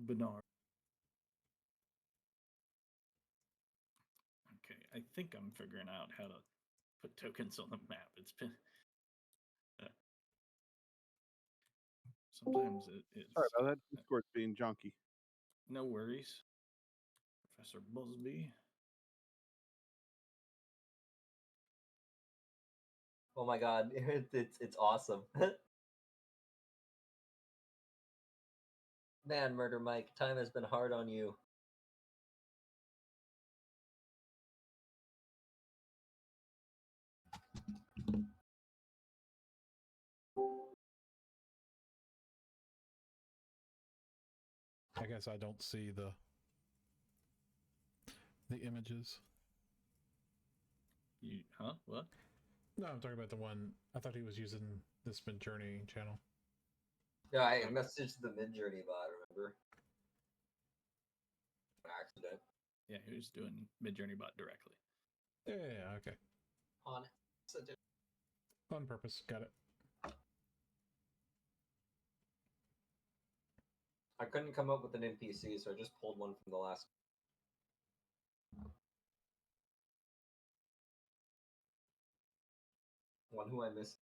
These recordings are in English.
Bernard. Okay, I think I'm figuring out how to put tokens on the map. It's been sometimes it's Sorry about that. Discord's being junky. no worries, Professor Busby. Oh my god, it's awesome. Man, Murder Mike, time has been hard on you. I guess I don't see the images. You what? No, I'm talking about the one. I thought he was using this Midjourney channel. Yeah, I messaged the Midjourney bot, remember? Accident. Yeah, he was doing Midjourney bot directly. Yeah, okay. On accident. On purpose. Got it. I couldn't come up with an NPC, so I just pulled one from the last. One who I missed.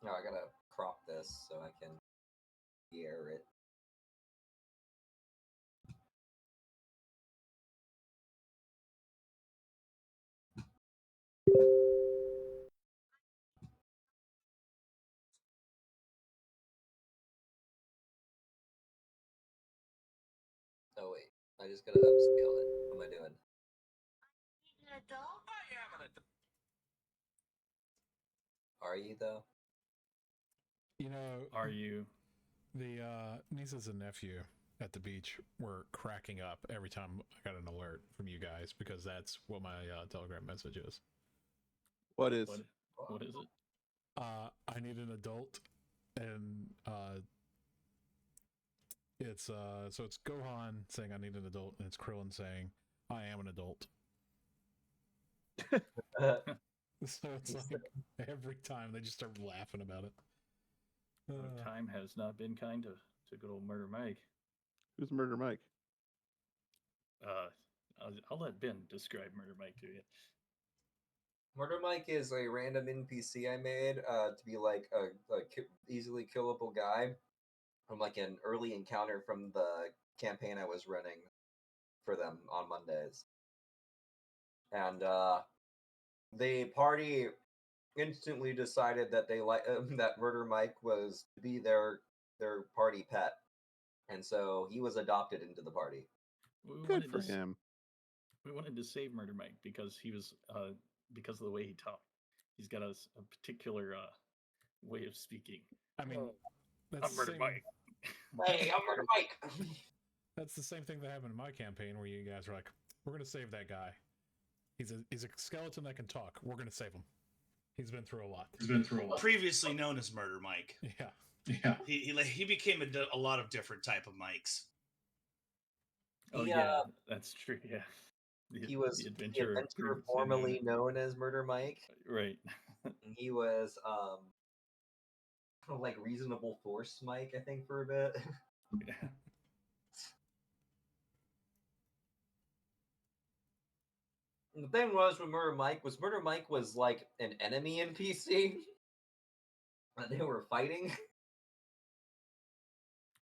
No, I gotta crop this so I can hear it. Oh wait, I just gotta upscale it. What am I doing? An adult? I am an adult. Are you though? You know, Are you? the nieces and nephew at the beach were cracking up every time I got an alert from you guys because that's what my Telegram message is. What is? What is it? I need an adult, and it's so it's Gohan saying I need an adult, and it's Krillin saying I am an adult. So it's like every time they just start laughing about it. Time has not been kind to good old Murder Mike. Who's Murder Mike? I'll let Ben describe Murder Mike to you. Murder Mike is a random NPC I made to be like a easily killable guy from like an early encounter from the campaign I was running for them on Mondays. And the party instantly decided that they that Murder Mike was to be their party pet, and so he was adopted into the party. Good for him. We wanted to save Murder Mike because he was because of the way he talked. He's got a particular way of speaking. I mean, that's I'm Murder Mike. Hey, I'm Murder Mike. That's the same thing that happened in my campaign where you guys were like, "We're going to save that guy. He's a skeleton that can talk. We're going to save him. He's been through a lot." Previously known as Murder Mike. Yeah. He became a lot of different type of Mikes. Oh yeah, that's true. Yeah. He was the adventurer formerly known as Murder Mike. Right. He was like Reasonable Force Mike, I think, for a bit. Yeah. The thing was with Murder Mike was like an enemy NPC that they were fighting.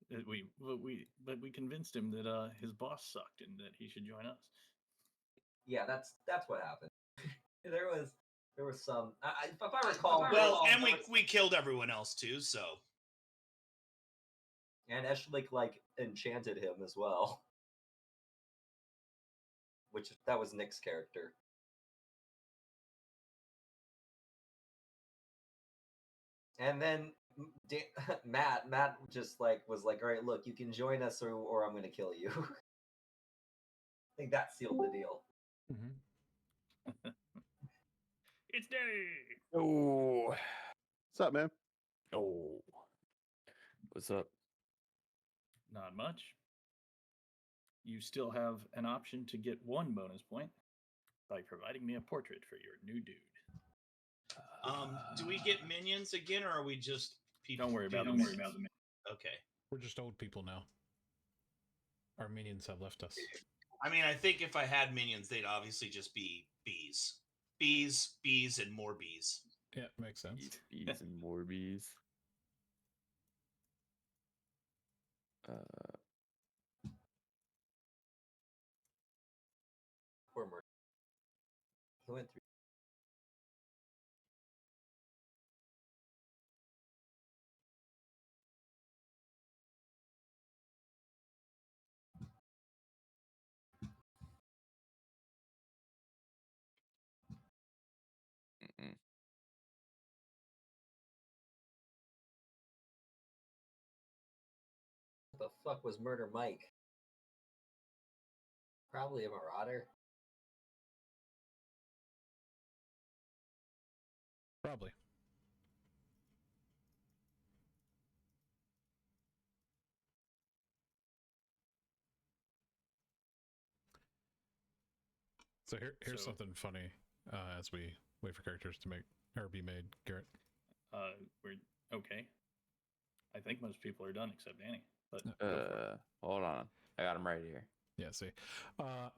But we convinced him that his boss sucked and that he should join us. Yeah, that's what happened. there was some. If I recall, and we killed everyone else too. So. And Eshlik like enchanted him as well, which that was Nick's character. And then Matt just like was like, all right, look, you can join us or I'm gonna kill you. I think that sealed the deal. Mm-hmm. It's day. Oh, What's up, man? oh, what's up? Not much. You still have an option to get 1 bonus point by providing me a portrait for your new dude. Do we get minions again, or are we just people? Don't worry about them. dudes? Okay. We're just old people now. Our minions have left us. I mean, I think if I had minions, they'd obviously just be bees. Bees, and more bees. Yeah, makes sense. Bees and more bees. Poor Murder. He went through. Mm-mm. What the fuck was Murder Mike? Probably a marauder. Probably. So here's So- something funny as we wait for characters to make or be made, Garrett. We're okay. I think most people are done except Danny. But go for it. Hold on. I got him right here. Yeah, see. I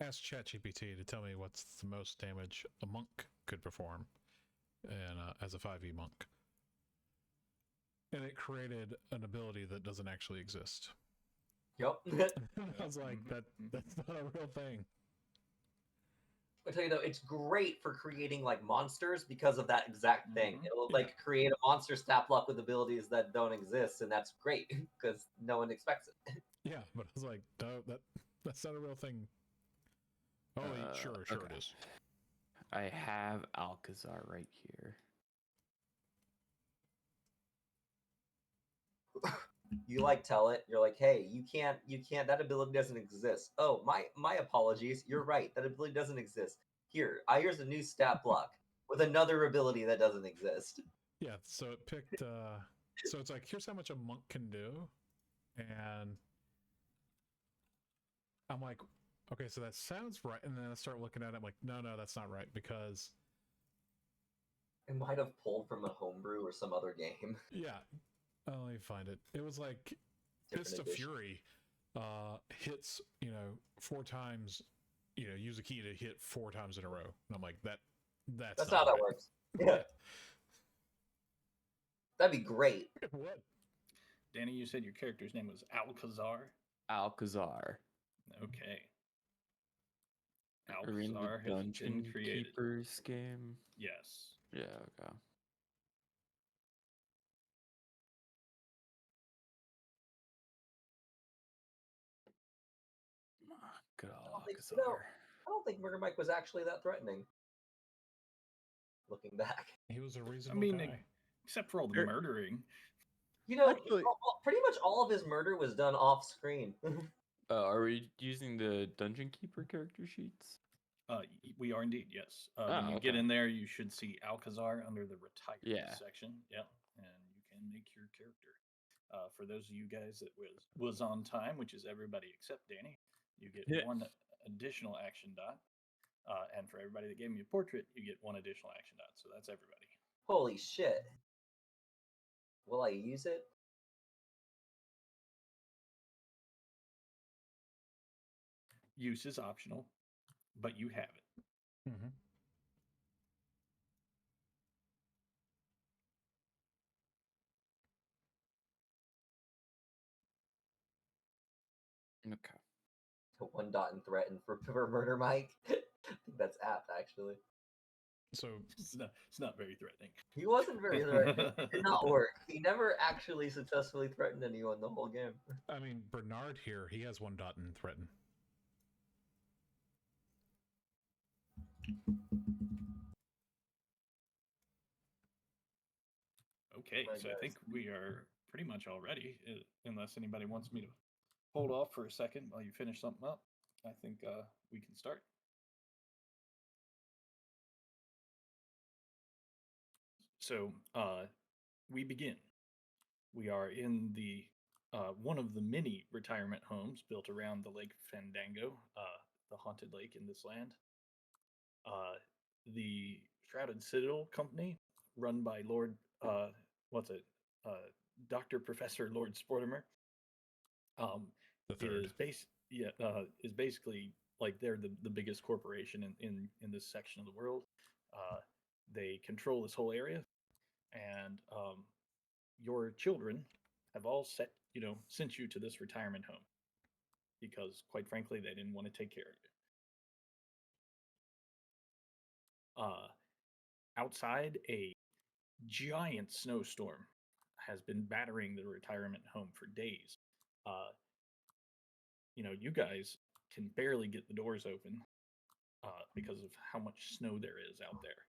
asked ChatGPT to tell me what's the most damage a monk could perform and as a 5e monk. And it created an ability that doesn't actually exist. Yep. I was like, that's not a real thing. I tell you though, it's great for creating like monsters because of that exact thing. Mhm. It'll like create a monster stat block with abilities that don't exist, and that's great because no one expects it. Yeah, but I was like, no, that's not a real thing. Oh, sure okay. it is. I have Alcazar right here. You like tell it, you're like, hey, you can't, that ability doesn't exist. Oh, my apologies. You're right, that ability doesn't exist. Here's a new stat block with another ability that doesn't exist. Yeah, so it picked. So it's like, here's how much a monk can do, and I'm like, okay, so that sounds right. And then I start looking at it, I'm like, no, that's not right because It might have pulled from a homebrew or some other game. yeah, let me find it. It was like Different Fist of edition. Fury hits 4 times. Use a key to hit 4 times in a row, and I'm like, that's That's not how that right. works. Yeah, that'd be great. What? Danny, you said your character's name was Alcazar. Alcazar. Okay. Are we in the Alcazar has been Dungeon created. Keepers game? Yes. Yeah, okay. Good old don't think- Alcazar. no. I don't think Murder Mike was actually that threatening. Looking back, He was a I reasonable mean, guy. except for all the There- murdering. Actually- pretty much all of his murder was done off screen. Are we using the Dungeon Keeper character sheets? We are indeed, yes. When Oh, you get okay. in there, you should see Alcazar under the retired Yeah. section. Yeah, and you can make your character. For those of you guys that was on time, which is everybody except Danny, you get Yeah. 1 additional action dot. And for everybody that gave me a portrait, you get 1 additional action dot. So that's everybody. Holy shit! Will I use it? Use is optional, but you have it. Mm-hmm. Okay. 1 dot and threaten for Murder Mike. I think that's apt actually. So It's not very threatening. He wasn't very threatening. It did not work. He never actually successfully threatened anyone the whole game. I mean, Bernard here, he has 1 dot in threaten. Okay, My so I guys. think we are pretty much all ready, unless anybody wants me to hold off for a second while you finish something up. I think we can start. So we begin. We are in the one of the many retirement homes built around the Lake Fandango, the haunted lake in this land. the Shrouded Citadel Company, run by Lord, what's it, Doctor Professor Lord Sportimer, The third. is basically like they're the biggest corporation in this section of the world. They control this whole area, and your children have all sent you to this retirement home because, quite frankly, they didn't want to take care of you. Outside, a giant snowstorm has been battering the retirement home for days. You guys can barely get the doors open because of how much snow there is out there.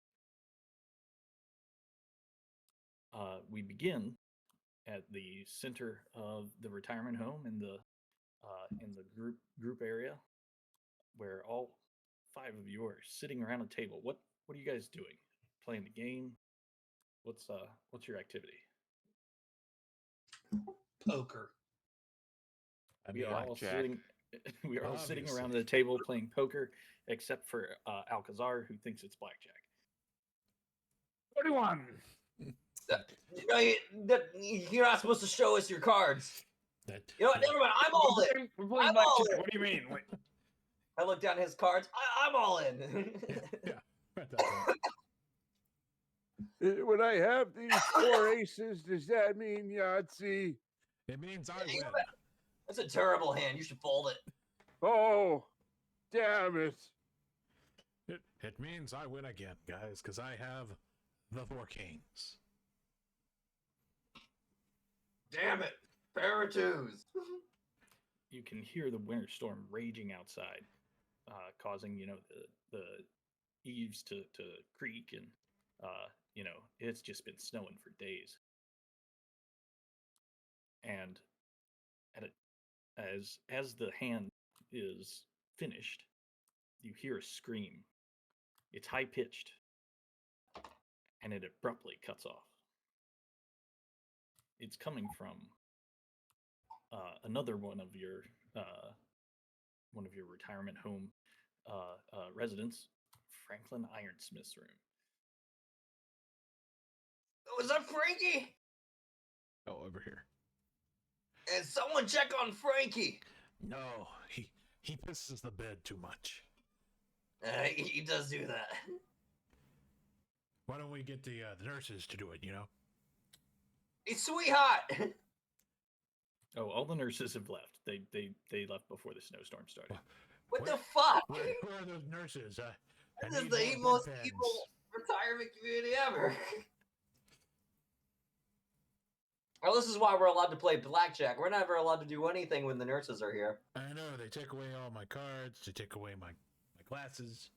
We begin at the center of the retirement home in the group area, where all 5 of you are sitting around a table. What are you guys doing? Playing the game? What's your activity? Poker. We are all blackjack. sitting. We are all sitting around Obviously. the table playing poker, except for Alcazar, who thinks it's blackjack. 41. No, you're not supposed to show us your cards. That, You know what? Never mind. I'm all in. We're playing I'm all blackjack. in. What do you mean? Wait. I look down at his cards. I'm all in. yeah. Right, that's right. When I have these 4 aces, does that mean Yahtzee? It means I You win. know what? That's a terrible hand. You should fold it. Oh, damn it. It means I win again, guys, because I have the 4 kings. Damn it. Pair of twos. You can hear the winter storm raging outside, causing the eaves to creak, and it's just been snowing for days. And as the hand is finished, you hear a scream. It's high pitched, and it abruptly cuts off. It's coming from another one of your retirement home residents, Franklin Ironsmith's room. Was that Frankie? Oh, over here. And someone check on Frankie. No, he pisses the bed too much. He does do that. Why don't we get the nurses to do it, Hey, sweetheart. Oh, all the nurses have left. They left before the snowstorm started. What the What? fuck? Where are those nurses? I This is need the more most bed beds. evil retirement community ever. Well, this is why we're allowed to play blackjack. We're never allowed to do anything when the nurses are here. I know, they take away all my cards, they take away my glasses.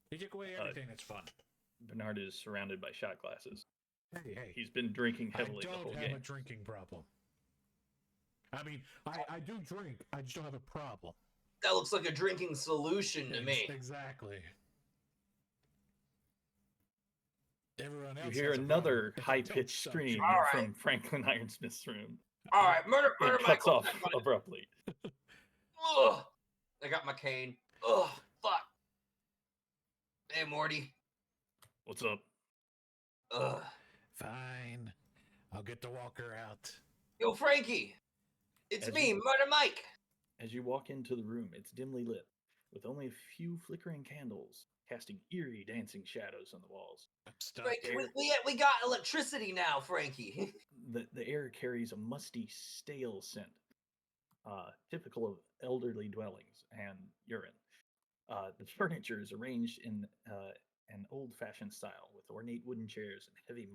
They take away everything that's fun. Bernard is surrounded by shot glasses. Hey. He's been drinking I heavily the whole don't have game. a drinking problem. I mean, I do drink, I just don't have a problem. That looks like a drinking solution to me. Exactly. Everyone else You hear has a another problem if I don't high-pitched suck. scream All right. from Franklin Ironsmith's room. All right, murder It cuts Michael. off abruptly. Ugh. I got my cane. Ugh, fuck. Hey, Morty. What's up? Ugh. Fine. I'll get the walker out. Yo, Frankie. It's As me, you- Murder Mike. As you walk into the room, it's dimly lit, with only a few flickering candles casting eerie dancing shadows on the walls. I'm stuck. Frankie, we got electricity now, Frankie. The air carries a musty, stale scent, typical of elderly dwellings and urine. The furniture is arranged in an old-fashioned style, with ornate wooden chairs and heavy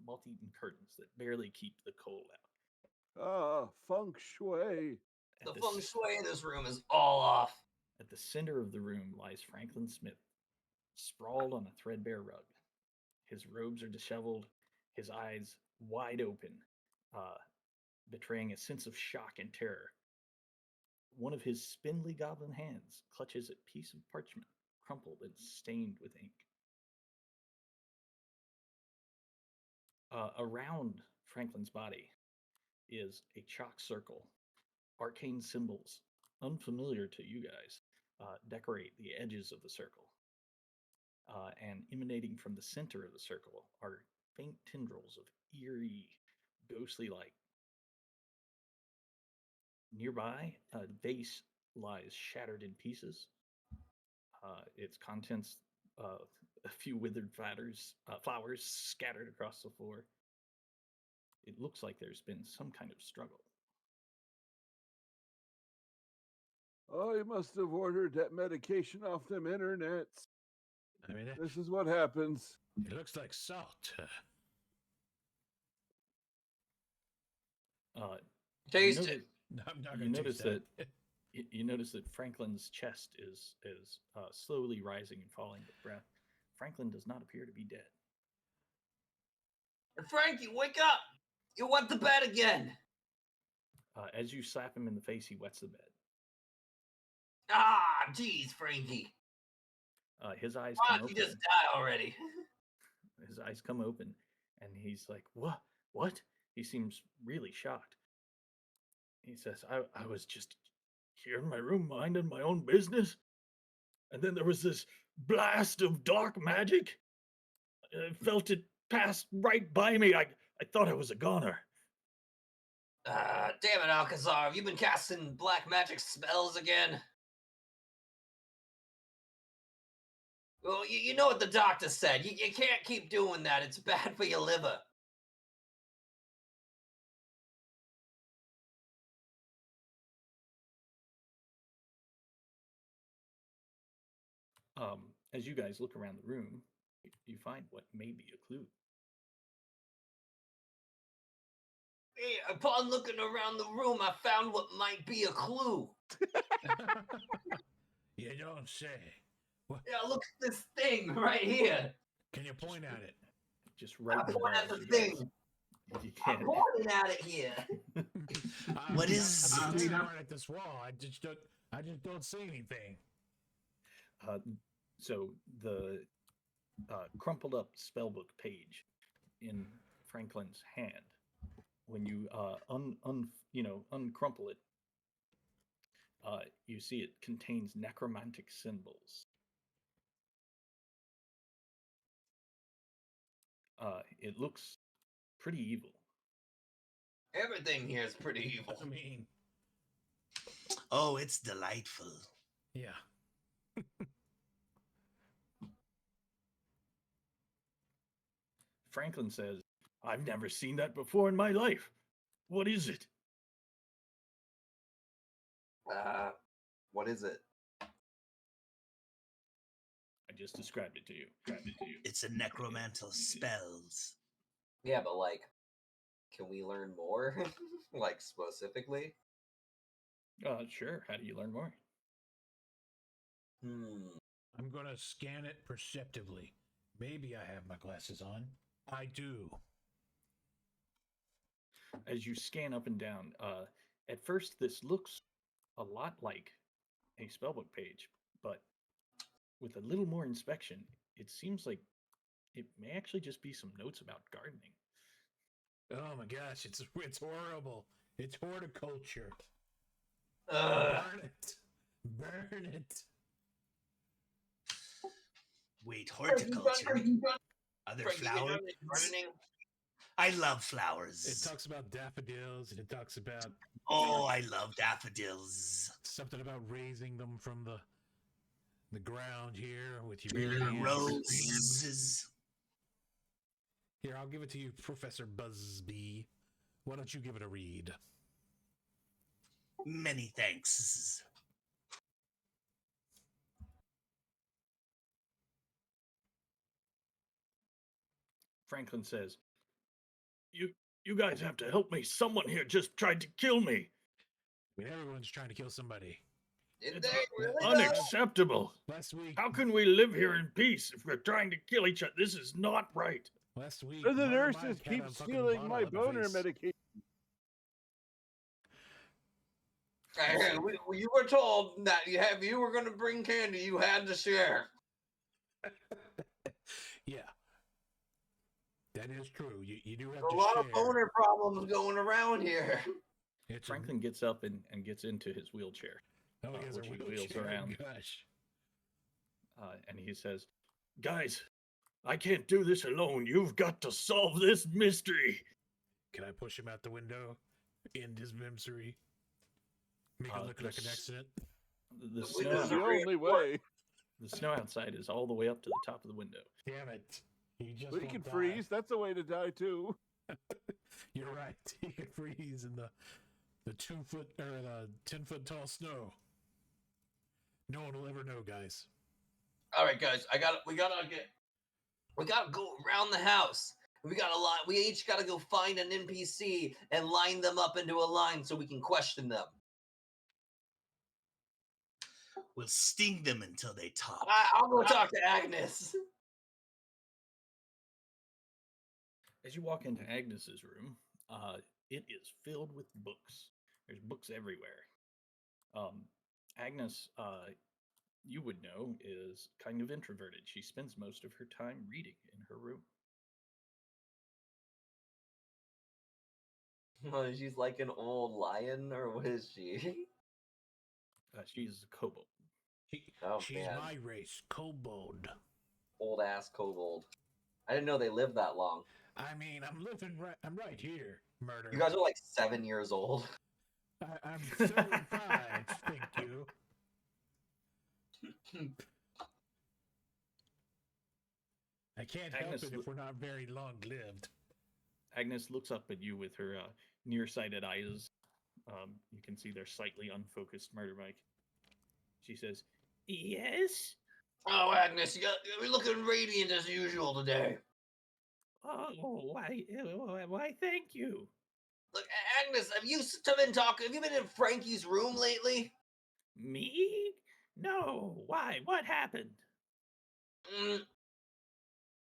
moth-eaten curtains that barely keep the cold out. Ah, feng shui. The At feng s- shui in this room is all off. At the center of the room lies Franklin Smith, sprawled on a threadbare rug. His robes are disheveled, his eyes wide open, betraying a sense of shock and terror. One of his spindly goblin hands clutches a piece of parchment, crumpled and stained with ink. Around Franklin's body is a chalk circle. Arcane symbols, unfamiliar to you guys, decorate the edges of the circle. and emanating from the center of the circle are faint tendrils of eerie, ghostly light. Nearby, a vase lies shattered in pieces. Its contents, a few withered flowers scattered across the floor. It looks like there's been some kind of struggle. Oh, you must have ordered that medication off them internets. I mean, This is what happens. it looks like salt. You Taste notice, it. I'm not you gonna notice taste that you notice that Franklin's chest is slowly rising and falling with breath. Franklin does not appear to be dead. Frankie, wake up! You wet the bed again. As you slap him in the face, he wets the bed. Ah, jeez, Frankie. His eyes Why come don't you open. just die already? His eyes come open, and he's like, "What? What?" He seems really shocked. He says, I was just here in my room minding my own business, and then there was this blast of dark magic. I felt it pass right by me. I thought I was a goner." Damn it, Alcazar. Have you been casting black magic spells again? Well, you know what the doctor said. You can't keep doing that. It's bad for your liver. As you guys look around the room, you find what may be a clue. Hey, upon looking around the room, I found what might be a clue. You don't say. What? Yeah, look at this thing right here. Can you point at it? Just right I'm in pointing at front the of you guys. thing. You I'm can't. pointing at it here. What is I'm it? standing right at this wall. I just don't see anything. So the crumpled up spellbook page in Franklin's hand, when you uncrumple it, you see it contains necromantic symbols. It looks pretty evil. Everything here is pretty evil. I mean, Oh, it's delightful. yeah. Franklin says, "I've never seen that before in my life. What is it?" What is it? I just described it to you. It's a necromancer spells. Yeah, but like, can we learn more? Like specifically? Sure. How do you learn more? I'm gonna scan it perceptively. Maybe I have my glasses on. I do. As you scan up and down, at first this looks a lot like a spellbook page, but with a little more inspection, it seems like it may actually just be some notes about gardening. Oh my gosh, it's horrible. It's horticulture. Uh, Burn it. Burn it. Wait, horticulture? Are there Frankie, you flowers? know gardening? I love It flowers. talks about daffodils and it talks about Oh, I love daffodils. something about raising them from the ground here with your bare hands. Roses. Here, I'll give it to you, Professor Busby. Why don't you give it a read? Many thanks. Franklin says, You guys have to help me. Someone here just tried to kill me. I mean, everyone's trying to kill somebody. Did It's they really? though? unacceptable. Last week, How can we live here in peace if we're trying to kill each other? This is not right. last week, The Mother nurses Mike had keep a fucking stealing bottle my in the boner face. medication. Hey, you were told that if you were going to bring candy, you had to share. Yeah, that is true. You do have A to lot share. of boner problems going around here. It's Franklin gets up and gets into his wheelchair, oh, he has a which he wheelchair. wheels around. Gosh. And he says, Guys, I can't do this alone. You've got to solve this mystery. Can I push him out the window? End his misery? Make it look like an this- accident? The The snow, windows The are only way. the snow outside is all the way up to the top of the window. Damn it. He just We won't can die. freeze. That's a way to die too. You're right. He can freeze in the 2-foot or the 10-foot tall snow. No one will ever know, guys. All right, guys, we gotta go around the house. We each gotta go find an NPC and line them up into a line so we can question them. We'll sting them until they talk. I'll go talk to Agnes. As you walk into Agnes's room, it is filled with books. There's books everywhere. Agnes, you would know, is kind of introverted. She spends most of her time reading in her room. She's like an old lion, or what is she? She's a kobold. Oh, She's man. my race, kobold. Old ass kobold. I didn't know they lived that long. I mean, I'm right here, murder. You guys are like 7 years old. I'm 75, thank you. I can't help Agnes it if we're not very long-lived. Agnes looks up at you with her nearsighted eyes. You can see they're slightly unfocused, Murder Mike. She says, "Yes? Oh, Agnes, you're looking radiant as usual today. Oh, why, thank you. Look, Agnes, have you been in Frankie's room lately? Me? No, why? What happened?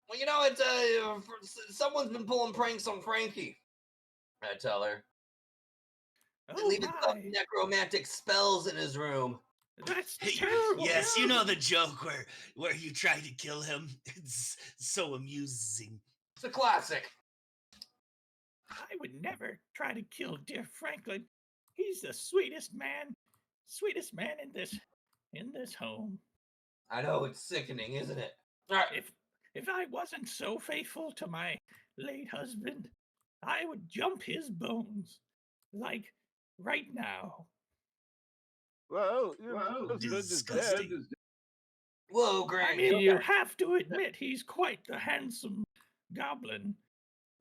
Well, you know, it's someone's been pulling pranks on Frankie. I tell her. They're Oh, leaving some my. necromantic spells in his room. That's terrible. Yes, you know the joke where you try to kill him. It's so amusing. It's a classic. I would never try to kill dear Franklin. He's the sweetest man in this home. I know, it's sickening, isn't it? All right. If I wasn't so faithful to my late husband, I would jump his bones. Like right now. Well, your husband is dead. Disgusting. Whoa, I Granny. mean, you have to admit he's quite the handsome goblin.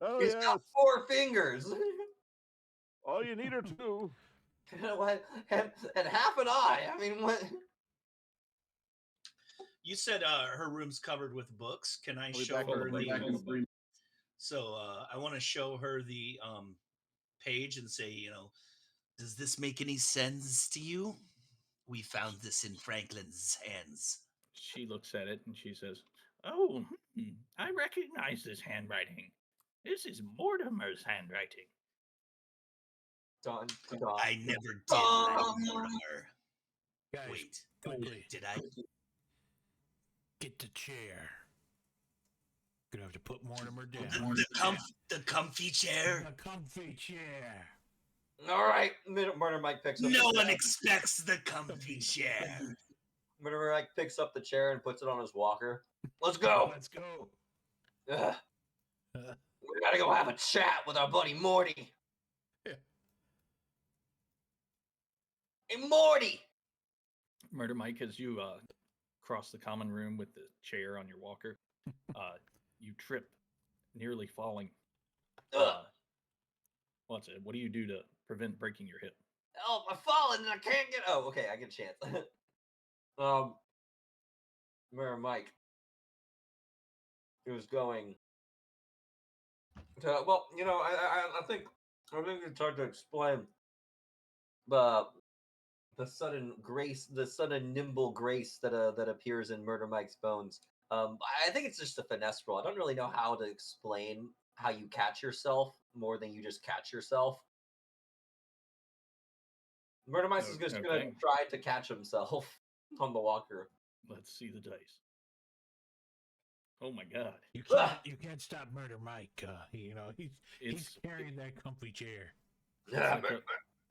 Oh He's yes. got 4 fingers. All you need are 2. and half an eye. I mean, what? You said her room's covered with books. Can I I'll be show back on her the the? break. So I want to show her the page and say, does this make any sense to you? We found this in Franklin's hands. She looks at it and she says, "Oh, I recognize this handwriting. This is Mortimer's handwriting." Dun, dun. I never did Oh. like Mortimer. Guys, Wait, quickly, did I? get the chair. Gonna have to put Mortimer down. The comfy chair? The comfy chair. All right. Murder Mike picks up. No the one chair. expects the comfy chair. Murder Mike picks up the chair and puts it on his walker. Let's go. Let's go. Ugh. We gotta go have a chat with our buddy Morty. Yeah. Hey, Morty. Murder Mike, as you cross the common room with the chair on your walker, you trip, nearly falling. Ugh. What's it? What do you do to prevent breaking your hip? Oh, I'm falling and I can't get. Oh, okay, I get a chance. Murder Mike. He was going. To, well, I think it's hard to explain the sudden grace, the sudden nimble grace that appears in Murder Mike's bones. I think it's just a finesse roll. I don't really know how to explain how you catch yourself more than you just catch yourself. Murder Mike is just gonna Okay. try to catch himself on the walker. Let's see the dice. Oh my god. You can't stop Murder Mike. He's It's carrying that comfy chair. Yeah, like a-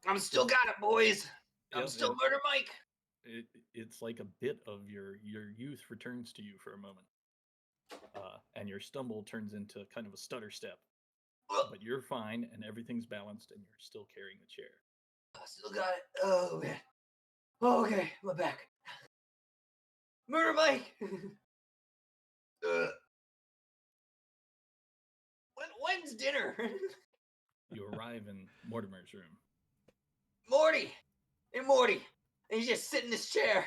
I'm still got it, boys. I'm Yep, still yep. Murder Mike. it's like a bit of your youth returns to you for a moment. and your stumble turns into kind of a stutter step. Ugh, But you're fine, and everything's balanced, and you're still carrying the chair. I still got it. Oh man. Oh, okay, my back. Murder Mike. When's dinner? You arrive in Mortimer's room. Morty. Hey Morty. And he's just sitting in this chair.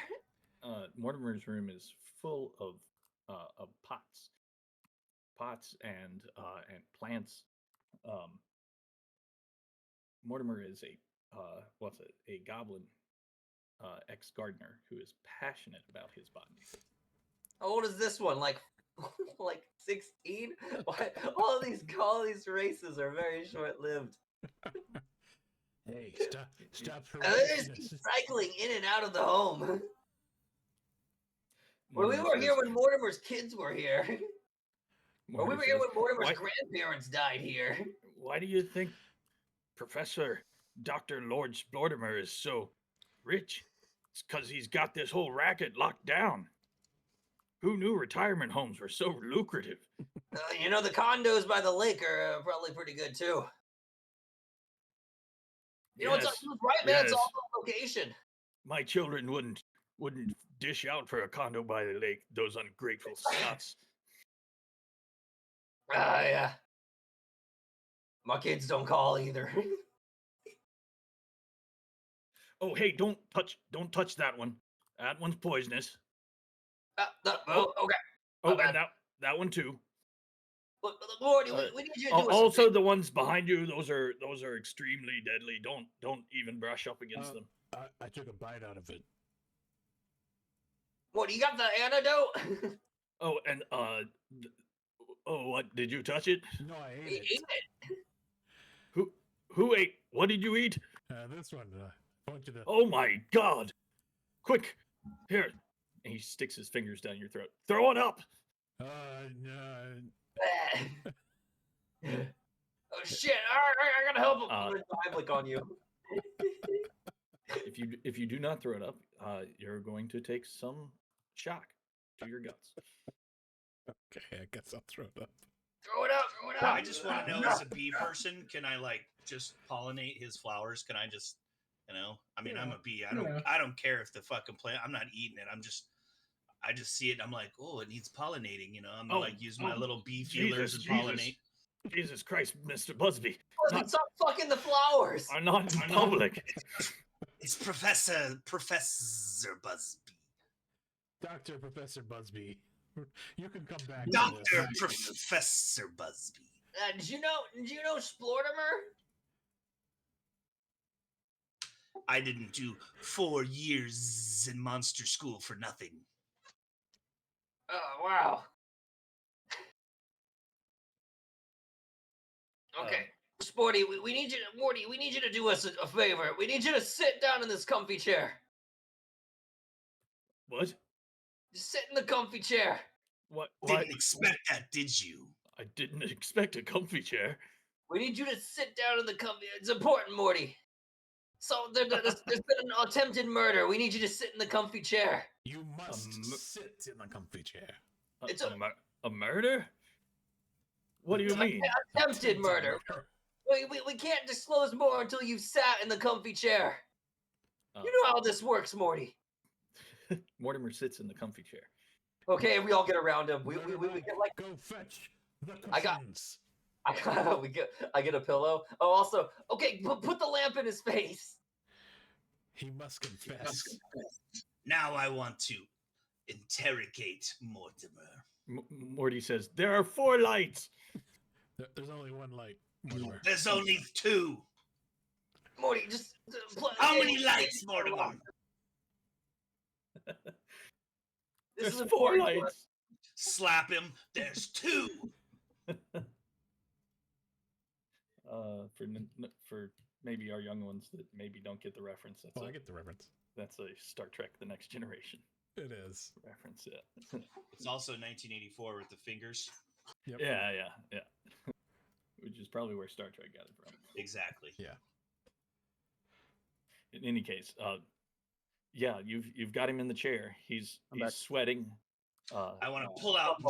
Mortimer's room is full of pots and plants. Mortimer is a goblin ex gardener who is passionate about his botany. How old is this one? Like 16? All these races are very short lived. Hey, stop They're just harassing us. cycling in and out of the home. Well, we Mortimer were here says- when Mortimer's kids were here. Or we Mortimer were here says, when Mortimer's "Why- grandparents died here. Why do you think Professor Dr. Lord Splortimer is so rich? It's because he's got this whole racket locked down. Who knew retirement homes were so lucrative? The condos by the lake are probably pretty good too. It's Yes, right, man. It's yes. all about location. My children wouldn't dish out for a condo by the lake, those ungrateful sots. Yeah. My kids don't call either. Oh, hey, don't touch that one. That one's poisonous. Okay. Oh, bad. and that one too. Look, Morty, Uh, we need you to do us a Also, the ones behind you, those are extremely deadly. Don't even brush up against them. I took a bite out of it. What, you got the antidote? Oh, and what did you touch it? No, I He ate ate it. it. Who ate? What did you eat? This one. Point to the. Oh my God! Quick, here. And he sticks his fingers down your throat. Throw it up. No. Oh shit! I gotta help him. I'm gonna Heimlich on you. If you do not throw it up, you're going to take some shock to your guts. Okay, I guess I'll throw it up. Throw it out. Throw it out. I just want to know, as a bee person, can I just pollinate his flowers? Can I just, I mean, I'm a bee. I don't care if the fucking plant. I'm not eating it. I just see it. I'm like, oh, it needs pollinating. I'm gonna use my little bee feelers and pollinate. Jesus Christ, Mr. Busby. Stop fucking the flowers. I'm not in public. It's Professor Busby. Dr. Professor Busby. You can come back. to Dr. this. Professor Busby. Did you know Splortimer? I didn't do 4 years in monster school for nothing. Oh wow. Okay. Sporty, we need you to, Morty, we need you to do us a favor. We need you to sit down in this comfy chair. What? Just sit in the comfy chair. What? Didn't expect that, did you? I didn't expect a comfy chair. We need you to sit down in the comfy. It's important, Morty. So there's been an attempted murder. We need you to sit in the comfy chair. You must sit in the comfy chair. It's A murder? What do you mean? Attempted murder. We can't disclose more until you've sat in the comfy chair. You know how this works, Morty. Mortimer sits in the comfy chair. Okay, we all get around him. We get like Go fetch the I got- cushions. I get a pillow. Oh, also, okay, put the lamp in his face. He must confess. Now I want to interrogate Mortimer. Morty says, "There are 4 lights." There's only one light. Mortimer. There's only 2. Morty, just How many lights, Mortimer? This is There's 4 important. lights. Slap him. There's 2. For maybe our young ones that maybe don't get the reference. Oh, I get the reference. That's a Star Trek: The Next Generation It is. reference. Yeah. It's also 1984 with the fingers. Yep. Yeah. Which is probably where Star Trek got it from. Exactly. Yeah. In any case, yeah, you've got him in the chair. He's back. sweating. I want to pull out and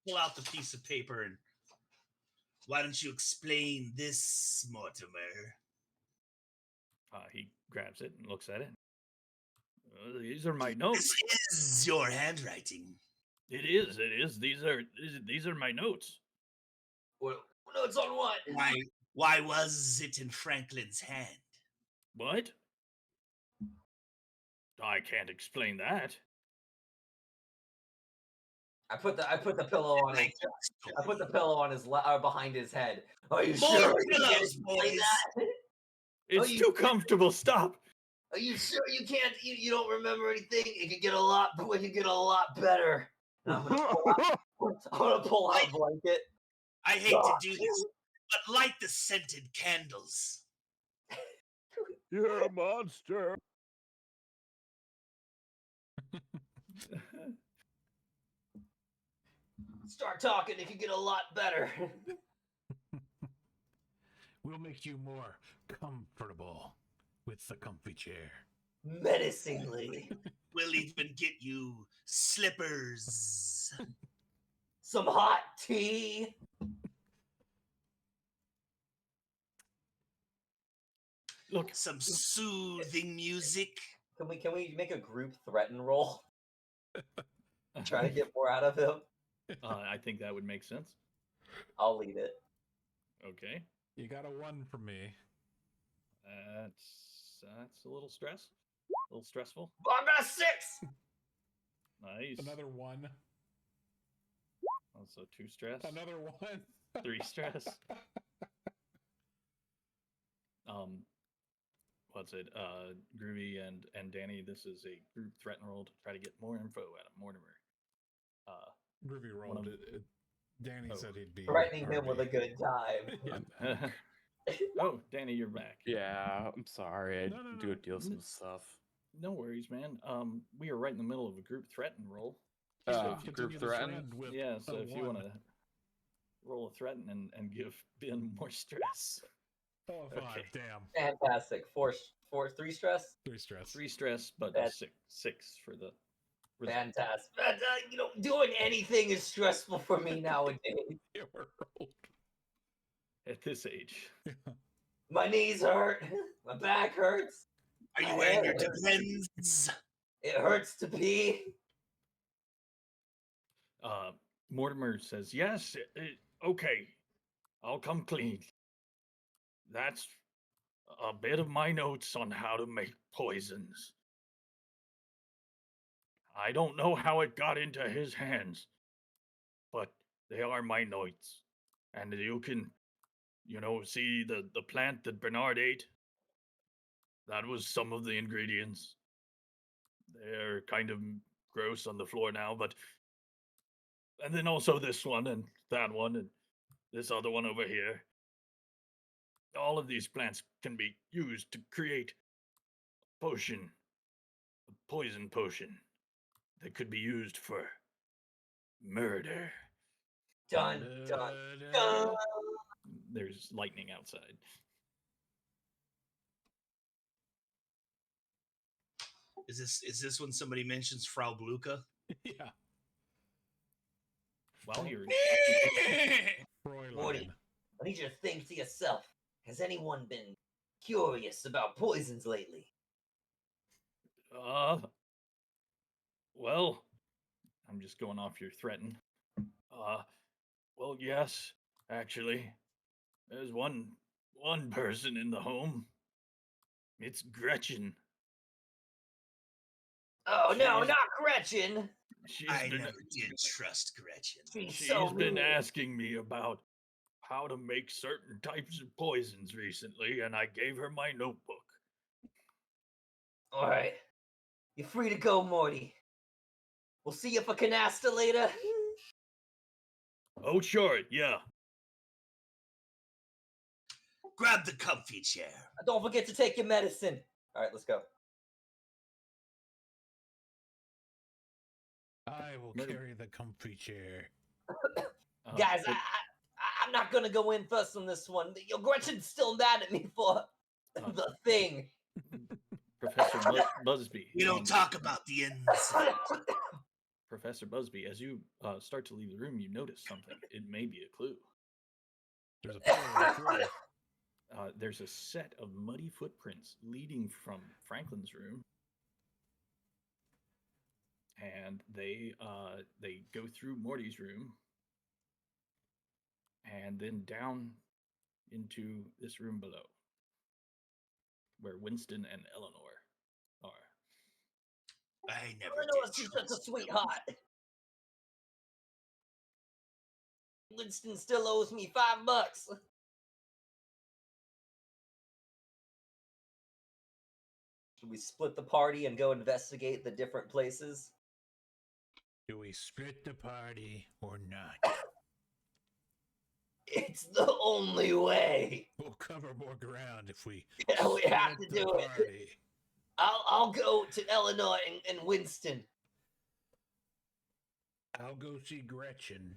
pull out the piece of paper and why don't you explain this, Mortimer? He grabs it and looks at it. These are my notes. This is your handwriting. It is. It is. These are my notes. What notes on what? Why was it in Franklin's hand? What? I can't explain that. I put the pillow on his. I put the pillow on his behind his head. Are you More sure? pillows, boys. It's you- too comfortable. Stop. Are you sure you can't? You don't remember anything? It could get a lot. It could get a lot better. And I'm gonna pull out blanket. I hate to do this, but light the scented candles. You're a monster. Start talking. It could get a lot better. We'll make you more comfortable with the comfy chair. Menacingly. We'll even get you slippers. Some hot tea. Look, Some soothing music. Can we make a group threaten roll? Try to get more out of him. I think that would make sense. I'll lead it. Okay. You got a 1 from me. That's a little stressful. I got a 6. Nice. Another 1. Also 2 stress. Another 1. 3 stress. What's it? Groovy and Danny, this is a group threaten roll to try to get more info out of Mortimer. Groovy rolled it. Danny said he'd be Threatening him with a RB. good time. Yeah. Oh, Danny, you're back. Yeah, I'm sorry. I No, no, had to no. go deal with some stuff. No worries, man. We are right in the middle of a group threaten roll. Uh, Continue group the threaten? thread with Yeah, so a if you 1. want to roll a threaten and give Ben more stress. Oh, 5. Okay. Damn. Fantastic. 3 stress. 3 stress. 3 stress, but That's- six for the Fantastic. Doing anything is stressful for me nowadays. You were rolled. at this age. My knees hurt. My back hurts. Are you My wearing your head hurts. depends? It hurts to pee. Mortimer says, yes, okay, I'll come clean. That's a bit of my notes on how to make poisons. I don't know how it got into his hands, but they are my notes. And you can, see the plant that Bernard ate? That was some of the ingredients. They're kind of gross on the floor now, but... And then also this one, and that one, and this other one over here. All of these plants can be used to create a potion. A poison potion. That could be used for murder. Dun, dun, dun. There's lightning outside. Is this when somebody mentions Frau Bluka? Yeah. While you're Fräulein. Morty. I need you to think to yourself. Has anyone been curious about poisons lately? Well, I'm just going off your threaten. Well, yes, actually. There's one person in the home. It's Gretchen. Oh no, She's- not Gretchen. I never did trust Gretchen. She's so She's been mean. asking me about how to make certain types of poisons recently, and I gave her my notebook. All right, you're free to go, Morty. We'll see you for canasta later. Oh, sure, yeah. Grab the comfy chair. Don't forget to take your medicine. All right, let's go. I will Murder- carry the comfy chair. Guys, But, I'm not gonna go in first on this one. Your Gretchen's still mad at me for the thing. Professor Busby. We don't talk about the ins. Professor Busby, as you start to leave the room, you notice something. It may be a clue. There's a pillar on the floor. There's a set of muddy footprints leading from Franklin's room, and they go through Morty's room, and then down into this room below, where Winston and Eleanor are. I never Eleanor, did she's trust such a sweetheart. Winston still owes me $5. Should we split the party and go investigate the different places? Do we split the party or not? It's the only way. We'll cover more ground if we Yeah, we have split to the do it. party. I'll go to Eleanor and Winston. I'll go see Gretchen.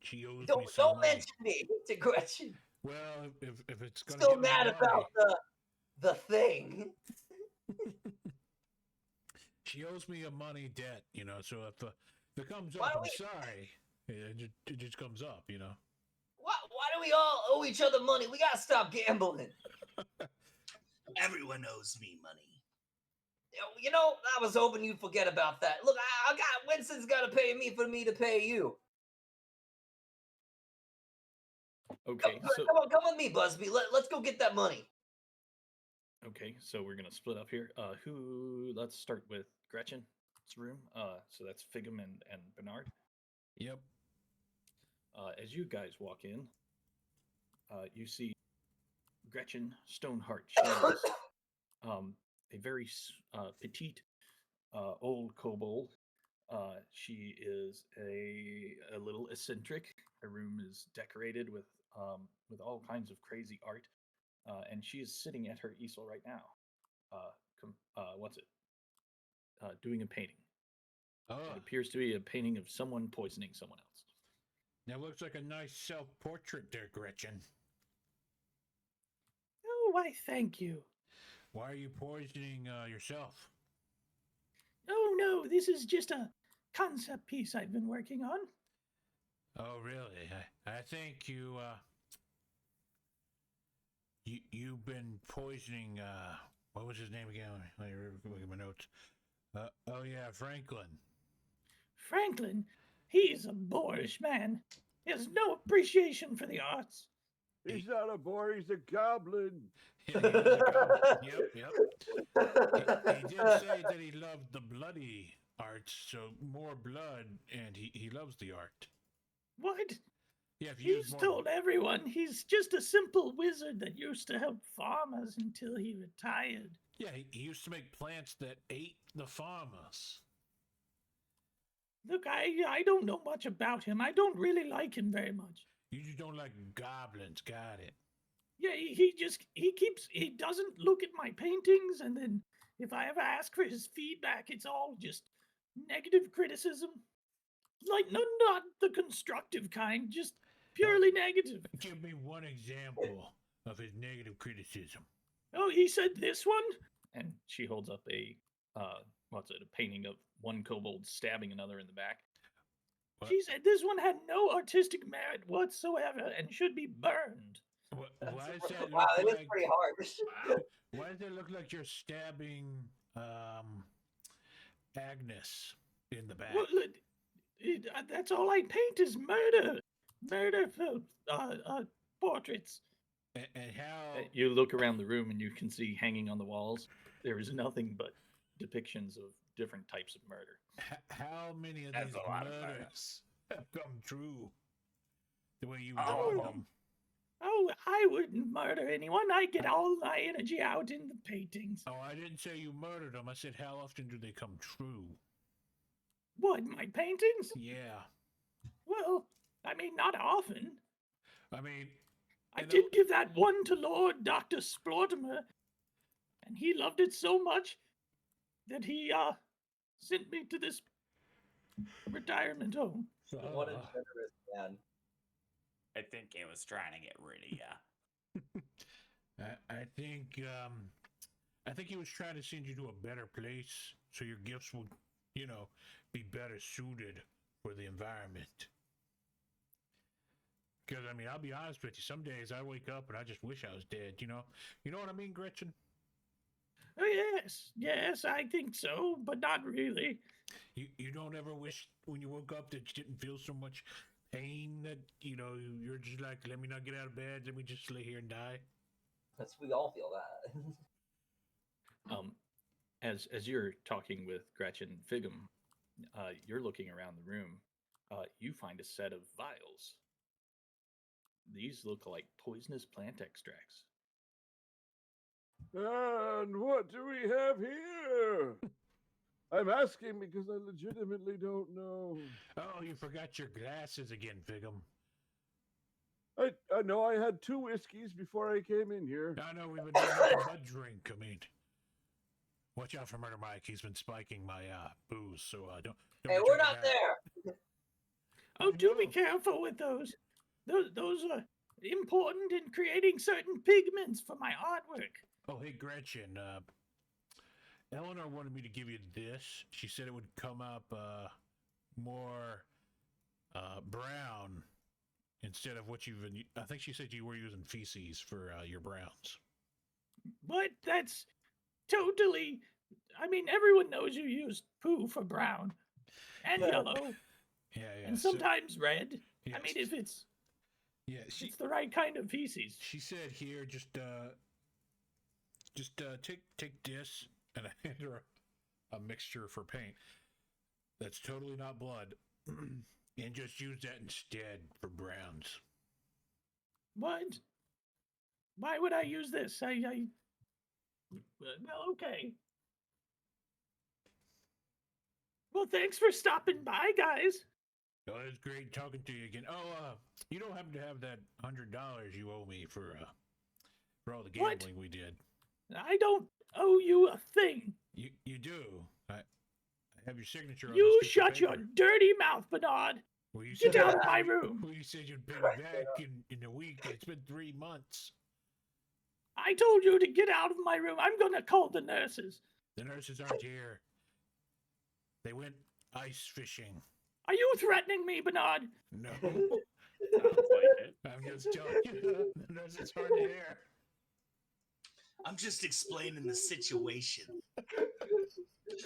She owes me Don't some money. mention me to Gretchen. Well, if it's gonna Still get me mad money, about the thing. she owes me a money debt, you know. So if it comes Why up, don't I'm we- sorry. It just comes up, you know. Why do we all owe each other money? We gotta stop gambling. Everyone owes me money. You know, I was hoping you'd forget about that. Look, I got Winston's got to pay me for me to pay you. Okay, so Come with me, Busby. Let's go get that money. we're gonna split up here. Let's start with Gretchen's room. So that's Figum and Bernard. Yep. As you guys walk in, you see Gretchen Stoneheart. She is a very petite old kobold. She is a little eccentric. Her room is decorated with all kinds of crazy art, and she is sitting at her easel right now. Doing a painting. Oh, It appears to be a painting of someone poisoning someone else. that looks like a nice self-portrait there, Gretchen. Oh, why, thank you. Why are you poisoning yourself? Oh, no, this is just a concept piece I've been working on. Oh, really? I think you've been poisoning. What was his name again? Let me look at my notes. Oh yeah, Franklin. Franklin, he's a boorish man. He has no appreciation for the arts. He's not a boar, he's a goblin. Yeah, he is a goblin. Yep. He did say that he loved the bloody arts, so more blood, and he loves the art. What? Yeah, if you use He's more, told everyone he's just a simple wizard that used to help farmers until he retired. yeah, he used to make plants that ate the farmers. Look, I don't know much about him. I don't really like him very much. You just don't like goblins, got it? Yeah, he doesn't look at my paintings, and then if I ever ask for his feedback, it's all just negative criticism. Like, no, not the constructive kind, just purely negative. Give me one example of his negative criticism. Oh, he said this one? And she holds up a painting of one kobold stabbing another in the back. What? She said this one had no artistic merit whatsoever and should be burned. Why does that Wow, look it is like? pretty harsh. Why does it look like you're stabbing Agnes in the back? Well, that's all I paint is murder. Murder for portraits. And how? You look around the room and you can see hanging on the walls, there is nothing but depictions of different types of murder. How many of That's these a lot of murders have come true? The way you All of draw them. them. Oh, I wouldn't murder anyone. I get all my energy out in the paintings. Oh, I didn't say you murdered them. I said how often do they come true? What, my paintings? Yeah. Well, I mean, not often. I mean, I You know- did give that one to Lord Dr. Splortimer, and he loved it so much that he sent me to this retirement home. What a generous man. I think he was trying to get rid of you. I think he was trying to send you to a better place so your gifts would be better suited for the environment. Because I mean, I'll be honest with you. Some days I wake up and I just wish I was dead. You know what I mean, Gretchen? Oh, yes, I think so, but not really. You don't ever wish when you woke up that you didn't feel so much pain that you're just like, let me not get out of bed, let me just lay here and die. That's we all feel that. As you're talking with Gretchen Figum, you're looking around the room. You find a set of vials. These look like poisonous plant extracts. And what do we have here? I'm asking because I legitimately don't know. Oh, you forgot your glasses again, Figum. I know I had 2 whiskeys before I came in here. I know we've been doing nothing but drink. I mean, watch out for Murder Mike. He's been spiking my booze, so don't Hey, be we're drinking not that. there. Oh, do be careful with those. Those are important in creating certain pigments for my artwork. Oh, hey, Gretchen. Eleanor wanted me to give you this. She said it would come up more brown instead of what you've been. I think she said you were using feces for your browns. But that's totally. I mean, everyone knows you use poo for brown and yellow Yeah. and sometimes red. Yeah, I mean, if it's she the right kind of feces. she said here just take this, and I hand her a mixture for paint that's totally not blood, and just use that instead for browns. What? Why would I use this? Well, okay. Well, thanks for stopping by, guys. Oh, it's great talking to you again. Oh, you don't happen to have that $100 you owe me for all the What? gambling we did? I don't owe you a thing. You do. I have your signature on You this piece of shut your paper. dirty mouth, Bernard. Well, you Get said out of my room. Well, you said you'd pay me back in a week. It's been 3 months. I told you to get out of my room. I'm gonna call the nurses. The nurses aren't here. They went ice fishing. Are you threatening me, Bernard? No. Sounds like it. I'm just telling you, the nurses aren't here. I'm just explaining the situation.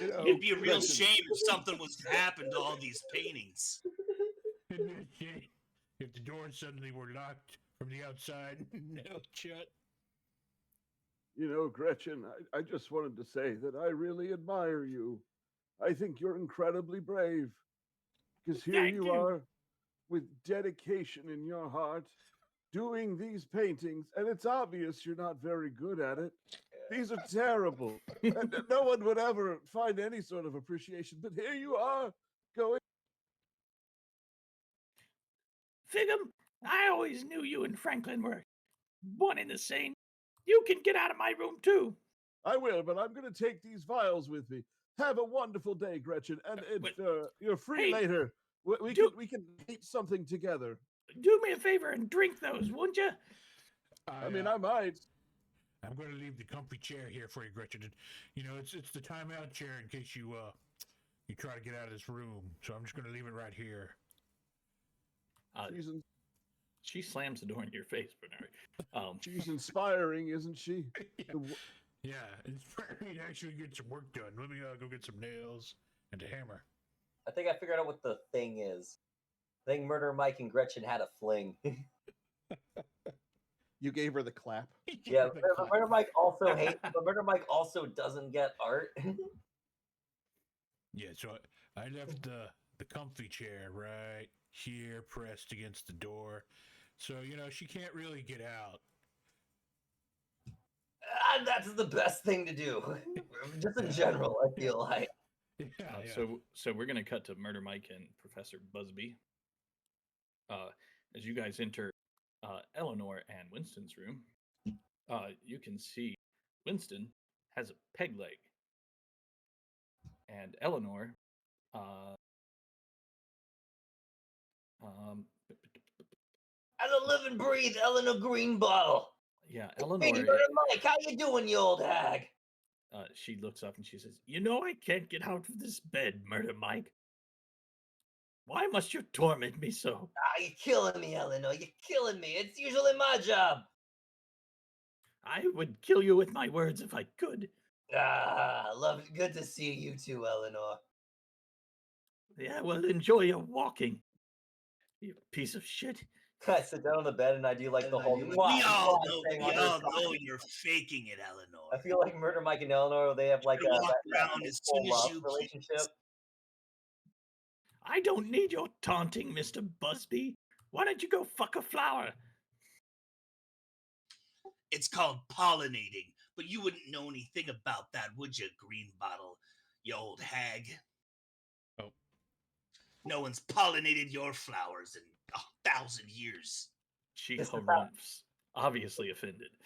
You know, It'd be a real Gretchen, shame if something was to happen to all these paintings. If the doors suddenly were locked from the outside, nailed shut. You know, Gretchen, I just wanted to say that I really admire you. I think you're incredibly brave. Because here Thank you you. are with dedication in your heart doing these paintings, and it's obvious you're not very good at it. These are terrible. And no one would ever find any sort of appreciation, but here you are going. Figum, I always knew you and Franklin were one and the same. You can get out of my room too. I will, but I'm going to take these vials with me. Have a wonderful day, Gretchen. And if you're free Hey, later, we can eat something together. Do me a favor and drink those, won't you? I mean, I might. I'm going to leave the comfy chair here for you, Gretchen. It's the timeout chair in case you try to get out of this room. So I'm just going to leave it right here. She slams the door in your face, Bernard. She's inspiring, isn't she? Yeah, inspiring to actually get some work done. Let me go get some nails and a hammer. I think I figured out what the thing is. I think Murder Mike and Gretchen had a fling. You gave her the clap. Yeah, Murder Mike also hates, but Murder Mike also doesn't get art. Yeah, so I left the comfy chair right here pressed against the door. So, she can't really get out. That's the best thing to do. Just in general, I feel like. Yeah. So we're gonna cut to Murder Mike and Professor Busby. As you guys enter Eleanor and Winston's room, you can see Winston has a peg leg, and Eleanor, As a live and breathe Eleanor Greenbottle. yeah, Hey, Eleanor. Murder Mike, how you doing, you old hag? She looks up and she says, "You know I can't get out of this bed, Murder Mike. Why must you torment me so?" Ah, you're killing me, Eleanor. You're killing me. It's usually my job. "I would kill you with my words if I could." Ah, good to see you too, Eleanor. "Yeah, well, enjoy your walking, you piece of shit." I sit down on the bed and I do like the whole. We "Mwah, all mwah" know. thing We on their all know side. you're faking it, Eleanor. I feel like Murder Mike and Eleanor, they have like You a walk around as soon full as love you relationship. "I don't need your taunting, Mr. Busby. Why don't you go fuck a flower?" It's called pollinating, but you wouldn't know anything about that, would you, Green Bottle, you old hag? Oh. No one's pollinated your flowers in 1,000 years. She This is how- harumphs, obviously offended.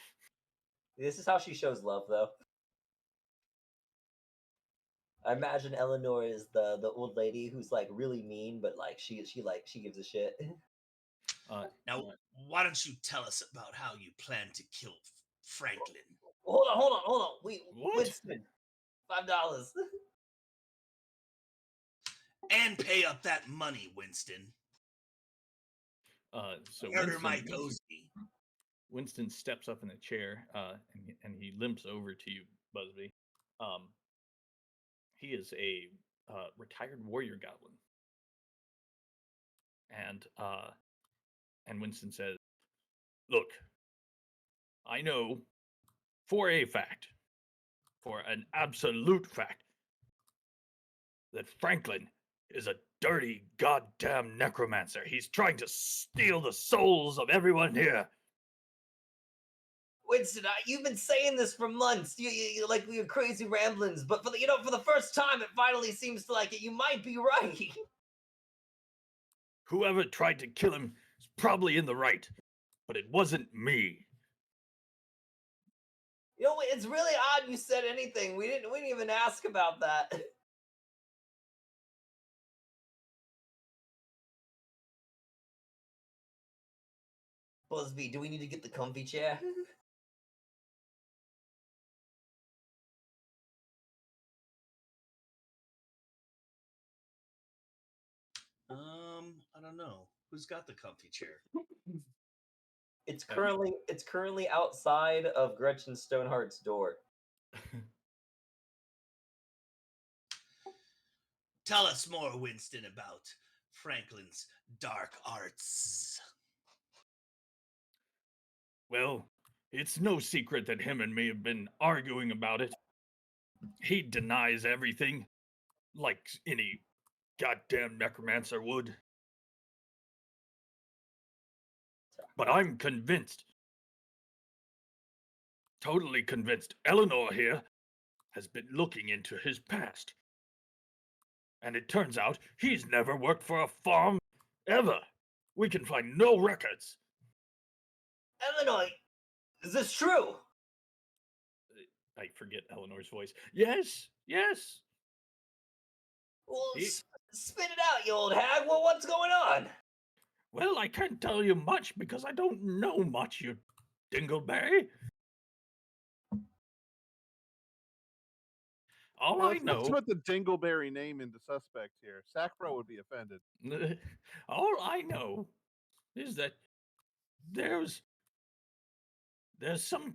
This is how she shows love, though. I imagine Eleanor is the old lady who's like really mean, but like she gives a shit. Now, why don't you tell us about how you plan to kill Franklin? Hold on. Wait, What? Winston, $5. And pay up that money, Winston. So Murder Mike owes me. Winston steps up in a chair, and he limps over to you, Busby. He is a retired warrior goblin, and Winston says, "Look, I know for an absolute fact, that Franklin is a dirty goddamn necromancer. He's trying to steal the souls of everyone here." Winston, you've been saying this for months. You like your crazy ramblings, but for the first time, it finally seems like it. You might be right. Whoever tried to kill him is probably in the right, but it wasn't me. You know, it's really odd you said anything. We didn't even ask about that. Busby, do we need to get the comfy chair? I don't know. Who's got the comfy chair? It's currently outside of Gretchen Stoneheart's door. Tell us more, Winston, about Franklin's dark arts. Well, it's no secret that him and me have been arguing about it. He denies everything, like any goddamn necromancer would. But I'm convinced, totally convinced, Eleanor here has been looking into his past. And it turns out he's never worked for a farm ever. We can find no records. Eleanor, is this true? I forget Eleanor's voice. Yes. Well, He- spit it out, you old hag. Well, what's going on? Well, I can't tell you much because I don't know much, you dingleberry. All I Let's know, put the Dingleberry name into suspect here. Sacro would be offended. all I know is that there's some.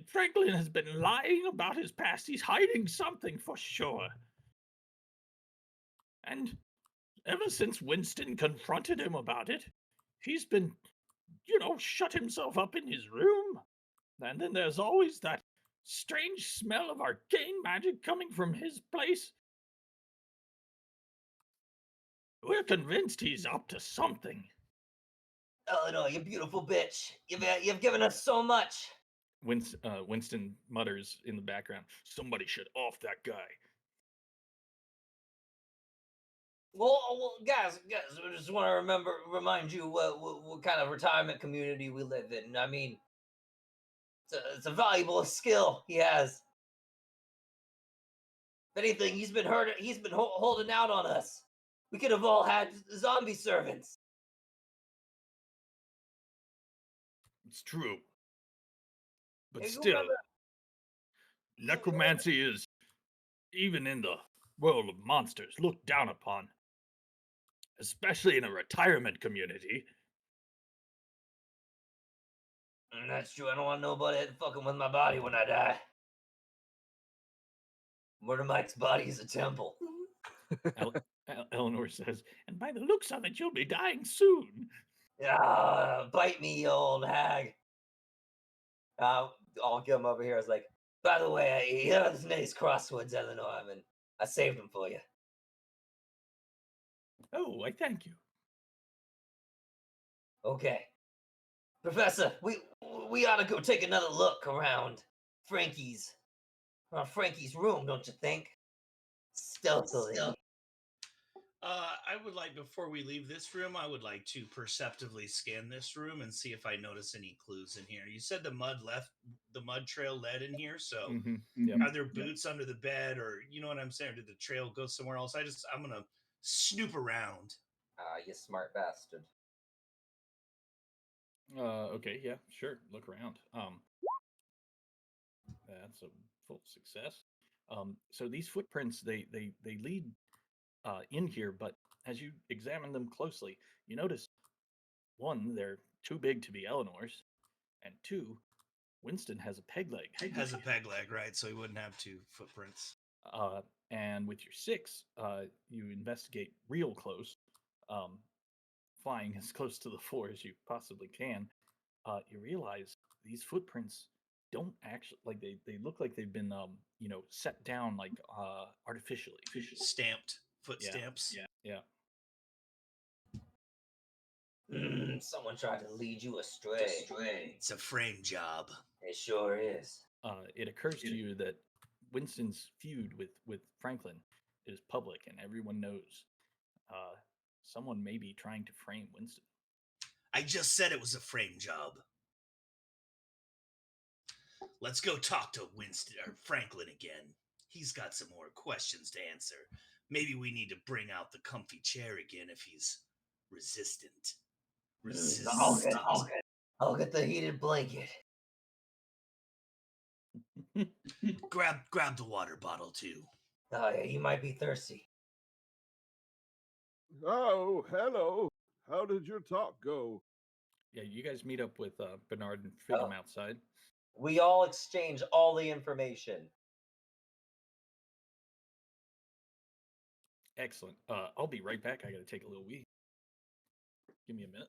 Franklin has been lying about his past. He's hiding something for sure. And ever since Winston confronted him about it, he's been, shut himself up in his room. And then there's always that strange smell of arcane magic coming from his place. We're convinced he's up to something. Eleanor, you beautiful bitch. You've given us so much. Winston mutters in the background, "Somebody should off that guy." Well, guys, I just want to remind you what kind of retirement community we live in. I mean, it's a valuable skill he has. If anything, he's been holding out on us. We could have all had zombie servants. It's true. But Hey, you still, remember- necromancy is, even in the world of monsters, looked down upon, especially in a retirement community. That's true. I don't want nobody fucking with my body when I die. Murder Mike's body is a temple. Eleanor says, and by the looks of it, you'll be dying soon. Bite me, you old hag. I'll get him over here. I was like, by the way, his name's Crosswoods, Eleanor. I saved him for you. Oh, I thank you. Okay. Professor, we ought to go take another look around Frankie's room, don't you think? Stealthily. I would like, before we leave this room, I would like to perceptively scan this room and see if I notice any clues in here. You said the mud trail led in here, so Yep. are there boots under the bed, or you know what I'm saying? Or did the trail go somewhere else? I'm gonna snoop around. You smart bastard. Okay, yeah, sure. Look around. That's a full success. So these footprints, they lead in here, but as you examine them closely, you notice, one, they're too big to be Eleanor's, and two, Winston has a peg leg. Has a peg leg, right? So he wouldn't have 2 footprints. And with your 6, you investigate real close, flying as close to the floor as you possibly can. You realize these footprints don't actually, like, they look like they've been set down like artificially. Stamped foot stamps. Yeah. Someone tried to lead you astray. It's a frame job. It sure is. It occurs to you that Winston's feud with Franklin is public and everyone knows. Someone may be trying to frame Winston. I just said it was a frame job. Let's go talk to Winston or Franklin again. He's got some more questions to answer. Maybe we need to bring out the comfy chair again if he's resistant. I'll get the heated blanket. Grab the water bottle too. Oh yeah, you might be thirsty. Oh, hello. How did your talk go? Yeah, you guys meet up with Bernard and Figum outside. We all exchange all the information. Excellent. I'll be right back. I gotta take a little wee. Give me a minute.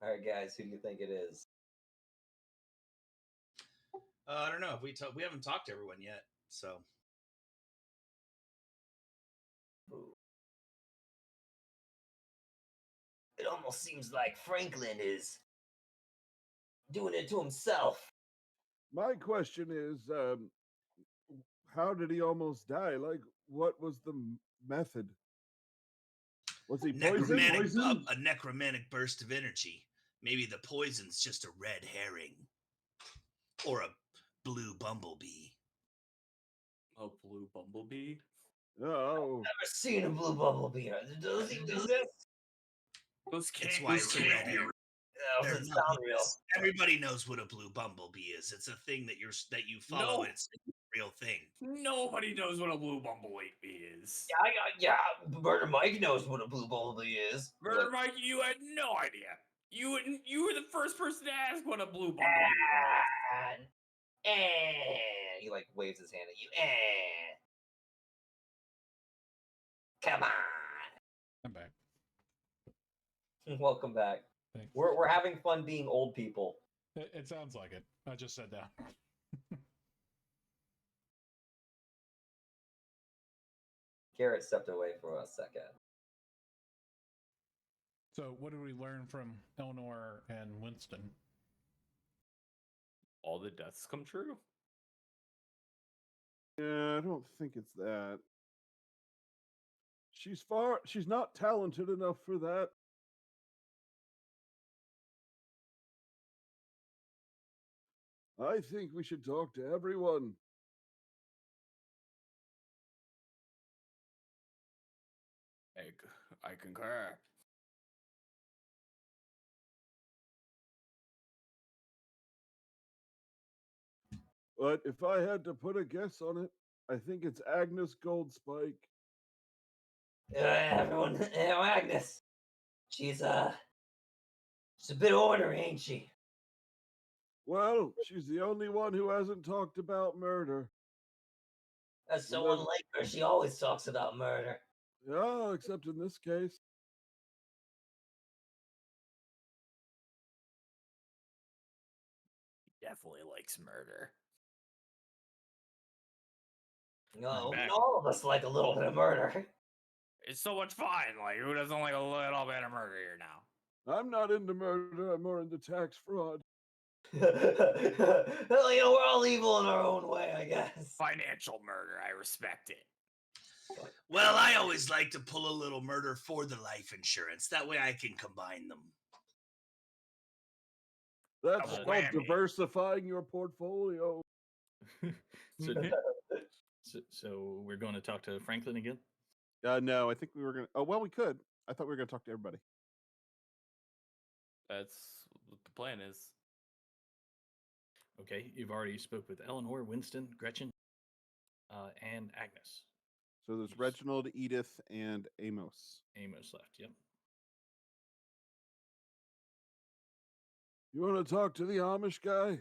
All right, guys, who do you think it is? I don't know. We haven't talked to everyone yet, so. It almost seems like Franklin is doing it to himself. My question is, how did he almost die? Like, what was the method? Was he poisoned? A necromantic burst of energy. Maybe the poison's just a red herring. Or a blue bumblebee. A blue bumblebee? Oh. Never seen a blue bumblebee. Does he do this? Those It's why it's a red herring. That doesn't sound real. Everybody knows what a blue bumblebee is. It's a thing that you follow. No. And it's a real thing. Nobody knows what a blue bumblebee is. Yeah. Murder Mike knows what a blue bumblebee is. Murder Mike, you had no idea. You were the first person to ask what a blue bumblebee was. He like waves his hand at you. Come on. I'm back. Welcome back. Thanks. We're having fun being old people. It sounds like it. I just sat down. Garrett stepped away for a second. So, what did we learn from Eleanor and Winston? All the deaths come true? Yeah, I don't think it's that. She's not talented enough for that. I think we should talk to everyone. I concur. But if I had to put a guess on it, I think it's Agnes Goldspike. Everyone, Agnes. She's a bit ornery, ain't she? Well, she's the only one who hasn't talked about murder. That's so Well, unlike her. She always talks about murder. Yeah, except in this case. Definitely likes murder. No, back. all of us like a little bit of murder. It's so much fun. Like, who doesn't like a little bit of murder here now? I'm not into murder, I'm more into tax fraud. Well, we're all evil in our own way, I guess. Financial murder. I respect it. Well, I always like to pull a little murder for the life insurance. That way I can combine them. That's Double called whammy. diversifying your portfolio. So we're going to talk to Franklin again. No, I think we were gonna. Oh well, we could. I thought we were gonna talk to everybody. That's what the plan is. Okay, you've already spoke with Eleanor, Winston, Gretchen, and Agnes. So there's Yes. Reginald, Edith, and Amos. Amos left. Yep. You want to talk to the Amish guy?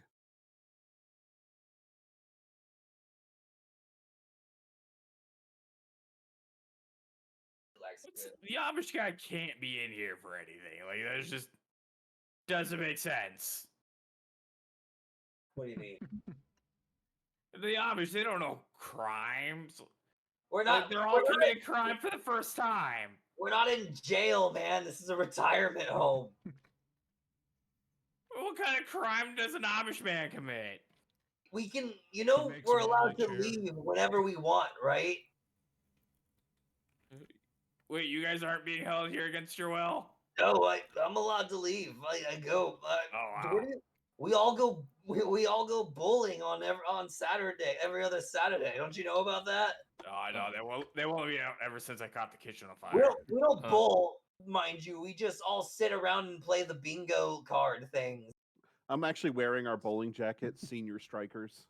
The Amish guy can't be in here for anything. Like, that just doesn't make sense. What do you mean? The Amish, they don't know crimes. We're Like, not. they're all we're not committing crime for the first time. We're not in jail, man. This is a retirement home. What kind of crime does an Amish man commit? We can, makes we're a allowed to chair. leave whenever we want, right? Wait, you guys aren't being held here against your will? No, I'm allowed to leave. I go. Oh, wow. We all go. We all go bowling on Saturday, every other Saturday. Don't you know about that? Oh, I know. They won't be out ever since I caught the kitchen on We fire. don't bowl, mind you. We just all sit around and play the bingo card things. I'm actually wearing our bowling jackets, Senior Strikers.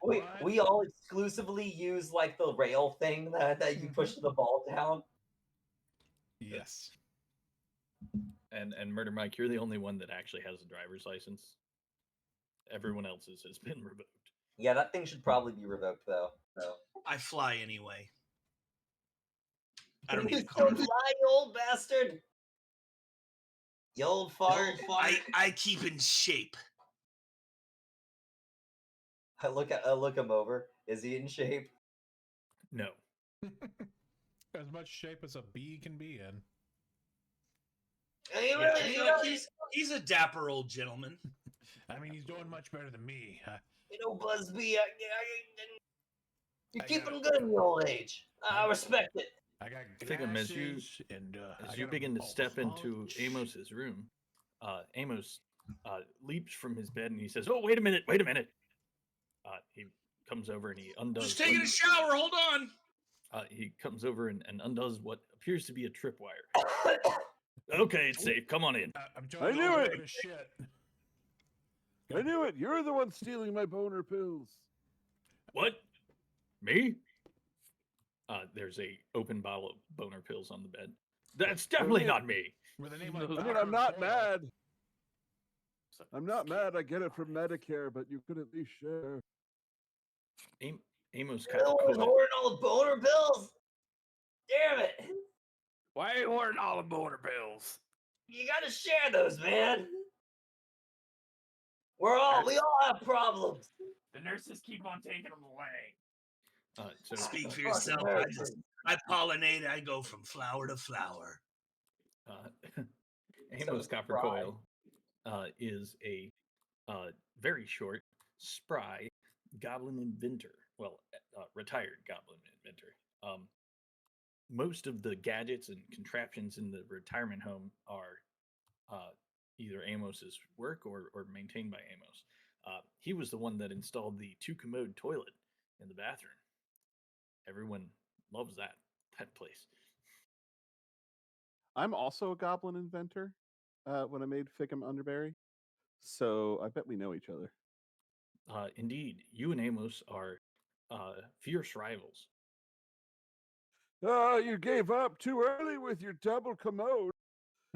We all exclusively use like the rail thing that you push the ball down. Yes. And Murder Mike, you're the only one that actually has a driver's license. Everyone else's has been revoked. Yeah, that thing should probably be revoked though. So. I fly anyway. I don't You need a still car. fly, you old bastard. You old fart. I keep in shape. I look him over. Is he in shape? No. As much shape as a bee can be in. He Yeah, really, he's a dapper old gentleman. I mean, he's doing much better than me. Busby, you I keep got him it. good in your old age. I respect it. I got Think of him as you- glasses and As I you got a begin to ball step into sponge. Amos's room, Amos leaps from his bed and he says, "Oh, wait a minute, wait a minute." He comes over and he undoes. Just taking a shower. Hold on. He comes over and undoes what appears to be a tripwire. Okay, it's safe. Come on in. I'm I trying to knew go it! to shit. I knew it. You're the one stealing my boner pills. What? Me? There's a open bottle of boner pills on the bed. That's definitely not me. With a name like I mean, Dr. I'm not Phil. mad. I'm not mad. I get it from Medicare, but you could at least share. Amos You're the one kind of hoarding all the boner pills. Damn it! Why are you ordering all the boner pills? You gotta share those, man. We all have problems. The nurses keep on taking them away. so Speak for Fucking yourself. nurses. I pollinate. I go from flower to flower. Amos Coppercoil is a very short, spry goblin inventor. Well, retired goblin inventor. Most of the gadgets and contraptions in the retirement home are either Amos's work or maintained by Amos. He was the one that installed the 2-commode toilet in the bathroom. Everyone loves that place. I'm also a goblin inventor when I made Fickum Underberry. So I bet we know each other. Indeed, you and Amos are fierce rivals. Oh, you gave up too early with your double commode.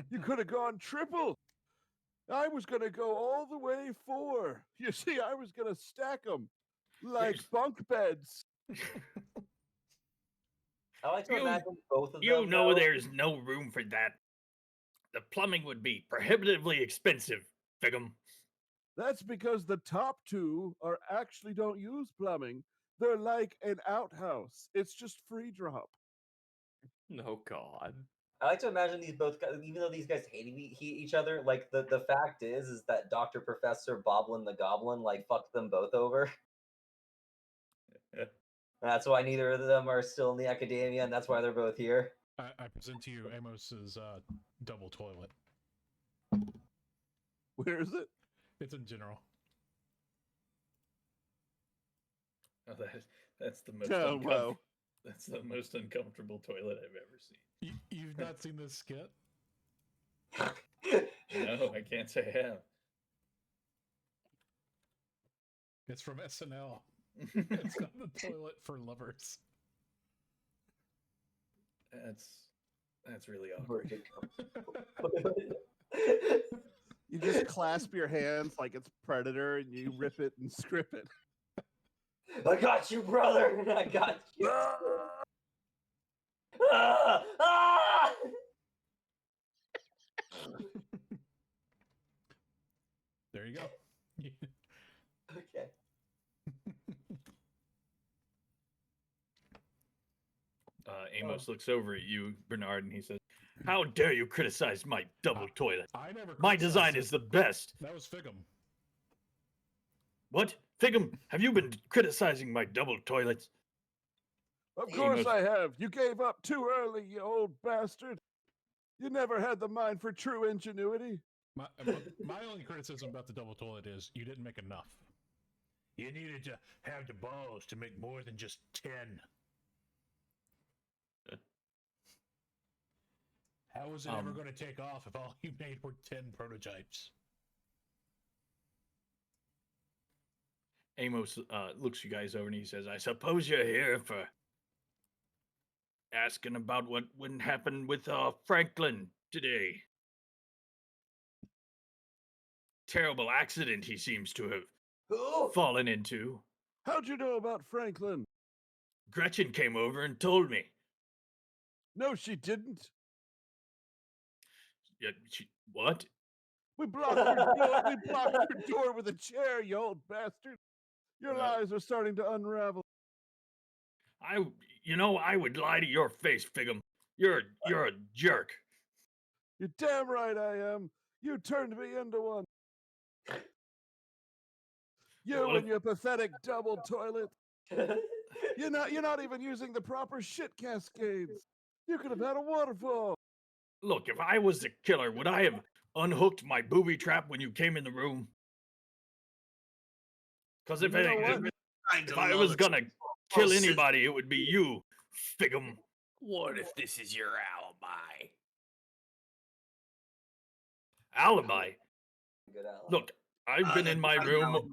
You could have gone triple. I was going to go all the way 4. You see, I was going to stack them like There's- bunk beds. I like to You- imagine both of You them. know though. there's no room for that. The plumbing would be prohibitively expensive, Figum. That's because the top 2 are actually don't use plumbing. They're like an outhouse. It's just free drop. No God. I like to imagine these both guys, even though these guys hate each other, like the fact is that Dr. Professor Boblin the Goblin like fucked them both over. That's why neither of them are still in the academia, and that's why they're both here. I present to you Amos's double toilet. Where is it? It's in general. Oh, that's the most Oh, wow. that's the most uncomfortable toilet I've ever seen. You've not seen this skit? No, I can't say I have. It's from SNL. It's got the toilet for lovers. That's really awkward. You just clasp your hands like it's Predator and you rip it and strip it. I got you, brother. I got you. Ah! Ah! There you go. Okay. Amos looks over at you, Bernard, and he says, "How dare you criticize my double toilet? I never. My design criticized is it. the best." That was Figum. What? Figum, have you been criticizing my double toilets? Of course Amos- I have. You gave up too early, you old bastard. You never had the mind for true ingenuity. My only criticism about the double toilet is you didn't make enough. You needed to have the balls to make more than just 10. How was it ever going to take off if all you made were 10 prototypes? Amos looks you guys over and he says, "I suppose you're here for asking about what wouldn't happen with Franklin today. Terrible accident he seems to have Who? fallen into. How'd you know about Franklin? Gretchen came over and told me. No, she didn't. Yeah, what? We blocked your door. We blocked your door with a chair, you old bastard. Your lies are starting to unravel. I would lie to your face, Figum. You're a jerk. You're damn right I am. You turned me into one. You Well, and your pathetic double toilet. You're not even using the proper shit cascades. You could have had a waterfall. Look, if I was the killer, would I have unhooked my booby trap when you came in the room? Because if, You know what? if I was gonna kill anybody, it would be you, Figum. What if this is your alibi? Alibi? Good ally. Look, I've been in my room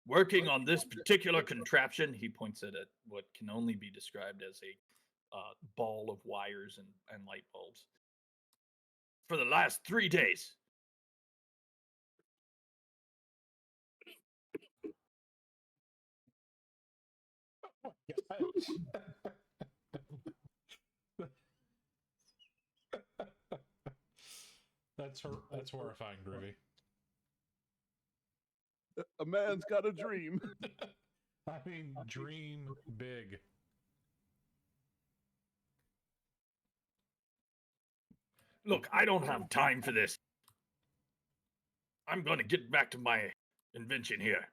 working on this particular contraption. He points it at what can only be described as a ball of wires and light bulbs for the last 3 days. That's horrifying, Groovy. A man's got a dream. I mean, dream big. Look, I don't have time for this. I'm going to get back to my invention here.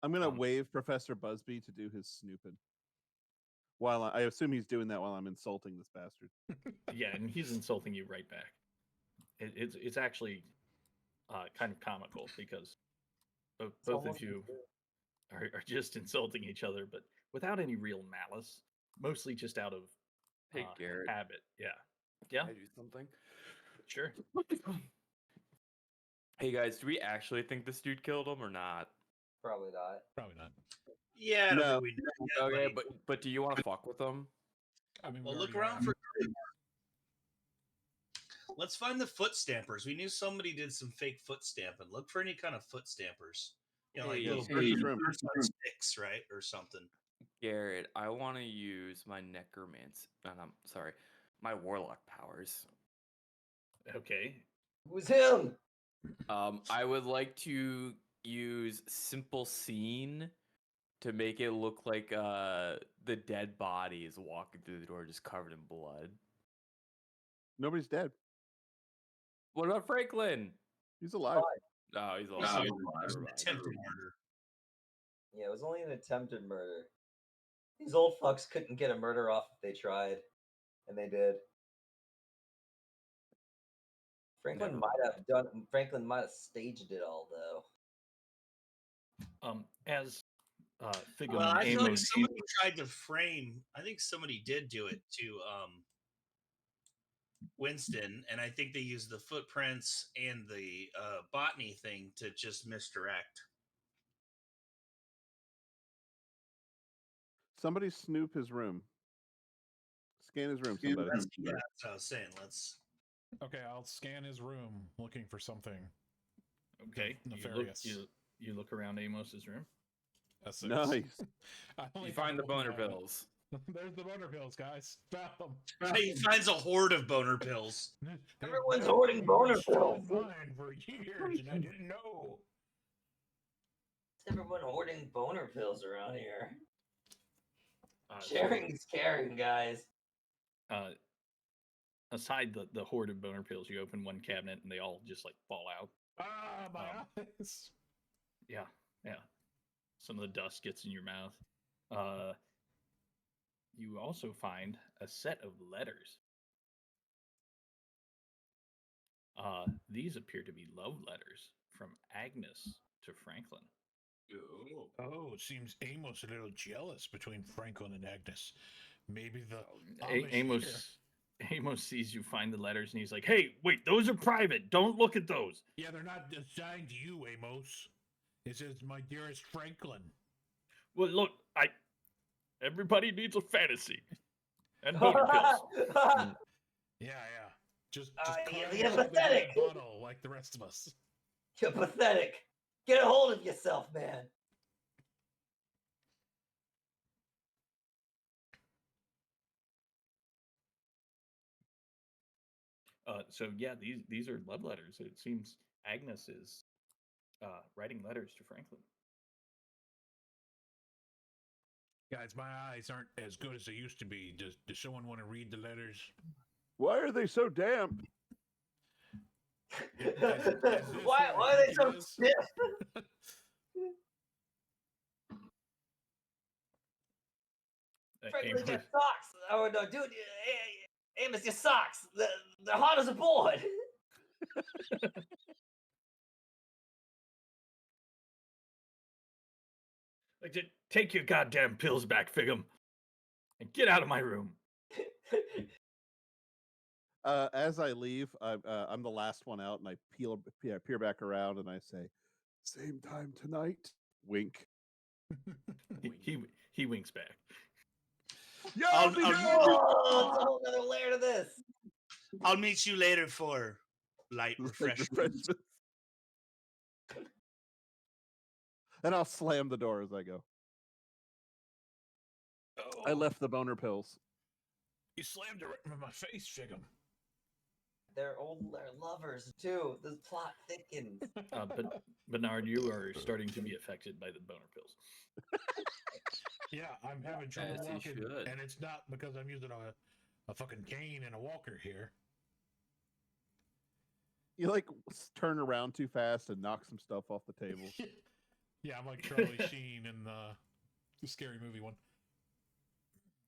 I'm gonna wave Professor Busby to do his snooping. While I assume he's doing that while I'm insulting this bastard. Yeah, and he's insulting you right back. It's actually kind of comical because both of you are just insulting each other, but without any real malice. Mostly just out of Hey, Garrett. habit. Yeah. Yeah. Can I do something? Sure. Hey guys, do we actually think this dude killed him or not? Probably not. Probably not. Yeah, I don't No. think we know yet, Okay, like- but do you want to fuck with them? I mean, well, we look already around are. for. Let's find the foot stampers. We knew somebody did some fake foot stamping. Look for any kind of foot stampers. You know, like Hey, little search this room. birds on sticks, right, or something. Garrett, I want to use my necromancy. I'm sorry, my warlock powers. Okay. Who's him? I would like to use simple scene to make it look like the dead body is walking through the door, just covered in blood. Nobody's dead. What about Franklin? He's alive. Oh, he's It alive. was Never an mind. attempted murder. Yeah, it was only an attempted murder. These old fucks couldn't get a murder off if they tried, and they did. Franklin Franklin might have staged it all, though. As Figum Well, and I feel like Amos, somebody tried to frame. I think somebody did do it to Winston, and I think they used the footprints and the botany thing to just misdirect. Somebody snoop his room. Scan his room. Somebody. That's what I was saying. Let's. Okay, I'll scan his room looking for something. okay, Nefarious. You look around Amos's room. That's six. Nice. I only You find the have one boner cabinet. pills. There's the boner pills, guys. Found them. He finds a horde of boner pills. Everyone's hoarding boner pills. Mine for years, and I didn't know. Is everyone hoarding boner pills around here? So, Sharing is caring, guys. aside the horde of boner pills, you open one cabinet and they all just like fall out. Ah, my eyes. Yeah. Some of the dust gets in your mouth. You also find a set of letters. These appear to be love letters from Agnes to Franklin. Oh, it seems Amos a little jealous between Franklin and Agnes. Maybe the Amos sees you find the letters and he's like, "Hey, wait, those are private. Don't look at those." Yeah, they're not assigned to you, Amos. It says, "My dearest Franklin." Well, look, everybody needs a fantasy and boner pills. Yeah. Just you're climb up the pathetic. red bottle like the rest of us. You're pathetic. Get a hold of yourself, man. So yeah, these are love letters. It seems Agnes is writing letters to Franklin. Guys, my eyes aren't as good as they used to be. Does someone want to read the letters? Why are they so damp? Why are they so stiff? Frankly, your socks. Oh no, dude, Amos, your socks. They're hot as a board. Like, take your goddamn pills back, Figum, and get out of my room. As I leave, I'm the last one out, and I peer back around, and I say, "Same time tonight." Wink. He winks back. Yeah, I'll Oh, it's a whole other layer to this. I'll meet you later for light refreshments. And I'll slam the door as I go. Oh, I left the boner pills. You slammed it right in my face, Figum. They're lovers too. The plot thickens. But Bernard, you are starting to be affected by the boner pills. Yeah, I'm having trouble As you walking, should. and it's not because I'm using a fucking cane and a walker here. You like turn around too fast and knock some stuff off the table. Yeah, I'm like Charlie Sheen in the scary movie one.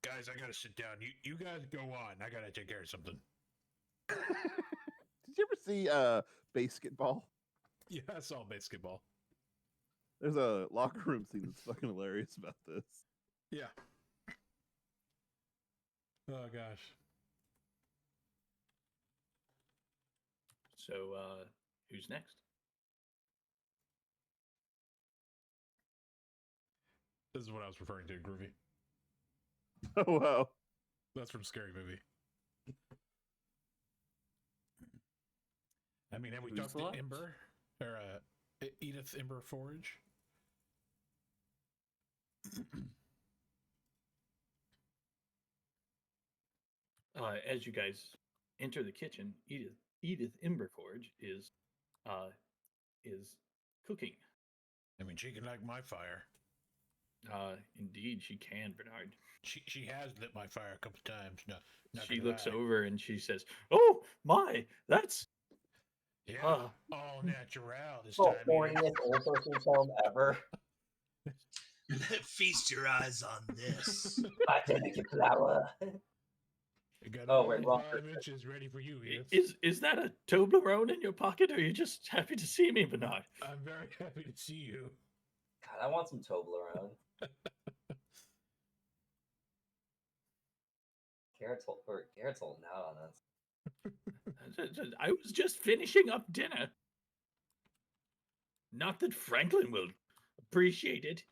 Guys, I gotta sit down. You guys go on. I gotta take care of something. Did you ever see Basketball? Yeah, I saw basketball. There's a locker room scene that's fucking hilarious about this. Yeah. Oh gosh. So who's next? This is what I was referring to, Groovy. Oh wow. That's from Scary Movie. I mean, have we Who's talked to left? Ember or Edith Ember Forge? As you guys enter the kitchen, Edith Imberforge is cooking. I mean, she can light my fire. Indeed, she can, Bernard. She has lit my fire a couple times. No, not She gonna looks lie. over and she says, "Oh my, that's Yeah, uh, all natural this Oh, time. Edith. horniest old person's home ever. Feast your eyes on this. My delicate flower. I got Oh, all wait, these wrong 5 inches ready for you, Edith. is that a Toblerone in your pocket, or are you just happy to see me, Bernard?" I'm very happy to see you. God, I want some Toblerone. Garrett's holding out on us. I was just finishing up dinner. Not that Franklin will appreciate it.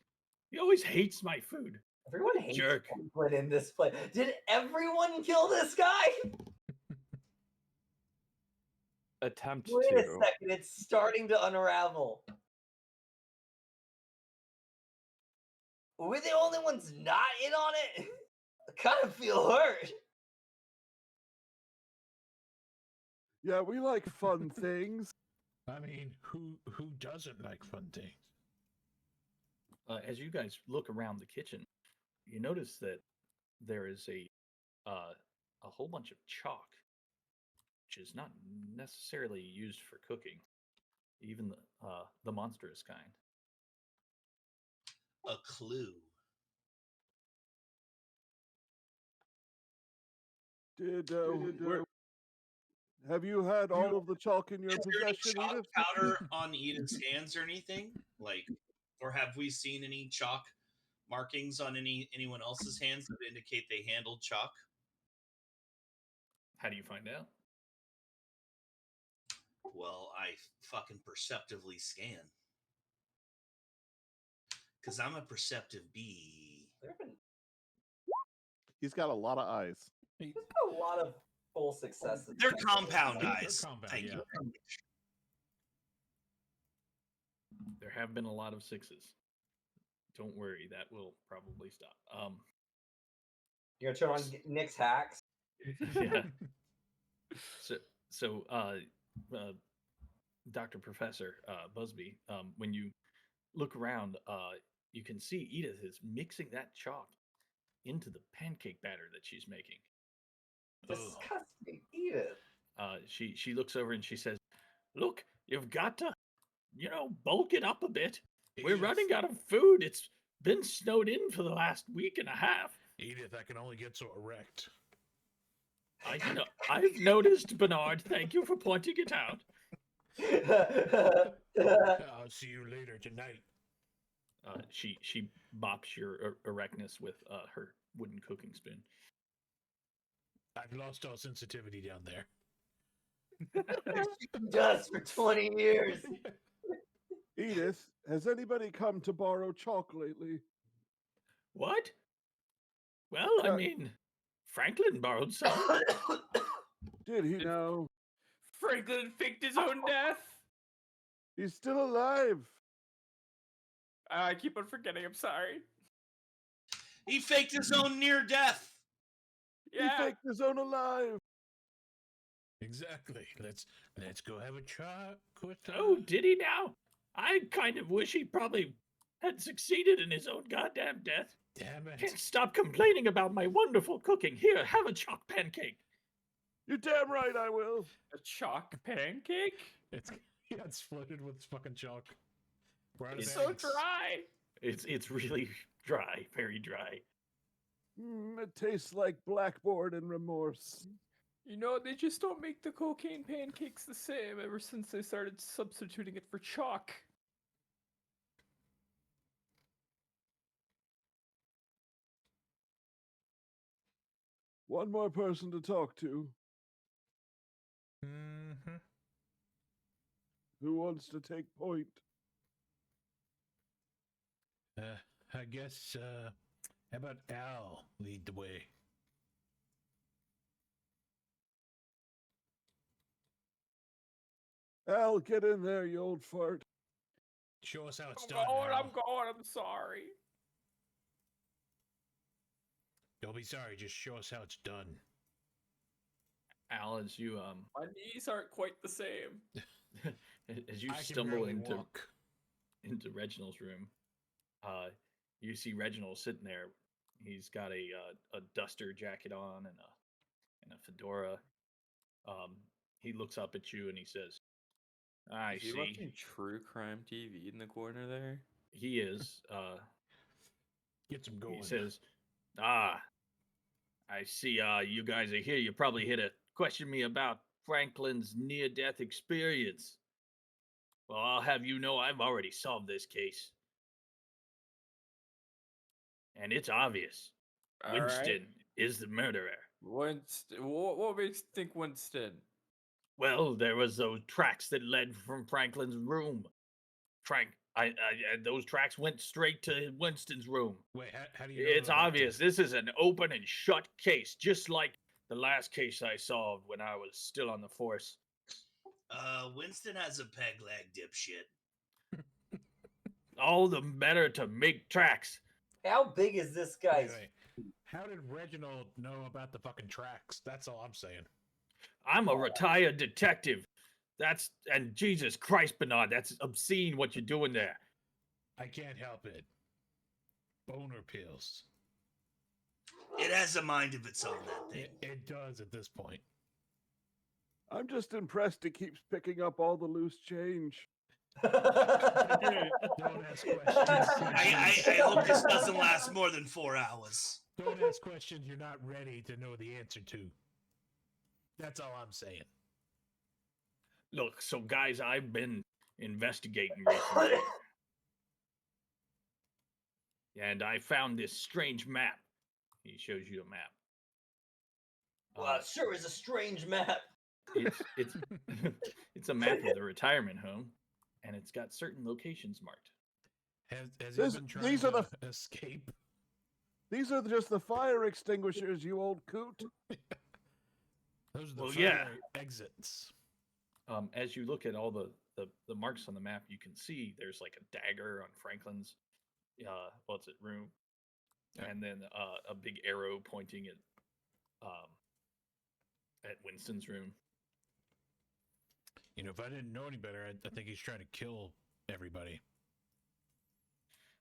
He always hates my food. Everyone hates Jerk. Franklin in this place. Did everyone kill this guy? Attempt Wait a to. second, it's starting to unravel. Were we the only ones not in on it? I kind of feel hurt. Yeah, we like fun things. I mean, who doesn't like fun things? As you guys look around the kitchen, you notice that there is a whole bunch of chalk, which is not necessarily used for cooking, even the monstrous kind. A clue. Have you had all of the chalk in your Is there any possession, chalk Edith? powder on Edith's hands or anything? Like, or have we seen any chalk markings on anyone else's hands that indicate they handled chalk? How do you find out? Well, I fucking perceptively scan. Because I'm a perceptive bee. He's got a lot of eyes. There's been a lot of full successes. They're compound They're eyes. compound, Thank yeah. you. There have been a lot of sixes. Don't worry, that will probably stop. You're gonna turn on Nick's hacks. Yeah. So, Dr. Professor Busby, when you look around, you can see Edith is mixing that chalk into the pancake batter that she's making. Disgusting. Edith. She looks over and she says, "Look, you've got to, bulk it up a bit. We're Edith. running out of food. It's been snowed in for the last week and a half." Edith, I can only get so erect. I've noticed, Bernard. Thank you for pointing it out. I'll see you later tonight. She bops your erectness with her wooden cooking spoon. I've lost all sensitivity down there. Just for 20 years. Edith, has anybody come to borrow chalk lately? What? Well, I mean, Franklin borrowed some. Did he now? Franklin faked his own death. He's still alive. I keep on forgetting. I'm sorry. He faked his own near death. He faked his own alive. Exactly. Let's go have a chat. Oh, did he now? I kind of wish he probably had succeeded in his own goddamn death. Damn it. Can't stop complaining about my wonderful cooking. Here, have a chalk pancake. You're damn right I will. A chalk pancake? It's floated with fucking chalk. It's so dry. It's really dry, very dry. It tastes like blackboard and remorse. You know, they just don't make the cocaine pancakes the same ever since they started substituting it for chalk. One more person to talk to. Mm-hmm. Who wants to take point? I guess, how about Al lead the way? Al, get in there, you old fart. Show us how it's I'm done. going. Al. I'm going. I'm sorry. Don't be sorry. Just show us how it's done. Al, as you My knees aren't quite the same. as you I can stumble barely into walk. Reginald's room, you see Reginald sitting there. He's got a duster jacket on and a fedora. He looks up at you and he says, "I Is he see." watching true crime TV in the corner there? He is. Get some going. He says, "Ah, I see. You guys are here. You're probably here to question me about Franklin's near-death experience. Well, I'll have you know I've already solved this case. And it's obvious. All right. Winston is the murderer. Winston. What makes you think Winston? Well, there was those tracks that led from Franklin's room. Those tracks went straight to Winston's room. Wait, how do you know It's about obvious. This is an open and shut case, just like the last case I solved when I was still on the force. Winston has a peg leg, dipshit. All the better to make tracks. How big is this guy's? Wait. How did Reginald know about the fucking tracks? That's all I'm saying. I'm a retired detective. And Jesus Christ, Bernard, that's obscene what you're doing there. I can't help it. Boner pills. It has a mind of its own, that thing. It does at this point. I'm just impressed it keeps picking up all the loose change. Don't ask questions. I hope this doesn't last more than 4 hours. Don't ask questions you're not ready to know the answer to. That's all I'm saying. Look, so guys, I've been investigating recently. And I found this strange map. He shows you a map. Well, it sure is a strange map. It's it's a map of the retirement home, and it's got certain locations marked. Has This- he been trying these to are escape? These are just the fire extinguishers, you old coot. Those are the Well, fire yeah. exits. As you look at all the marks on the map, you can see there's like a dagger on Franklin's room, Yeah. and then a big arrow pointing at Winston's room. You know, if I didn't know any better, I think he's trying to kill everybody.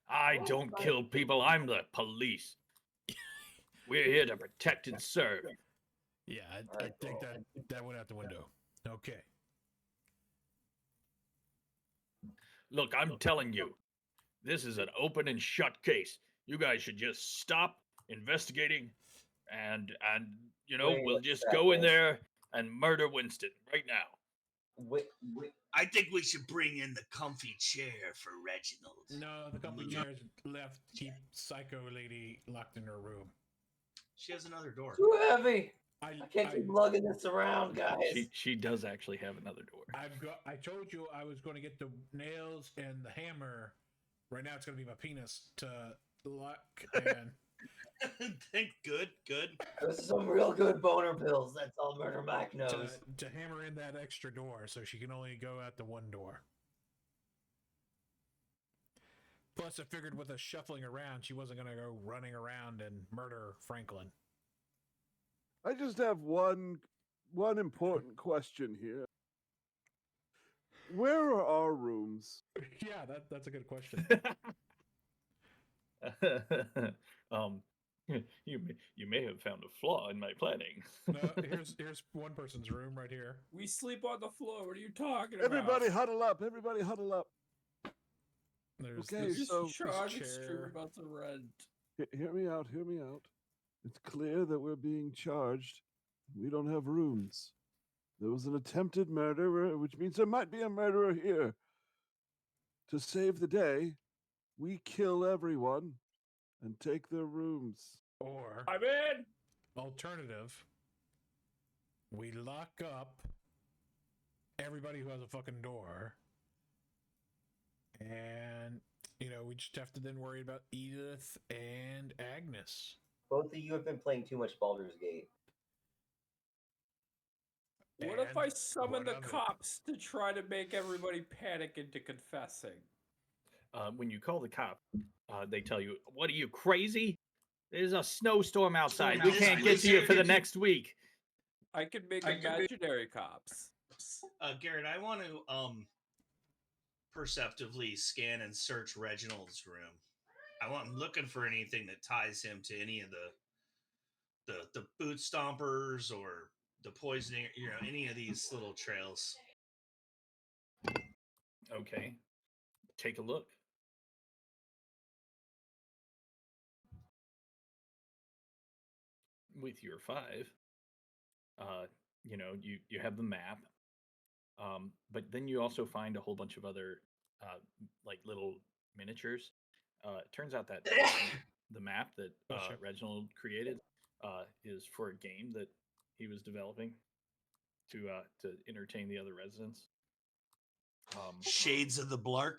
I don't kill people. I'm the police. We're here to protect and serve. Yeah, I think that went out the window. Okay. Look, I'm telling you, this is an open and shut case. You guys should just stop investigating, and we'll just go in there and murder Winston right now. Wait. I think we should bring in the comfy chair for Reginald. No, the couple chairs left keep psycho lady locked in her room. She has another door. Too heavy. I can't keep lugging this around, guys. She does actually have another door. I told you I was going to get the nails and the hammer. Right now, it's going to be my penis to lock and. Good. Those are some real good boner pills. That's all Murder Mike knows. To hammer in that extra door so she can only go out the one door. Plus, I figured with us shuffling around, she wasn't going to go running around and murder Franklin. I just have one important question here. Where are our rooms? Yeah, that's a good question. You may have found a flaw in my planning. No, here's one person's room right here. We sleep on the floor. What are you talking about? Everybody huddle up. Everybody huddle up. There's Okay, this, Just so- charge this extreme chair. about the rent. Hear me out. Hear me out. It's clear that we're being charged. We don't have rooms. There was an attempted murder, which means there might be a murderer here. To save the day, we kill everyone and take their rooms. Or I'm in. alternative, we lock up everybody who has a fucking door, and we just have to then worry about Edith and Agnes. Both of you have been playing too much Baldur's Gate. What if I And summon one the other. cops to try to make everybody panic into confessing? When you call the cop, they tell you, "What are you, crazy? There's a snowstorm outside. We This can't get to you for the blizzard- next week." I could make imaginary cops. Garrett, I want to perceptively scan and search Reginald's room. I'm looking for anything that ties him to any of the boot stompers or the poisoning, any of these little trails. Okay. Take a look. With your 5, you have the map, but then you also find a whole bunch of other like little miniatures. It turns out that the map that Gotcha. Reginald created is for a game that he was developing to entertain the other residents. Shades of the Blark.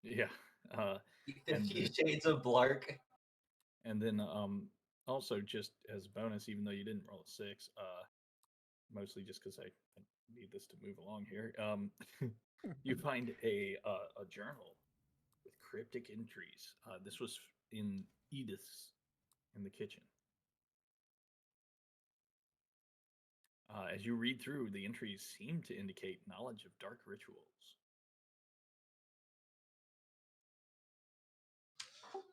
Yeah. And- 50 Shades of Blark. And then also just as a bonus, even though you didn't roll a 6, mostly just because I need this to move along here, you find a journal with cryptic entries. This was in Edith's in the kitchen. As you read through, the entries seem to indicate knowledge of dark rituals.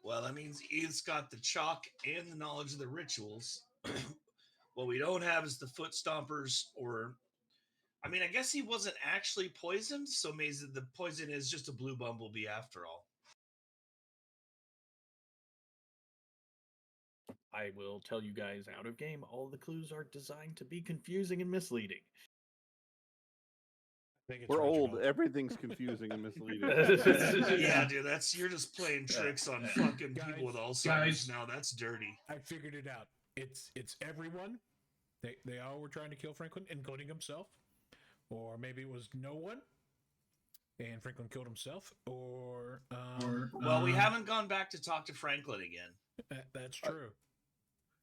Well, that means Edith's got the chalk and the knowledge of the rituals. What we don't have is the foot stompers, or I mean, I guess he wasn't actually poisoned, so maybe the poison is just a blue bumblebee after all. I will tell you guys out of game, all the clues are designed to be confusing and misleading. I think it's We're old. Reginald. Everything's confusing and misleading. Yeah, dude, you're just playing tricks on fucking people with Alzheimer's now. That's dirty. I figured it out. It's everyone. They all were trying to kill Franklin, including himself. Or maybe it was no one, and Franklin killed himself. Or Well, we haven't gone back to talk to Franklin again. That's true.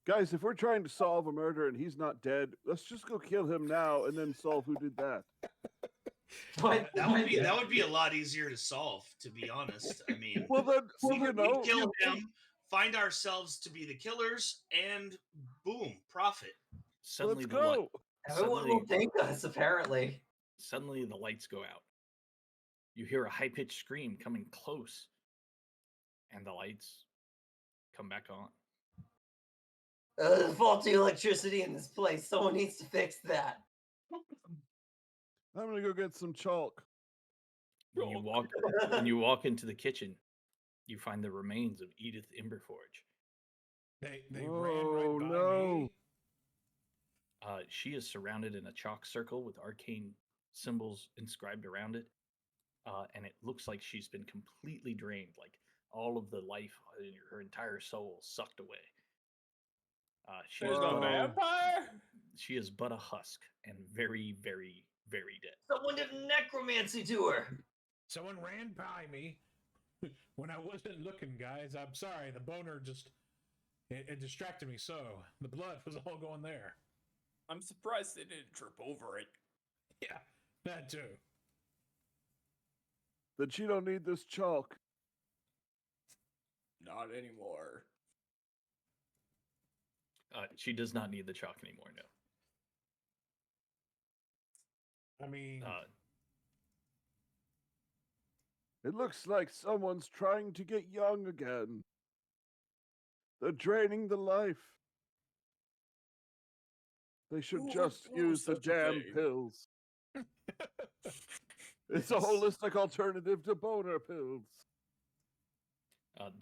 Guys, if we're trying to solve a murder and he's not dead, let's just go kill him now and then solve who did that. What? That would be a lot easier to solve, to be honest. I mean, Well, then, we you kill him, find ourselves to be the killers, and boom, profit. Suddenly let's the light, go. Everyone will thank us, apparently. suddenly the lights go out. You hear a high-pitched scream coming close, and the lights come back on. Faulty electricity in this place. Someone needs to fix that. I'm gonna go get some chalk. When you walk into the kitchen, you find the remains of Edith Imberforge. They Oh, ran right by no. me. She is surrounded in a chalk circle with arcane symbols inscribed around it, and it looks like she's been completely drained, like all of the life in her entire soul sucked away. She There's is no but a- vampire? She is but a husk and very, very, very dead. Someone did necromancy to her. Someone ran by me when I wasn't looking, guys. I'm sorry. The boner just it distracted me. So the blood was all going there. I'm surprised they didn't trip over it. Yeah, that too. Then she don't need this chalk. Not anymore. She does not need the chalk anymore. No. I mean, It looks like someone's trying to get young again. They're draining the life. They should Who would just do use the such a damn thing? pills. It's a holistic alternative to boner pills.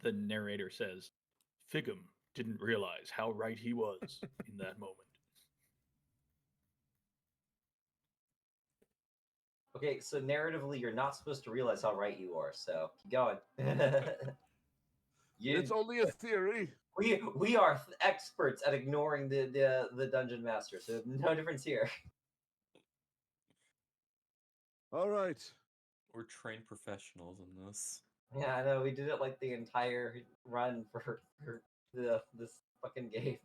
The narrator says, Figgum didn't realize how right he was in that moment. Okay, so narratively, you're not supposed to realize how right you are. So keep going. It's only a theory. We are experts at ignoring the dungeon master, so no difference here. All right. We're trained professionals in this. Yeah, I know. We did it like the entire run for this fucking game.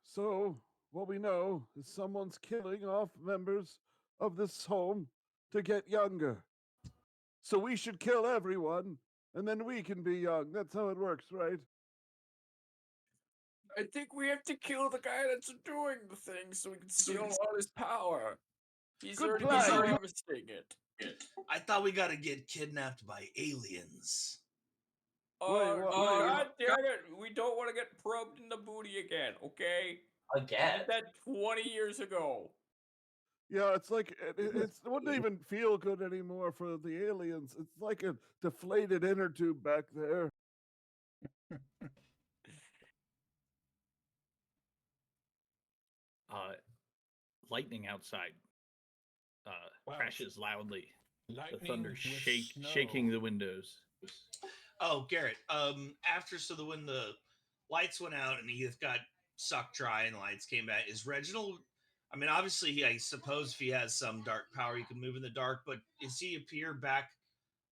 So, what we know is someone's killing off members of this home to get younger. So we should kill everyone, and then we can be young. That's how it works, right? I think we have to kill the guy that's doing the thing so we can steal all his power. He's Good already plan. harvesting it. I thought we gotta get kidnapped by aliens. Wait, what- God damn it! We don't want to get probed in the booty again, okay? We Again. did that 20 years ago. Yeah, it's like it wouldn't even feel good anymore for the aliens. It's like a deflated inner tube back there. Lightning outside Wow. crashes loudly. Lightning The thunder with shaking snow. the windows. Oh, Garrett. When the lights went out and Edith got sucked dry and the lights came back, is Reginald? I mean, obviously, I suppose if he has some dark power, he can move in the dark. But is he appear back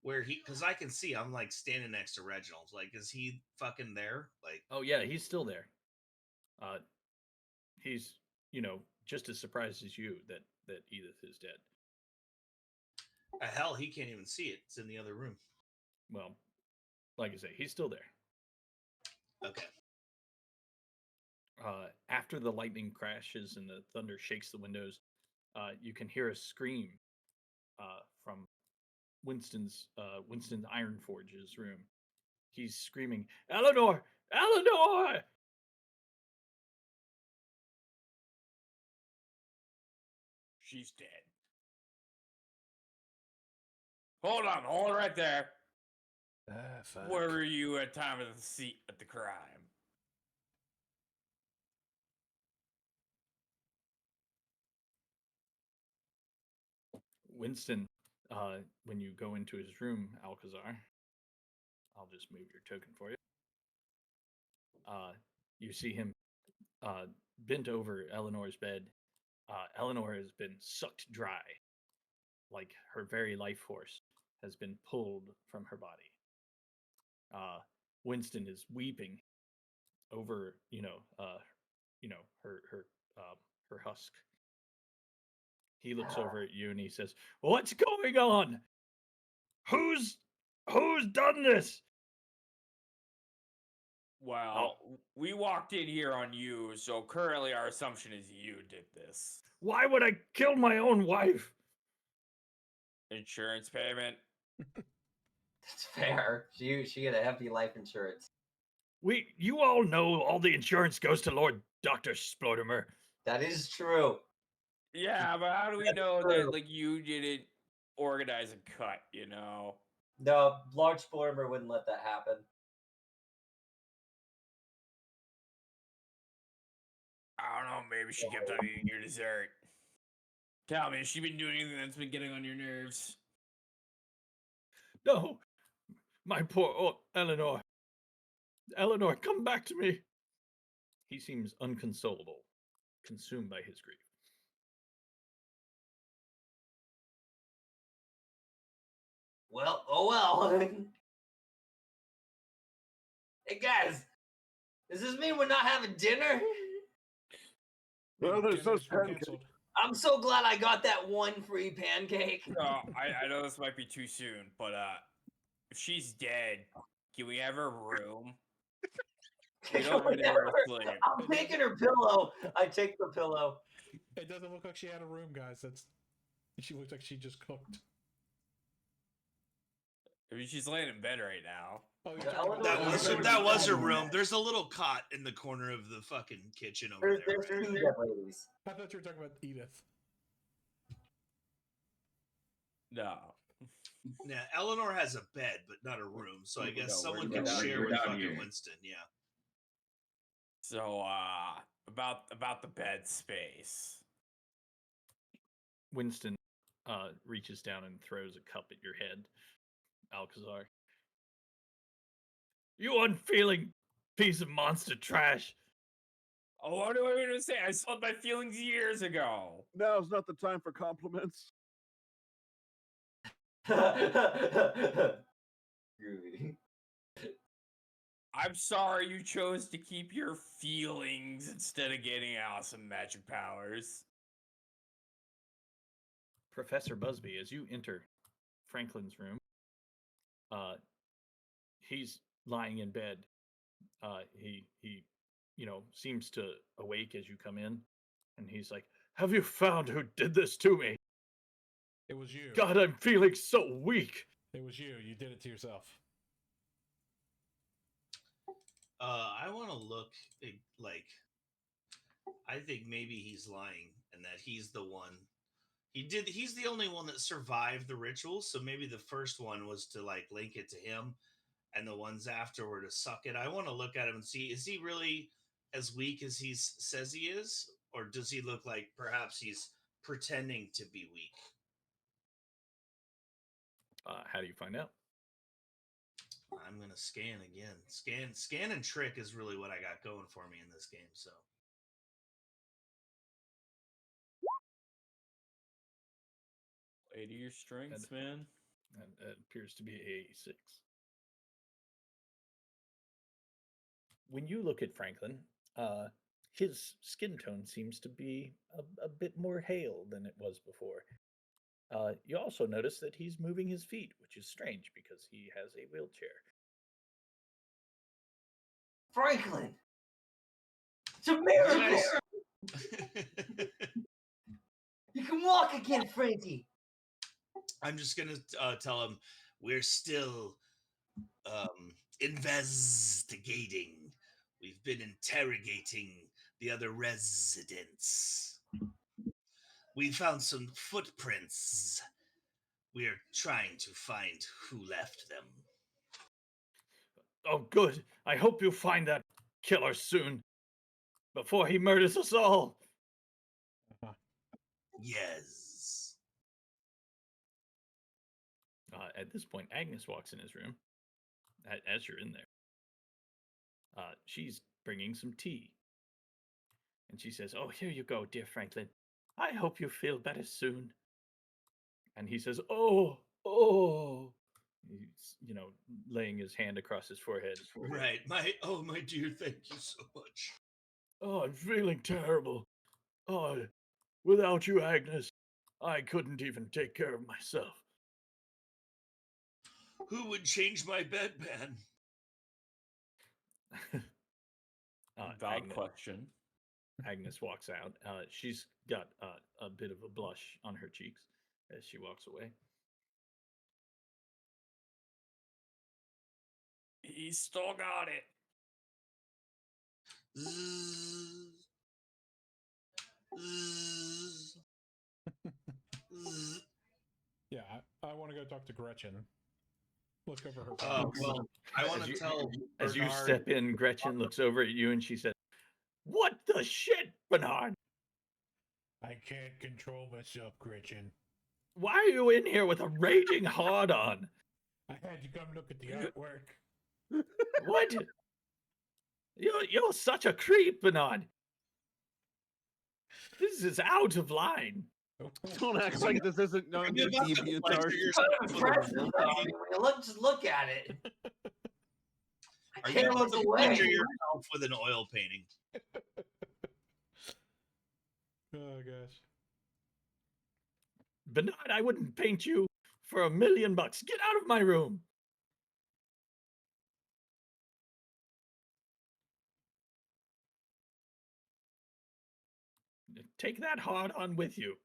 where he? Because I can see, I'm like standing next to Reginald. Like, is he fucking there? Like, Oh yeah, he's still there. He's just as surprised as you that Edith is dead. hell, he can't even see it. It's in the other room. Well, like I say, he's still there. Okay. After the lightning crashes and the thunder shakes the windows, you can hear a scream from Winston Ironforge's room. He's screaming, "Eleanor! Eleanor!" She's dead. Hold on right there. Fuck. Where were you at time of the seat at the crime? Winston, when you go into his room, Alcazar, I'll just move your token for you. You see him bent over Eleanor's bed. Eleanor has been sucked dry, like her very life force has been pulled from her body. Winston is weeping over, her husk. He looks over at you and he says, "What's going on? Who's done this?" Well, we walked in here on you, so currently our assumption is you did this. Why would I kill my own wife? Insurance payment. That's fair. She had a hefty life insurance. You all know all the insurance goes to Lord Dr. Splodemer. That is true. Yeah, but how do we That's know true. that like you didn't organize a cut, you know? No, Lord Splodemer wouldn't let that happen. I don't know, maybe she kept on eating your dessert. Tell me, has she been doing anything that's been getting on your nerves? No, my poor Eleanor. Eleanor, come back to me. He seems unconsolable, consumed by his grief. Well, oh well. Hey guys, does this mean we're not having dinner? Well, there's those Dinner's been pancakes. canceled. I'm so glad I got that one free pancake. No, I know this might be too soon, but if she's dead, can we have her room? We don't really want her to sleep. I'm taking her pillow. I take the pillow. It doesn't look like she had a room, guys. She looks like she just cooked. I mean, she's laying in bed right now. Oh, you're Yeah, talking about Eleanor- That was her room. There's a little cot in the corner of the fucking kitchen over There's there. two dead ladies. I thought you were talking about Edith. No. Yeah, Eleanor has a bed, but not a room. So I guess No, we're someone can down share here, with down fucking here. Winston. Yeah. So, about the bed space. Winston reaches down and throws a cup at your head, Alcazar. You unfeeling piece of monster trash. Oh, what do I mean to say? I sold my feelings years ago. Now's not the time for compliments. You I'm sorry you chose to keep your feelings instead of getting awesome magic powers. Professor Busby, as you enter Franklin's room, he's lying in bed. He seems to awake as you come in, and he's like, "Have you found who did this to me? It was you. God, I'm feeling so weak." It was you. You did it to yourself. I want to look like I think maybe he's lying and that he's the one. He's the only one that survived the ritual, so maybe the first one was to like link it to him and the ones after were to suck it. I want to look at him and see, is he really as weak as he says he is, or does he look like perhaps he's pretending to be weak? How do you find out? I'm gonna scan again. Scan and trick is really what I got going for me in this game. So 80 your strength, man. That appears to be a 6. When you look at Franklin, his skin tone seems to be a bit more hale than it was before. You also notice that he's moving his feet, which is strange because he has a wheelchair. Franklin! It's a miracle! You can walk again, Frankie! I'm just gonna tell him we're still investigating. We've been interrogating the other residents. We found some footprints. We're trying to find who left them. Oh, good. I hope you find that killer soon, before he murders us all. Yes. At this point, Agnes walks in his room. As you're in there, she's bringing some tea, and she says, "Oh, here you go, dear Franklin. I hope you feel better soon." And he says, "Oh." He's, laying his hand across his forehead. Right. My dear, thank you so much. "Oh, I'm feeling terrible. Oh, without you, Agnes, I couldn't even take care of myself." Who would change my bedpan? Valid question. Agnes walks out. She's got a bit of a blush on her cheeks as she walks away. He still got it. Yeah, I want to go talk to Gretchen. Look over her. Well, I want to tell As you Bernard- step in, Gretchen looks over at you and she says, "What the shit, Bernard? I can't control myself, Gretchen. Why are you in here with a raging hard-on? I had to come look at the artwork. What? You're such a creep, Bernard. This is out of line." Don't act like this isn't on your DeviantArt. It's kind of impressive, though. I mean, when you just look at it. Are you can't about look to away. pleasure yourself with an oil painting? Oh gosh. Bernard, I wouldn't paint you for $1 million. Get out of my room. Take that hard-on with you.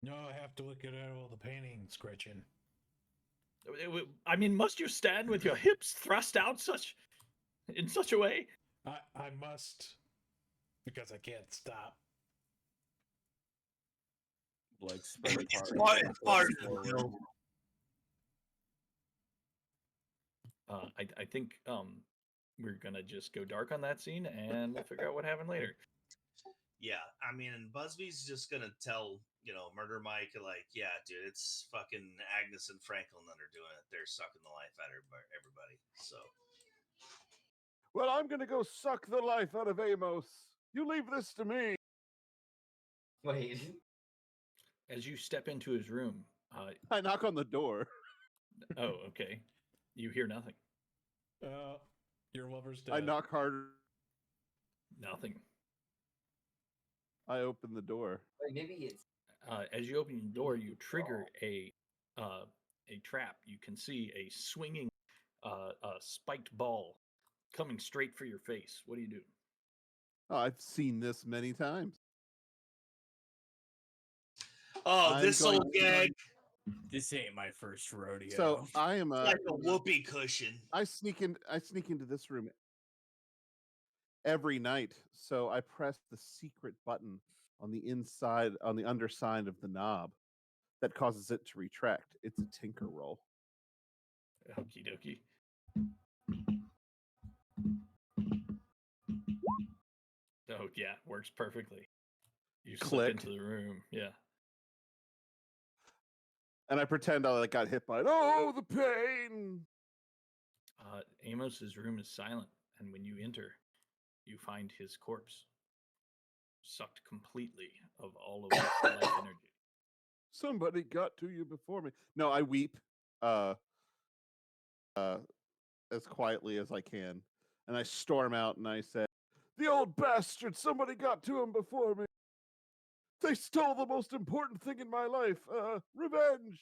No, I have to look at all the paintings, Gretchen. I mean, must you stand with your hips thrust out in such a way? I must, because I can't stop. Like spread It's apart. part of the deal. I think we're gonna just go dark on that scene and we'll figure out what happened later. Yeah, I mean, and Busby's just gonna tell Murder Mike like, yeah, dude, it's fucking Agnes and Franklin that are doing it. They're sucking the life out of everybody. So, Well, I'm gonna go suck the life out of Amos. You leave this to me. Wait. As you step into his room, I knock on the door. oh, okay. You hear nothing. Your lover's dead. I knock harder. Nothing. I open the door. Wait, maybe it's As you open your door, you trigger a trap. You can see a swinging, spiked ball coming straight for your face. What do you do? Oh, I've seen this many times. Oh, I'm this going old to- gag. This ain't my first rodeo. So I am Like a whoopee cushion. I sneak into this room every night. So I press the secret button on the underside of the knob that causes it to retract. It's a tinker roll. Okie dokie. Oh yeah, works perfectly. You slip Click. into the room. Yeah. And I pretend I got hit by it. Oh, the pain! Amos's room is silent, and when you enter, you find his corpse sucked completely of all of its life energy. Somebody got to you before me. No, I weep as quietly as I can. And I storm out and I say, "The old bastard, somebody got to him before me. They stole the most important thing in my life, revenge."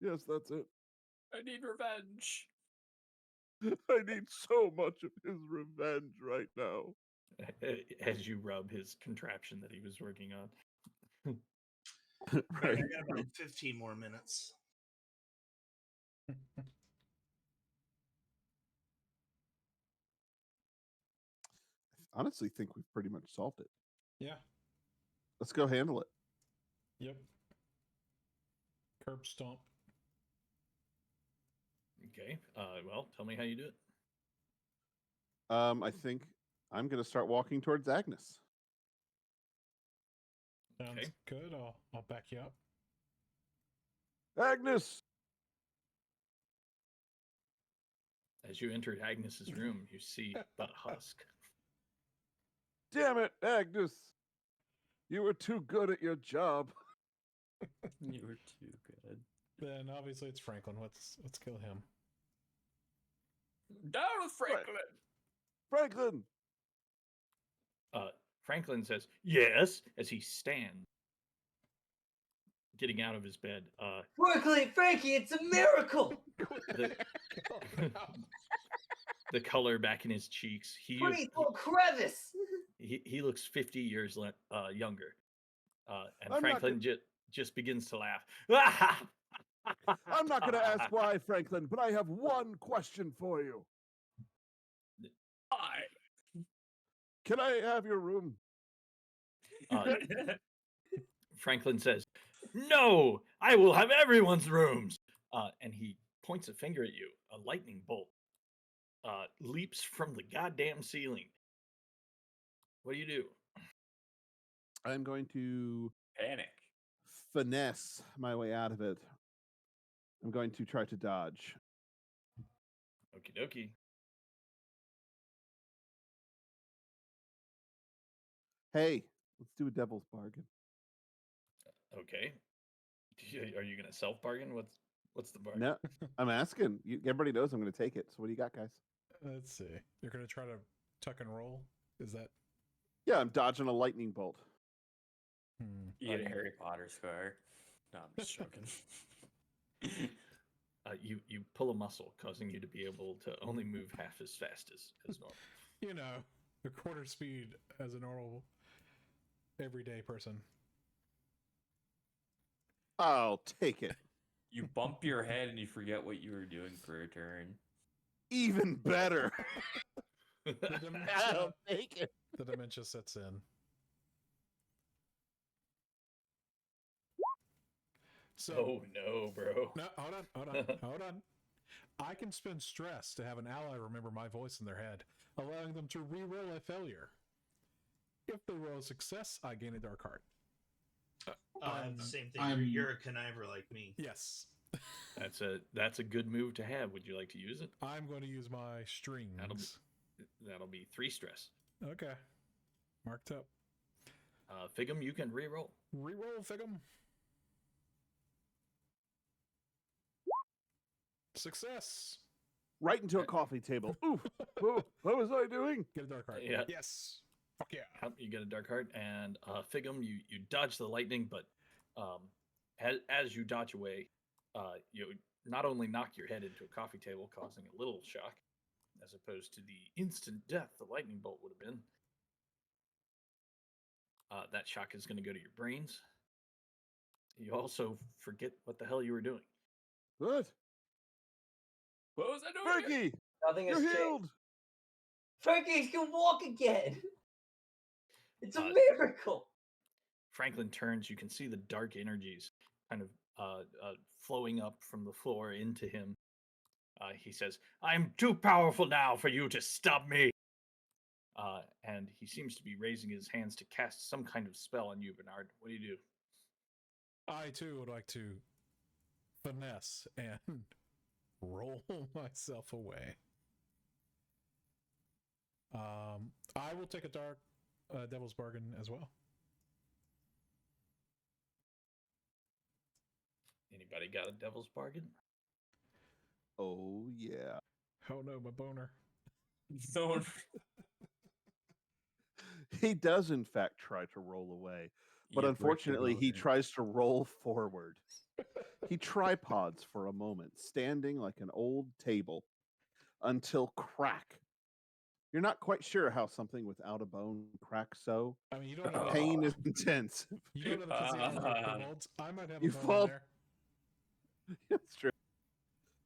Yes, that's it. I need revenge. I need so much of his revenge right now. As you rub his contraption that he was working on. Right, I got about 15 more minutes. I honestly think we've pretty much solved it. Yeah. Let's go handle it. Yep. Curb stomp. Okay. Well, tell me how you do it. I think I'm going to start walking towards Agnes. Sounds Okay. good. I'll back you up. Agnes! As you enter Agnes's room, you see but a husk. Damn it, Agnes! You were too good at your job. You were too good. Then obviously it's Franklin. Let's kill him. Down with Franklin. Franklin! Franklin says, "Yes," as he stands, getting out of his bed. Frankie, it's a miracle. The color back in his cheeks. He Pretty little crevice. he looks 50 years younger. And I'm not Franklin just begins to laugh. I'm not going to ask why, Franklin, but I have one question for you. Hi. Can I have your room? Franklin says, "No, I will have everyone's rooms." And he points a finger at you. A lightning bolt leaps from the goddamn ceiling. What do you do? I'm going to Panic. finesse my way out of it. I'm going to try to dodge. Okie dokie. Hey, let's do a devil's bargain. Okay. Are you gonna self bargain? What's the bargain? No, I'm asking. Everybody knows I'm going to take it. So what do you got, guys? Let's see. You're gonna try to tuck and roll? Is that? Yeah, I'm dodging a lightning bolt. You get a Harry Potter scar. No, I'm just joking. You pull a muscle, causing you to be able to only move half as fast as normal. You know, a quarter speed as a normal, everyday person. I'll take it. You bump your head and you forget what you were doing for a turn. Even better. The I'll take it. The dementia sets in. So, Oh no, bro. no, hold on. I can spend stress to have an ally remember my voice in their head, allowing them to re-roll a failure. If they roll a success, I gain a dark heart. The same thing. You're a conniver like me. Yes. That's a good move to have. Would you like to use it? I'm going to use my strings. That'll be 3 stress. Okay. Marked up. Figum, you can re-roll. Reroll, Figum. Success. right into a coffee table. Oof. What was I doing? Get a dark heart. Yeah. Yes. Fuck yeah. Yep, you get a dark heart, and Figum, you dodge the lightning, but as you dodge away, you not only knock your head into a coffee table, causing a little shock, as opposed to the instant death the lightning bolt would have been. That shock is going to go to your brains. You also forget what the hell you were doing. What? What was I doing? Frankie, Nothing has you're changed. healed. Frankie can walk again. It's a miracle. Franklin turns. You can see the dark energies kind of flowing up from the floor into him. He says, "I'm too powerful now for you to stop me." And he seems to be raising his hands to cast some kind of spell on you, Bernard. What do you do? I too would like to finesse and roll myself away. I will take a dark devil's bargain as well. Anybody got a devil's bargain? Oh yeah. Oh no, my boner. So He does in fact try to roll away, but You break your unfortunately he boner. tries to roll forward. He tripods for a moment, standing like an old table, until crack. You're not quite sure how something without a bone cracks so. I mean, you The don't know. pain is intense. You don't know the physiology of kobolds. I might have You a bone fall- there. That's true.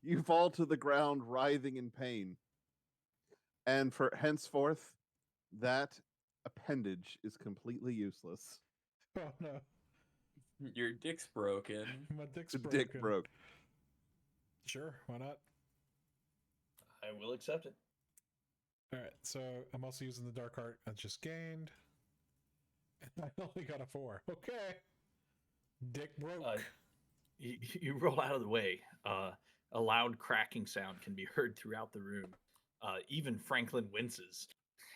You fall to the ground, writhing in pain. And for henceforth, that appendage is completely useless. Oh no, your dick's broken. my dick's The broken. dick broke. Sure, why not? I will accept it. All right, so I'm also using the dark heart I just gained, and I only got a 4. Okay, dick broke. You roll out of the way. A loud cracking sound can be heard throughout the room. Even Franklin winces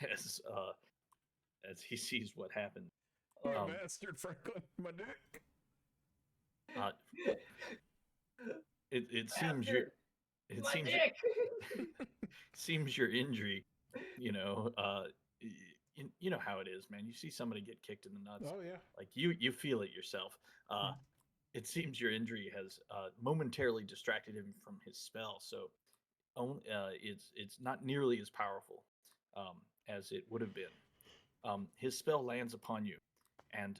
as he sees what happened. You bastard, Franklin, my dick. It seems your it My seems dick. seems your injury. You know, you know how it is, man. You see somebody get kicked in the nuts. Oh yeah. Like you feel it yourself. It seems your injury has momentarily distracted him from his spell, so it's not nearly as powerful as it would have been. His spell lands upon you, and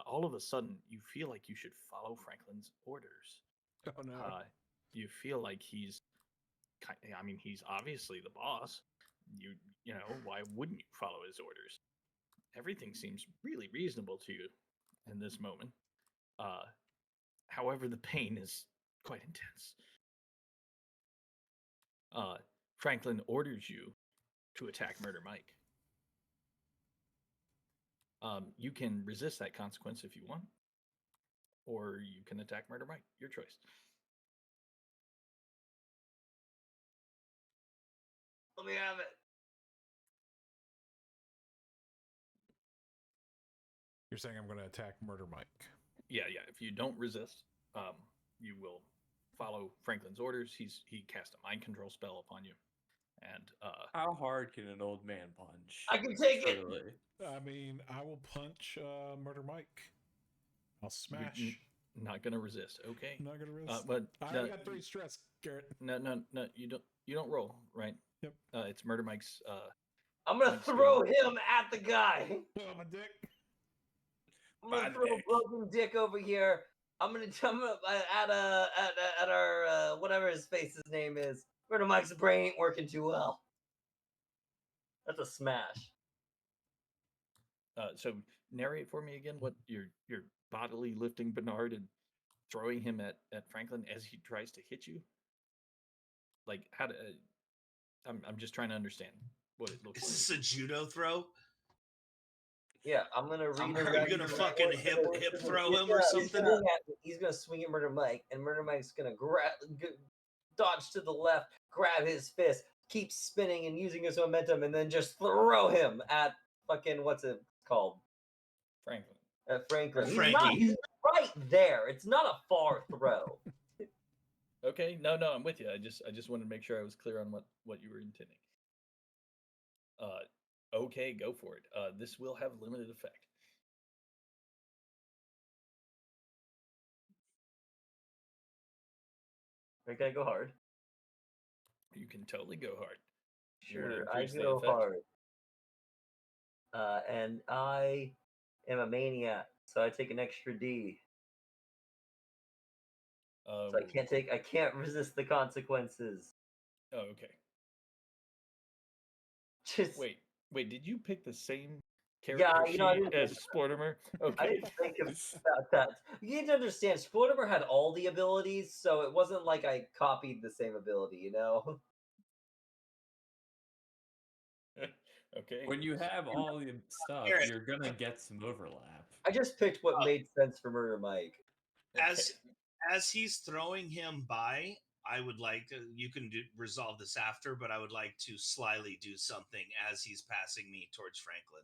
all of a sudden you feel like you should follow Franklin's orders. Oh no. You feel like he's obviously the boss. You know, why wouldn't you follow his orders? Everything seems really reasonable to you in this moment. However, the pain is quite intense. Franklin orders you to attack Murder Mike. You can resist that consequence if you want, or you can attack Murder Mike. Your choice. Let me have it. You're saying I'm going to attack Murder Mike? Yeah. If you don't resist, you will follow Franklin's orders. He cast a mind control spell upon you, and How hard can an old man punch? I can take it. Truly. I mean, I will punch Murder Mike. I'll smash. not gonna resist. Okay. I'm not gonna resist. But I no, got 3 stress, Garrett. no, you don't roll, right? Yep. It's Murder Mike's. I'm gonna Mike's throw him at the guy. Oh, my dick. I'm gonna My throw a dick. broken dick over here. I'm gonna at our whatever his face's name is. Murder Mike's brain ain't working too well. That's a smash. So narrate for me again what you're bodily lifting Bernard and throwing him at Franklin as he tries to hit you. Like how to? I'm just trying to understand what it looks Is like. this a judo throw? Yeah, I'm gonna I'm redirect. gonna fucking hip throw him Yeah, or he's something. swinging at me. He's gonna swing at Murder Mike, and Murder Mike's gonna dodge to the left, grab his fist, keep spinning and using his momentum, and then just throw him at fucking what's it called? Franklin. At Franklin. Frankie. He's right there. It's not a far throw. Okay, no, I'm with you. I just wanted to make sure I was clear on what you were intending. Okay, go for it. This will have limited effect. Are you gonna go hard? You can totally go hard. You wanna Sure, I increase the go effect? hard. And I am a maniac, so I take an extra D. So I can't resist the consequences. Oh, okay. Just Wait, did you pick the same Yeah, character you know, I sheet didn't as think Sportimer? I Okay. didn't think about that. You need to understand, Sportimer had all the abilities, so it wasn't like I copied the same ability, you know? Okay. When you have all the stuff, Garrett. you're gonna get some overlap. I just picked what made sense for Murder Mike. As he's throwing him by, I would like you can resolve this after, but I would like to slyly do something as he's passing me towards Franklin,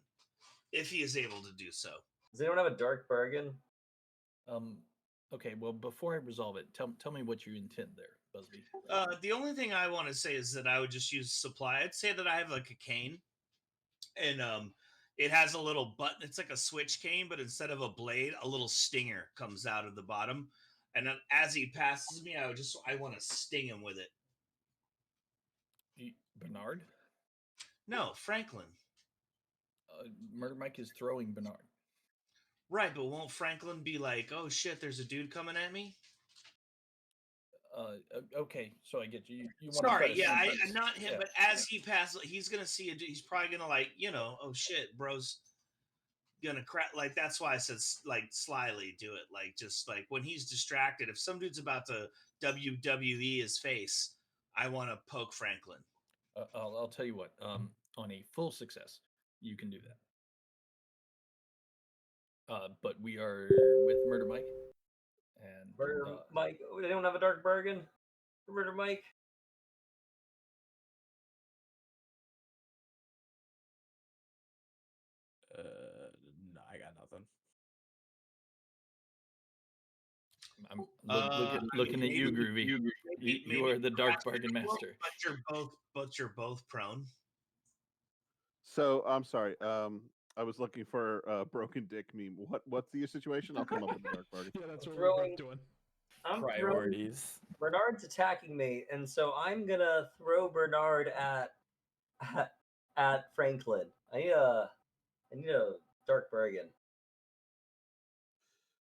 if he is able to do so. Does anyone have a dark bargain? Okay, well, before I resolve it, tell me what you intend there, Busby. The only thing I want to say is that I would just use supply. I'd say that I have like a cane, and it has a little button. It's like a switch cane, but instead of a blade, a little stinger comes out of the bottom. And then as he passes me, I want to sting him with it. Bernard? No, Franklin. Murder Mike is throwing Bernard. Right, but won't Franklin be like, "Oh shit, there's a dude coming at me"? Okay, so I get you. You want Sorry, to yeah, I'm not him, yeah, but as he passes, he's gonna see a dude. He's probably gonna like, oh shit, bro's gonna crack. Like that's why I said like slyly do it. Like just like when he's distracted, if some dude's about to WWE his face, I want to poke Franklin. I'll tell you what. On a full success, you can do that. But we are with Murder Mike. And Murder Mike. Anyone have a dark bargain for Murder Mike? No, I got nothing. I'm looking at you, Groovy. You are the dark bargain master. But you're both prone. So I'm sorry. I was looking for a broken dick meme. What's the situation? I'll come up with a dark bargain. Yeah, that's what Throwing- we're both doing. I'm Priorities. Bernard's attacking me, and so I'm gonna throw Bernard at Franklin. I need a dark bargain.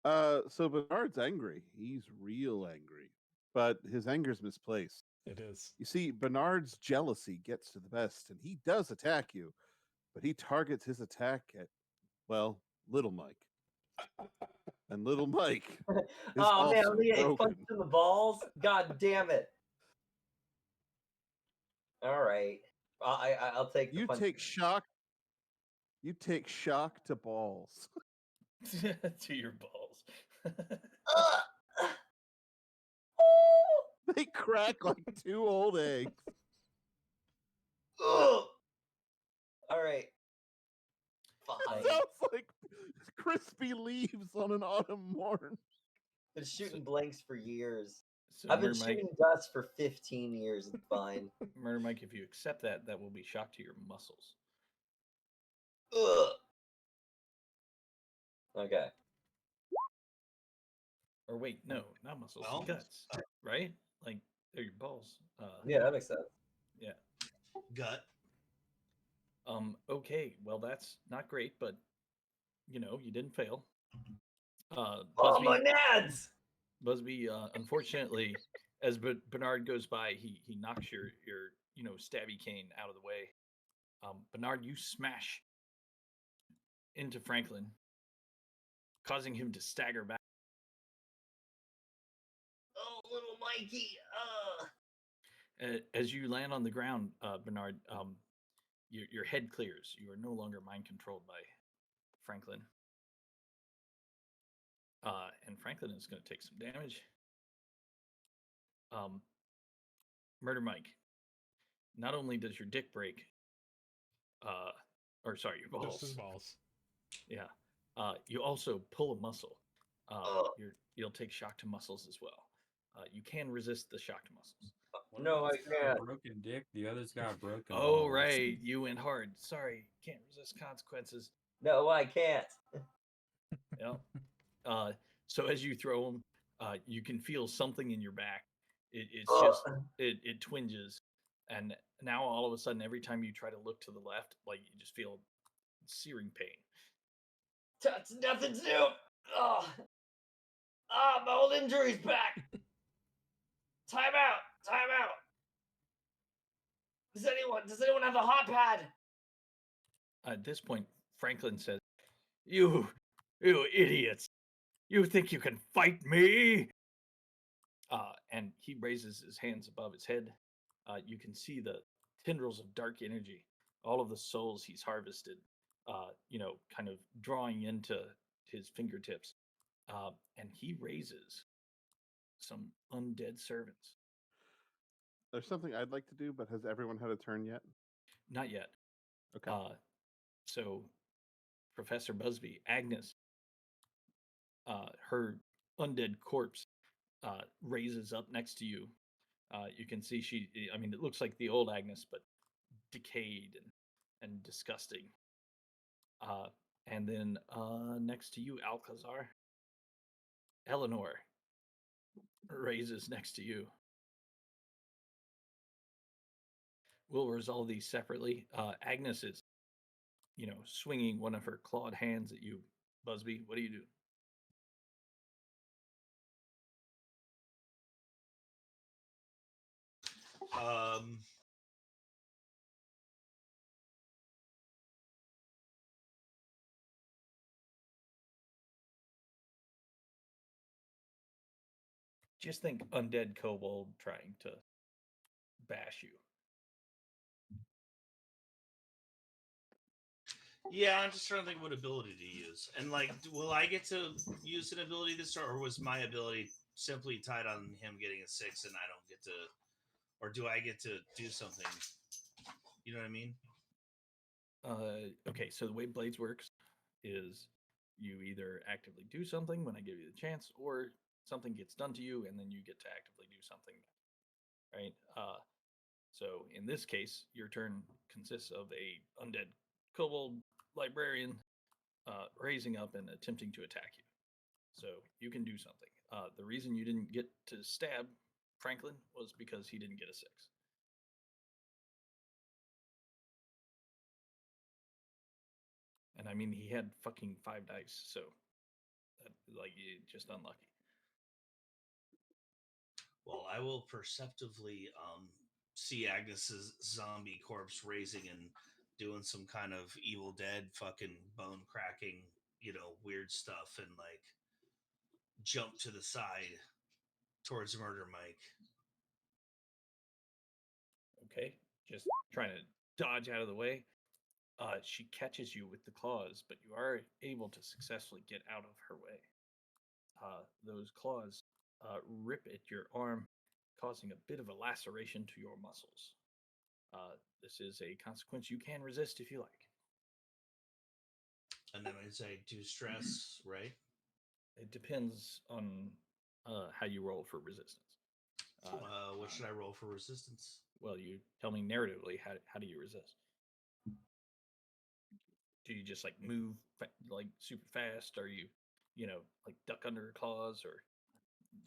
So Bernard's angry. He's real angry, but his anger's misplaced. It is. You see, Bernard's jealousy gets to the best, and he does attack you, but he targets his attack at, well, Little Mike. And Little Mike is Oh man, also I'm getting broken. punched in the balls. God damn it! All right, I'll take. The You punch. take shock. You take shock to balls. To your balls. They crack like two old eggs. All right. Fine. Sounds like crispy leaves on an autumn morn. Been shooting blanks for years. So I've been Murder Mike, shooting dust for 15 years. It's fine. Murder Mike, if you accept that, that will be shock to your muscles. Ugh. Okay. Or wait, no, not muscles, Well, guts, right? Like they're your balls. Yeah, that makes sense. Yeah. Gut. Okay, well that's not great, but you didn't fail. Oh Busby, my nads! Busby, unfortunately, as Bernard goes by, he knocks your stabby cane out of the way. Bernard, you smash into Franklin, causing him to stagger back. Oh, little Mikey. As you land on the ground, Bernard, your head clears. You are no longer mind controlled by Franklin. And Franklin is going to take some damage. Murder Mike, not only does your dick break, your balls. Just his balls. Yeah. You also pull a muscle. You'll take shock to muscles as well. You can resist the shocked muscles. One No, of I us got a can't. broken dick. The other's got broken. Oh, balls. right. You went hard. Sorry. Can't resist consequences. No, I can't. Yep. So as you throw them, you can feel something in your back. It's just it twinges, and now all of a sudden, every time you try to look to the left, like you just feel searing pain. That's nothing to do. Oh. My old injury's back. Time out. Time out. Does anyone have a hot pad? At this point, Franklin says, "You idiots! You think you can fight me?" And he raises his hands above his head. You can see the tendrils of dark energy, all of the souls he's harvested, kind of drawing into his fingertips. And he raises some undead servants. There's something I'd like to do, but has everyone had a turn yet? Not yet. Okay. So, Professor Busby, Agnes, her undead corpse raises up next to you. You can see it looks like the old Agnes, but decayed and disgusting. And then next to you, Alcazar, Eleanor raises next to you. We'll resolve these separately. Agnes is, swinging one of her clawed hands at you, Busby. What do you do? Just think undead kobold trying to bash you. Yeah, I'm just trying to think what ability to use. And like, will I get to use an ability this turn, or was my ability simply tied on him getting a 6 and I don't get to, or do I get to do something? You know what I mean? Okay, so the way Blades works is you either actively do something when I give you the chance, or something gets done to you, and then you get to actively do something. Right? So in this case, your turn consists of a undead kobold librarian raising up and attempting to attack you. So you can do something. The reason you didn't get to stab Franklin was because he didn't get a 6. And I mean, he had fucking 5 dice, so just unlucky. Well, I will perceptively see Agnes's zombie corpse raising and doing some kind of Evil Dead fucking bone cracking, weird stuff, and like jump to the side towards Murder Mike. Okay, just trying to dodge out of the way. She catches you with the claws, but you are able to successfully get out of her way. Those claws rip at your arm, causing a bit of a laceration to your muscles. This is a consequence you can resist if you like. And then I say, do stress, right? It depends on how you roll for resistance. What should I roll for resistance? Well, you tell me narratively, how do you resist? Do you just like move like super fast? Or you like duck under her claws, or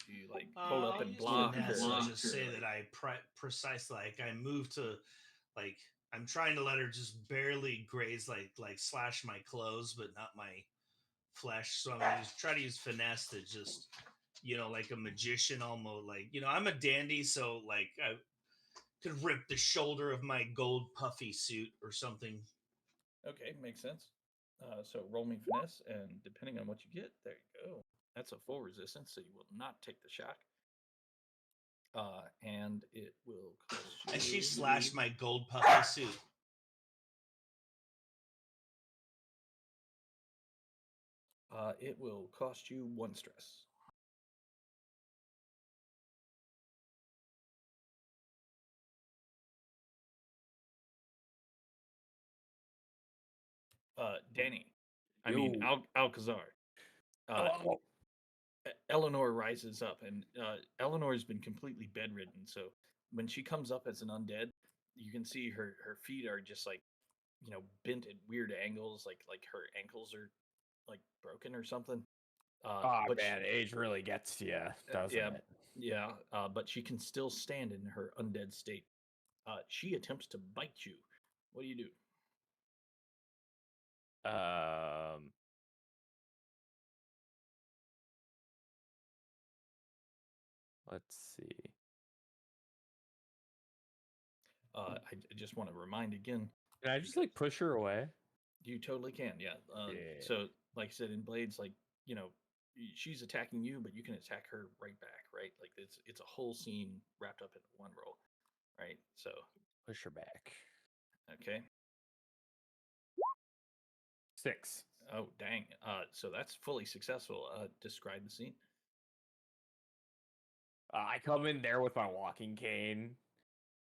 do you like hold up and block? Just say that I precisely I move to like I'm trying to let her just barely graze like slash my clothes, but not my flesh. So I'm gonna just try to use finesse to just like a magician almost. Like I'm a dandy, so like I could rip the shoulder of my gold puffy suit or something. Okay, makes sense. So roll me finesse, and depending on what you get, there you go. That's a full resistance, so you will not take the shock. And it will cost you... And she slashed my gold puffy suit. It will cost you 1 stress. Danny. I mean, Alcazar. Eleanor rises up, and Eleanor's been completely bedridden. So when she comes up as an undead, you can see her feet are just like, bent at weird angles, like her ankles are like broken or something. Oh But man, age really gets to you, doesn't yeah, it? yeah. But she can still stand in her undead state. She attempts to bite you. What do you do? Let's see. I just want to remind again. Can I just like push her away? You totally can, yeah. Yeah. So, like I said, in Blades, like she's attacking you, but you can attack her right back, right? Like it's a whole scene wrapped up in one roll, right? So Push her back. okay. 6. Oh dang. So that's fully successful. Describe the scene. I come in there with my walking cane,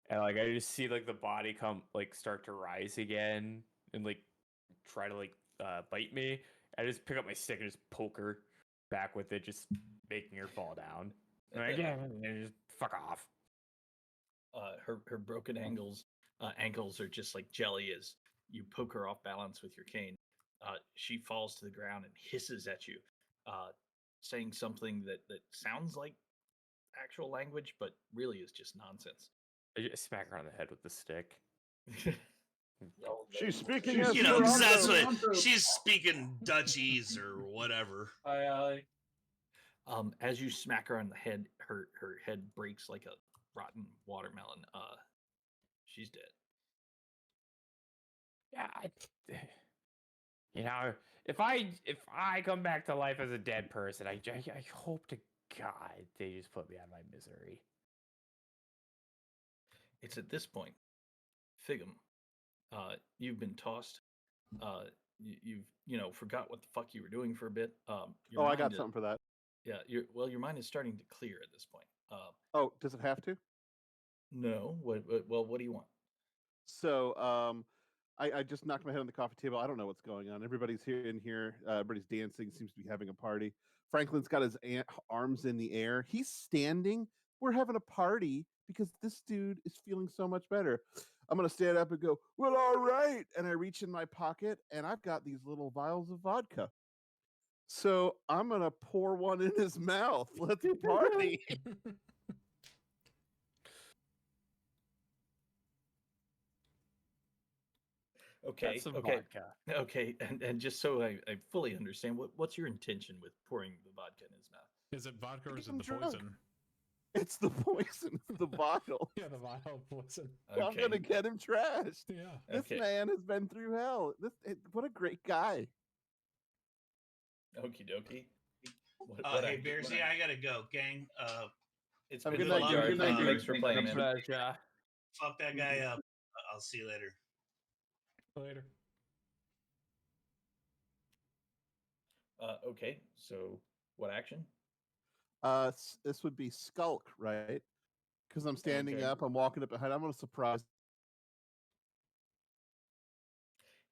and like I just see like the body come like start to rise again, and like try to like bite me. I just pick up my stick and just poke her back with it, just making her fall down. And and just fuck off. Her broken ankles are just like jelly as you poke her off balance with your cane. She falls to the ground and hisses at you, saying something that sounds like actual language, but really is just nonsense. I just smack her on the head with the stick. She's speaking You know, 'cause that's Esperanto. what she's speaking Dutchies or whatever. As you smack her on the head, her head breaks like a rotten watermelon. She's dead. Yeah, you know, if I come back to life as a dead person, I hope to God they just put me out of my misery. It's at this point, Figum, you've been tossed. You've forgot what the fuck you were doing for a bit. Your I got mind something for that. Yeah, your mind is starting to clear at this point. Oh, does it have to? No. What do you want? So, I just knocked my head on the coffee table. I don't know what's going on. Everybody's here in here. Everybody's dancing. Seems to be having a party. Franklin's got his arms in the air. He's standing. We're having a party because this dude is feeling so much better. I'm gonna stand up and go, well, all right. And I reach in my pocket and I've got these little vials of vodka. So I'm gonna pour one in his mouth. Let's party. Okay. That's some Okay. vodka. Okay. And just so I fully understand, what's your intention with pouring the vodka in his mouth? Is it vodka or is it I'm the drunk. poison? It's the poison. It's the vial. Yeah, the vial poison. I'm gonna get him trashed. Yeah. This Okay. man has been through hell. What a great guy. Okie dokie. Hey, Bearsy, I gotta go, gang. It's Have a been good night, luck. Jared. Good night, Thanks for playing, man. Pleasure. Fuck that guy up. I'll see you later. Later. Okay. So what action? This would be skulk, right? Because I'm standing Okay. up, I'm walking up behind. I'm gonna surprise.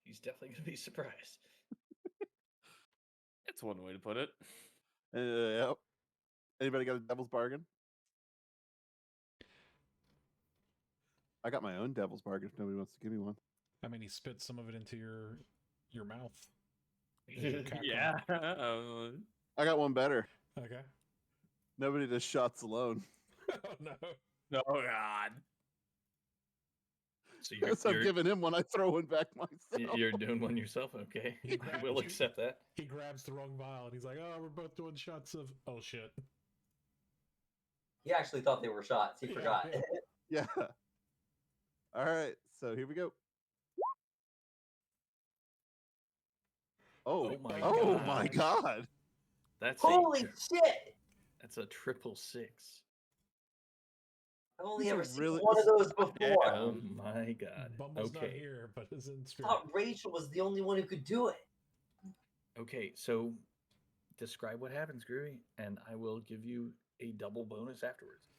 He's definitely gonna be surprised. That's one way to put it. Yep. Anybody got a devil's bargain? I got my own devil's bargain. If nobody wants to give me one. I mean, he spit some of it into your mouth. Yeah. I got one better. Okay. Nobody does shots alone. Oh no. Oh God. So I'm giving him one. I throw one back myself. you're doing one yourself. Okay. He I will grabbed- accept that. He grabs the wrong vial and he's like, "Oh, we're both doing shots of." Oh shit. He actually thought they were shots. He Yeah, forgot. yeah. Yeah. All right. So here we go. Oh, Oh my my God. That's Holy shit! That's a 666. I've only These are ever seen really- one of those before. Oh my God. Bumble's not Okay. here, but is in I spirit. thought Rachel was the only one who could do it. Okay. So describe what happens, Groovy, and I will give you a double bonus afterwards.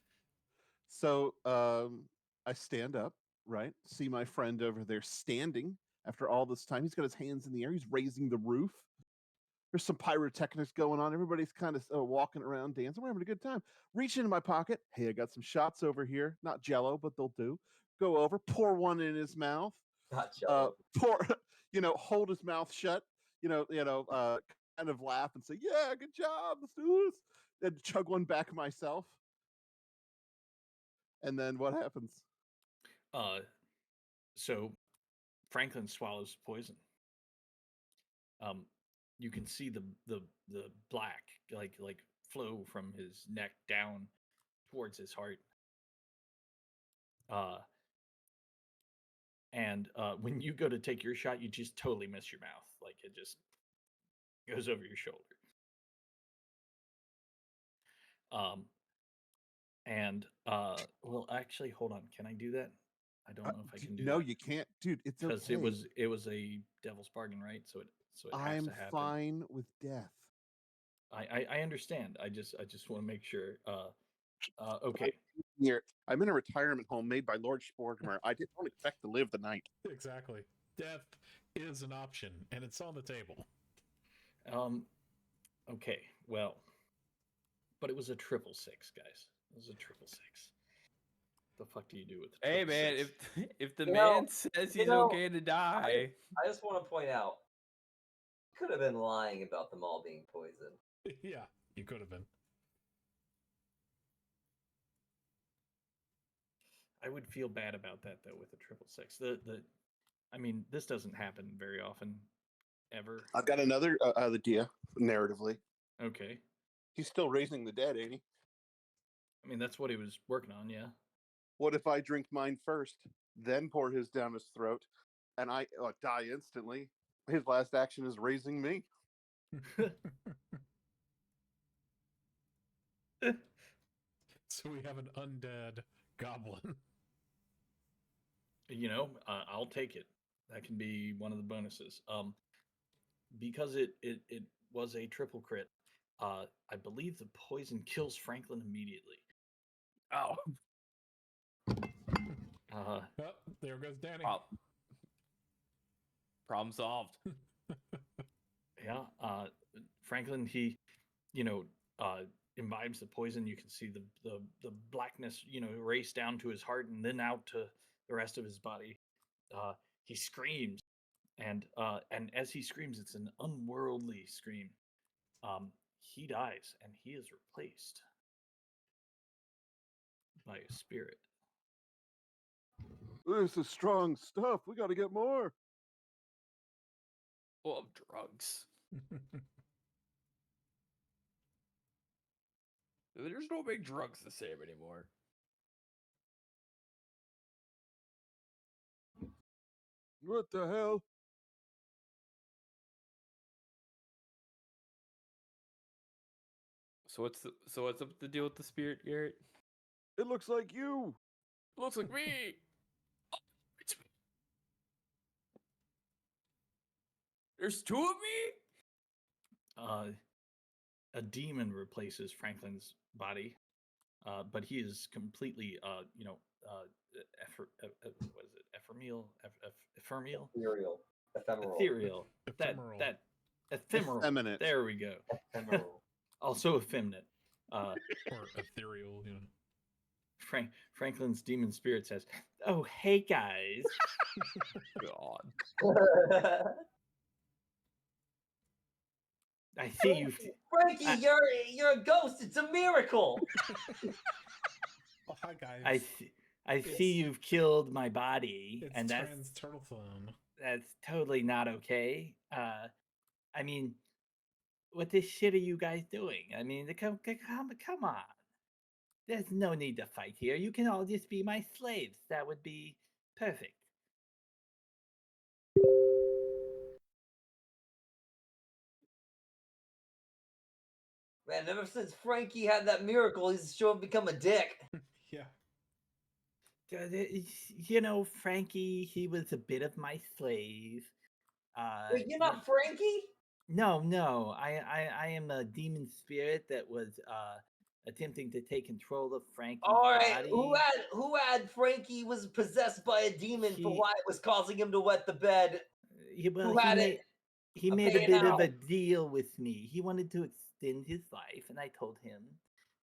So I stand up, right? See my friend over there standing after all this time. He's got his hands in the air. He's raising the roof. There's some pyrotechnics going on. Everybody's kind of walking around, dancing. We're having a good time. Reach into my pocket. Hey, I got some shots over here. Not Jello, but they'll do. Go over, pour one in his mouth. Not Jello. Pour, hold his mouth shut. Kind of laugh and say, "Yeah, good job. Let's do this." Then chug one back myself. And then what happens? So Franklin swallows poison. You can see the black like flow from his neck down towards his heart. And when you go to take your shot, you just totally miss your mouth. Like it just goes over your shoulder. Well, actually, hold on. Can I do that? I don't know if I can do No, that. you can't, dude. It's Because okay. it was a devil's bargain, right? So it has I'm to happen. fine with death. I understand. I just want to make sure. Okay. Here, I'm in a retirement home made by Lord Sportimer. I don't expect to live the night. Exactly. Death is an option, and it's on the table. Okay. Well, but it was a 666, guys. It was a 666. The fuck do you do with the Hey man, 666? if the You know- man says you he's know, okay to die, I just want to point out, could have been lying about them all being poisoned. Yeah, you could have been. I would feel bad about that though with the 666. I mean, this doesn't happen very often, ever. I've got another idea, narratively. Okay. He's still raising the dead, ain't he? I mean, that's what he was working on, yeah. What if I drink mine first, then pour his down his throat, and I die instantly? His last action is raising me. So we have an undead goblin. I'll take it. That can be one of the bonuses. Because it was a triple crit. I believe the poison kills Franklin immediately. oh, Oh, there goes Danny. problem solved. Yeah. Franklin, he, imbibes the poison. You can see the blackness, race down to his heart and then out to the rest of his body. He screams, and as he screams, it's an unworldly scream. He dies, and he is replaced by a spirit. This is strong stuff. We got to get more. Full of drugs. There's no big drugs to save anymore. What the hell? So what's up the deal with the spirit, Garrett? It looks like you. Looks like me. Oh, it's me. There's two of me. A demon replaces Franklin's body, but he is completely, what is it? Ephemeral. Ethereal. Ephemeral. Ethereal. Ephemeral. That ephemeral. Effeminate. There we go. Ephemeral. Also effeminate. Or ethereal, Franklin's demon spirit says, "Oh, hey guys." God. I see you. Frankie, you're a ghost. It's a miracle. Oh, hi guys. I see you've killed my body, It's and trans turtle phone. that's totally not okay. I mean, what the shit are you guys doing? I mean, come on. There's no need to fight here. You can all just be my slaves. That would be perfect. Man, ever since Frankie had that miracle, he's sure become a dick. Yeah. Frankie, he was a bit of my slave. Wait, you're not Frankie? No. I am a demon spirit that was attempting to take control of Frankie's All right, body. who had Frankie was possessed by a demon for He- why it was causing him to wet the bed? He, well, Who had he it? he I'm made a paying bit of a out. deal with me. He wanted to extend his life, and I told him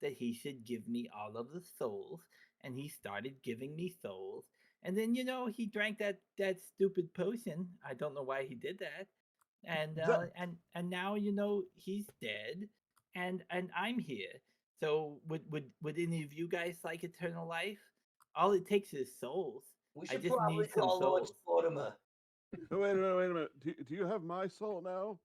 that he should give me all of the souls, and he started giving me souls. And then he drank that stupid potion. I don't know why he did that. And That- and now he's dead, and I'm here. So would any of you guys like eternal life? All it takes is souls. We I should just probably need some call Lord souls. Mortimer. Wait a minute, wait a minute. Do you have my soul now?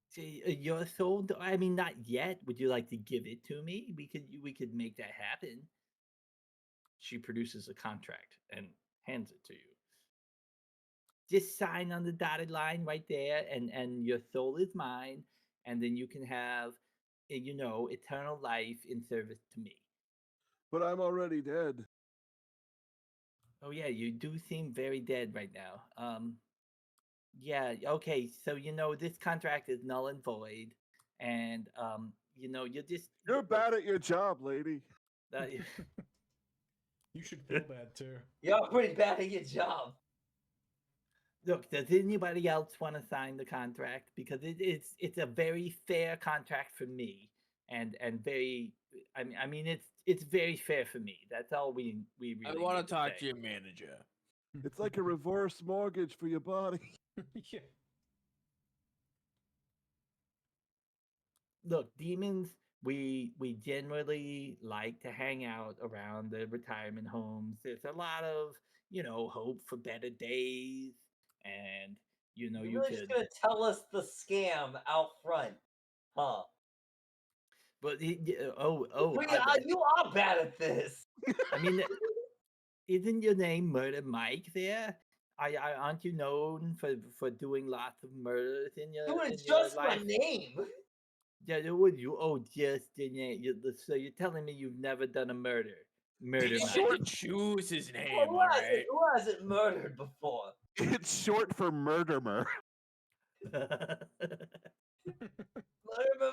See, your soul? I mean, not yet. Would you like to give it to me? We could make that happen. She produces a contract and hands it to you. Just sign on the dotted line right there, and your soul is mine, and then you can have, eternal life in service to me. But I'm already dead. Oh yeah, you do seem very dead right now. Yeah, okay, so this contract is null and void, and you just You're bad at your job, lady. uh, You should feel bad too. You're pretty bad at your job. look. Does anybody else want to sign the contract? Because it's a very fair contract for me, and very. I mean, it's very fair for me. That's all we really. I want need to talk say. to your manager. It's like a reverse mortgage for your body. Yeah. Look, demons, we generally like to hang out around the retirement homes. There's a lot of hope for better days, and You're you really just could. gonna tell us the scam out front, huh? But oh, You are bad at this. I mean, isn't your name Murder Mike there? Aren't you known for doing lots of murders in your Dude, in it's your just my life? name. Yeah, would you? Oh, just the name. So you're telling me you've never done a murder? Murder It's Mike. short Choose his Well, name, who alright? hasn't murdered before? It's short for murderer. Murder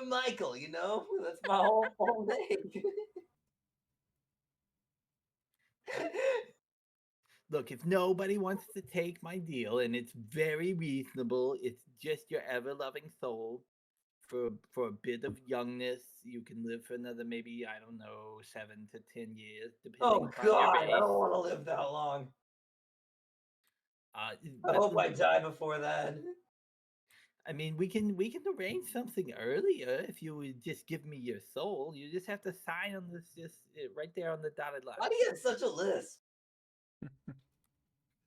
Michael, that's my whole full name. Look, if nobody wants to take my deal, and it's very reasonable, it's just your ever-loving soul. For a bit of youngness, you can live for another maybe, I don't know, 7 to 10 years, depending Oh upon your God, I race. don't want to live that long. I But hope I die before that. I mean, we can arrange something earlier if you would just give me your soul. You just have to sign on this, just right there on the dotted line. Why do you get such a list?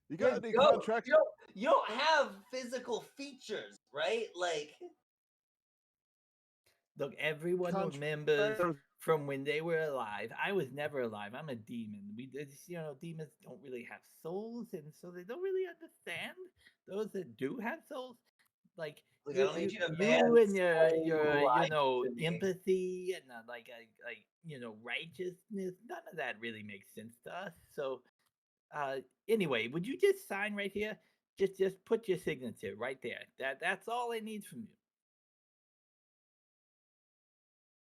You got any Go. contracts? You don't have physical features, right? Like, Look, everyone remembers from when they were alive. I was never alive. I'm a demon. Demons don't really have souls, and so they don't really understand those that do have souls. Like Look, I don't need you to and man's your soul life to me. empathy and righteousness. None of that really makes sense to us. So anyway, would you just sign right here? Just put your signature right there. That's all I need from you.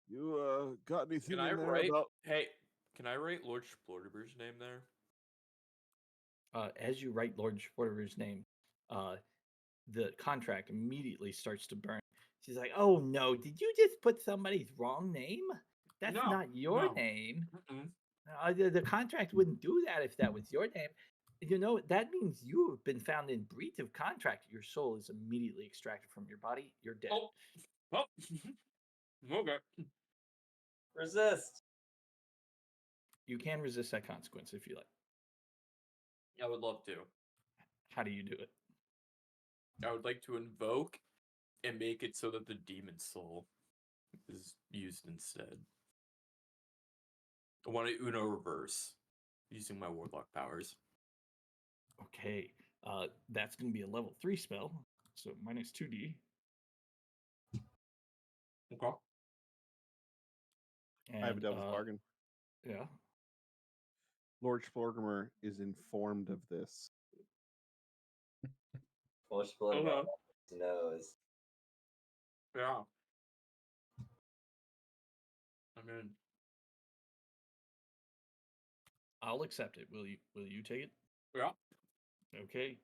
You got anything Can I in there write? about? Hey, can I write Lord Splorderber's name there? As you write Lord Schwarter's name, the contract immediately starts to burn. She's like, "Oh no! Did you just put somebody's wrong name? That's No, not your no. name. Mm-mm. The contract wouldn't do that if that was your name. That means you have been found in breach of contract. Your soul is immediately extracted from your body. You're dead." Oh, okay. Resist. You can resist that consequence if you like. I would love to. How do you do it? I would like to invoke and make it so that the demon soul is used instead. I want to Uno reverse using my warlock powers. Okay, that's going to be a level 3 spell, so minus 2d. Okay. I have a And, devil's bargain. Yeah. Lord Splorgamer is informed of this. Lord Splorgamer knows. Yeah. I mean, I'll accept it. Will you take it? yeah. Okay.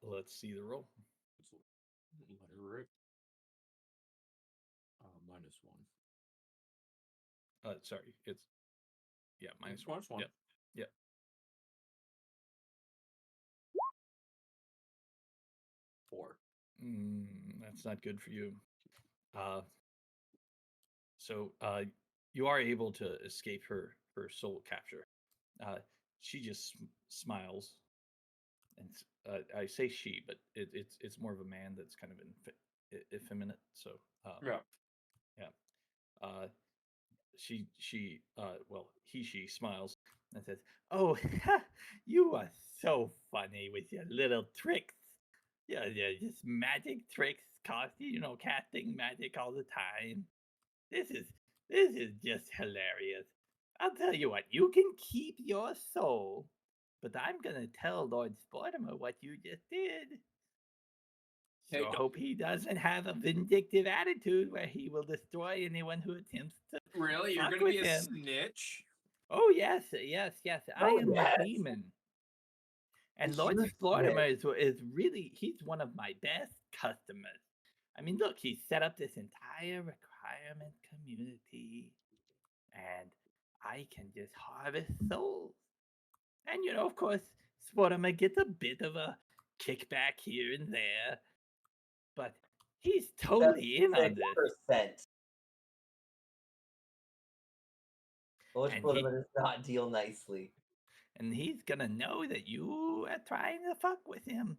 Let's see the roll. Let her rip. -1. Sorry, it's minus It's one. -1. Yep. Yep. 4. That's not good for you. So you are able to escape her soul capture. She just smiles, and I say she, but it's more of a man that's kind of effeminate. So Yeah. she smiles and says, "Oh, you are so funny with your little tricks. Yeah, just magic tricks, casting magic all the time. This is just hilarious. I'll tell you what, you can keep your soul, but I'm gonna tell Lord Sportimer what you just did. Hey, So I hope he doesn't have a vindictive attitude where he will destroy anyone who attempts to Really? You're fuck gonna be with a him." snitch? Oh yes. I Oh, am yes. a demon. And A Lord huge Sportimer is really, he's one of my best customers. I mean, look, he set up this entire requirement community, and I can just harvest souls. And of course, Sportimer gets a bit of a kickback here and there, but he's totally in on this. 6%. Lord And Sportimer does not deal nicely. And he's gonna know that you are trying to fuck with him.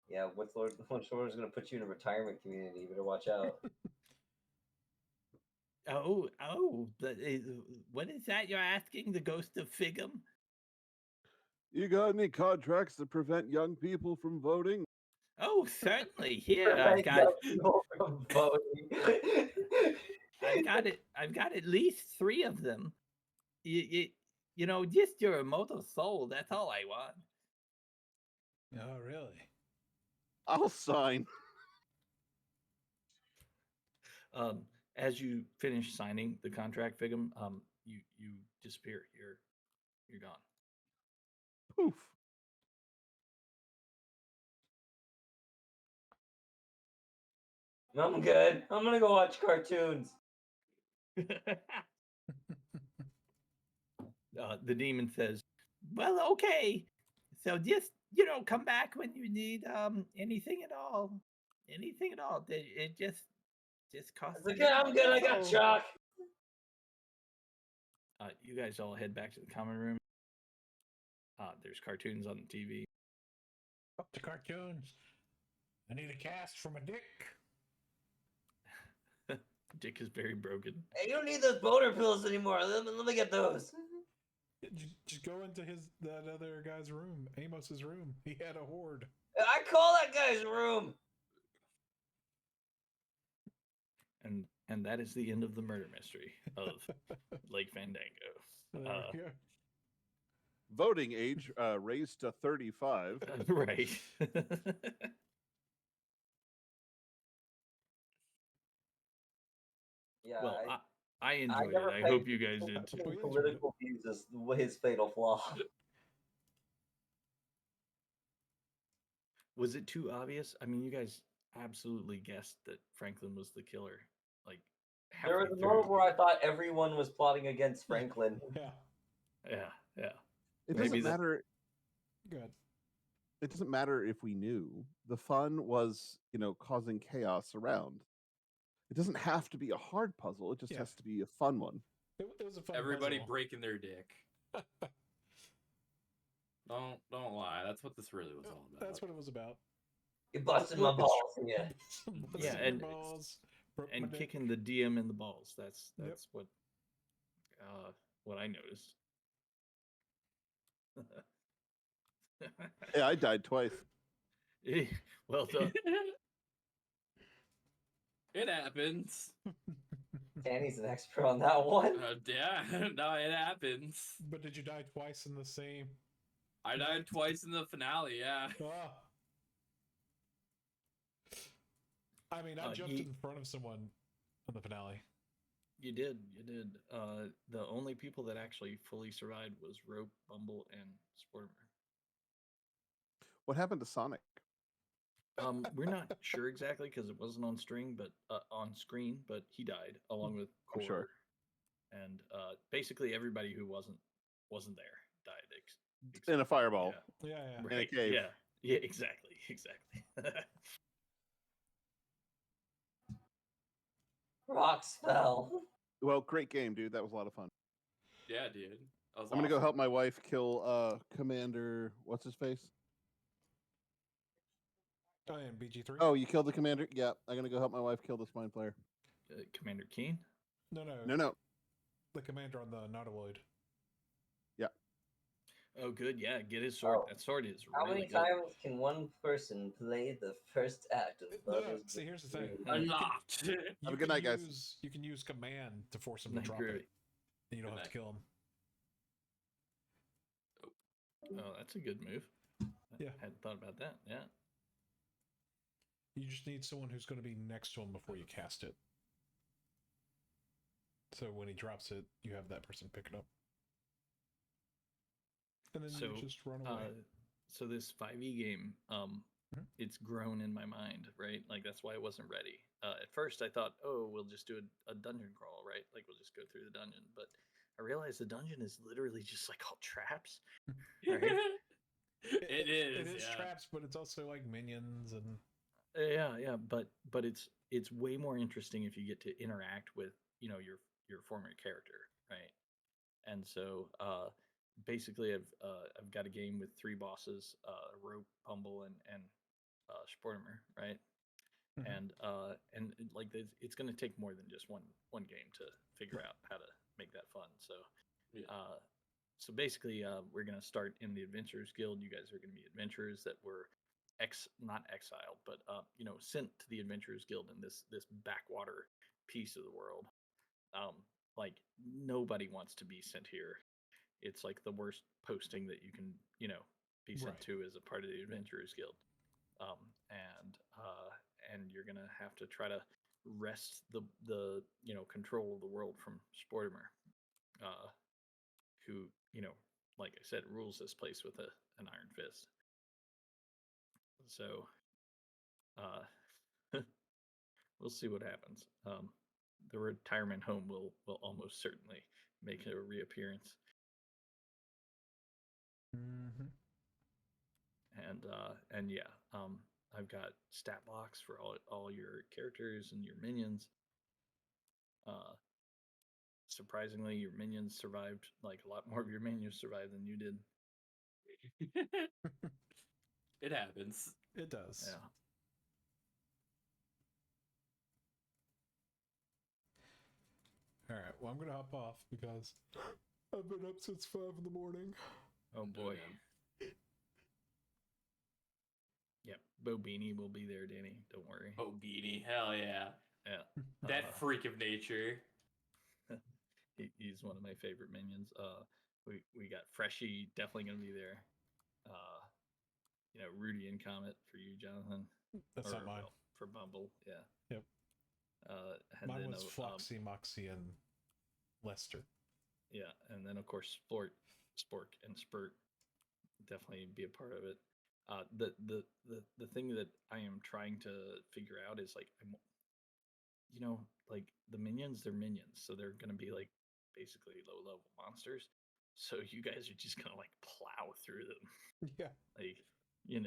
Yeah, Lord Sportimer's gonna put you in a retirement community. You better watch out. What is that you're asking? The ghost of Figum? You got any contracts that prevent young people from voting? Oh, certainly. Here, Prevent young people from voting. I've got at least 3 of them. Just your immortal soul. That's all I want. Oh, really? I'll sign. As you finish signing the contract, Figum, you disappear. You're gone. Poof. I'm good. I'm gonna go watch cartoons. The demon says, "Well, okay. So just come back when you need anything at all. Anything at all. It just costs." It's okay, I'm good. I got chalk. You guys all head back to the common room. There's cartoons on the TV. Up to cartoons. I need a cast for my dick. Dick is very broken. Hey, you don't need those boner pills anymore. Let me get those. Just go into that other guy's room, Amos's room. He had a horde. I call that guy's room. And that is the end of the murder mystery of Lake Fandango. There we go. Voting age raised to 35. Right. Yeah. Well, I enjoyed never it. I hope you guys did too. Political views is his fatal flaw. Was it too obvious? I mean, you guys absolutely guessed that Franklin was the killer. Like, There was a halfway moment through. where I thought everyone was plotting against Franklin. Yeah. Yeah. It Maybe doesn't matter. Good. It doesn't matter if we knew. The fun was, causing chaos around. It doesn't have to be a hard puzzle. It just has to be a fun one. It was a fun Everybody puzzle. breaking their dick. Don't lie. That's what this really was all about. That's what it was about. You busted my balls, yeah. Yeah, Busted and your balls, broke my and dick. kicking the DM in the balls. That's Yep. what I noticed. Yeah, I died twice. Well done. It happens. Danny's an expert on that one. Yeah, no, it happens. But did you die twice in the same? I died twice in the finale, yeah. Ah. I mean, I jumped in front of someone in the finale. You did. The only people that actually fully survived was Rope, Bumble, and Sportimer. What happened to Sonic? We're not sure exactly because it wasn't on string, but on screen. But he died along with I'm Core, sure. and basically everybody who wasn't there died. In a fireball. Yeah, Yeah. In a right. cave. Yeah, exactly. Rocks fell. Well, great game, dude. That was a lot of fun. Yeah, dude. That was I'm gonna go awesome. help my wife kill Commander. What's his face? Oh, yeah, and BG3? Oh, you killed the commander? Yeah, I'm gonna go help my wife kill this mind player. Commander Keen. No. The commander on the Nautiloid. Oh, good. Yeah, get his sword. Oh. That sword is How really many good. times can one person play the first act of No, Baldur's see, here's the thing. Gate? A lot. Have a good night, guys. You can use command to force him to Night, drop Groovy. it. And you don't Good have to kill him. Oh, that's a good move. Yeah. Hadn't thought about that. Yeah. You just need someone who's going to be next to him before you cast it. So when he drops it, you have that person pick it up. And then So, you just run away. So this 5e game, Mhm. it's grown in my mind, right? Like that's why I wasn't ready. At first, I thought, oh, we'll just do a dungeon crawl, right? Like we'll just go through the dungeon. But I realized the dungeon is literally just like all traps. Right? It is. It is yeah. traps, but it's also like minions and Yeah. But it's way more interesting if you get to interact with your former character, right? And so basically, I've got a game with 3 bosses: Rope, Bumble, and Sportimer, right? Mhm. And like it's going to take more than just one game to figure out how to make that fun. So Yeah. so basically, we're going to start in the Adventurers Guild. You guys are going to be adventurers that were not exiled, but sent to the Adventurers Guild in this backwater piece of the world. Like nobody wants to be sent here. It's like the worst posting that you can be sent Right. to as a part of the Adventurers Guild. And you're gonna have to try to wrest the control of the world from Sportimer, who like I said, rules this place with an iron fist. So we'll see what happens. The retirement home will almost certainly make a reappearance. Mm-hmm. And yeah, I've got stat blocks for all your characters and your minions. Surprisingly, your minions survived. Like a lot more of your minions survived than you did. It happens. It does. Yeah. All right. Well, I'm gonna hop off because I've been up since 5 in the morning. Oh boy. Yep. Bo Beanie will be there, Danny. Don't worry. Oh, Beanie. Hell yeah. Yeah. That freak of nature. He's one of my favorite minions. We got Freshy definitely gonna be there. Rudy and Comet for you, Jonathan. That's not mine. well, for Bumble, yeah. Yep. And Mine then, was Floxy, Moxie, and Lester. yeah, and then of course Spork and Spurt definitely be a part of it. The thing that I am trying to figure out is like like the minions, they're minions, so they're gonna be like basically low level monsters. So you guys are just gonna like plow through them. Yeah. Like you're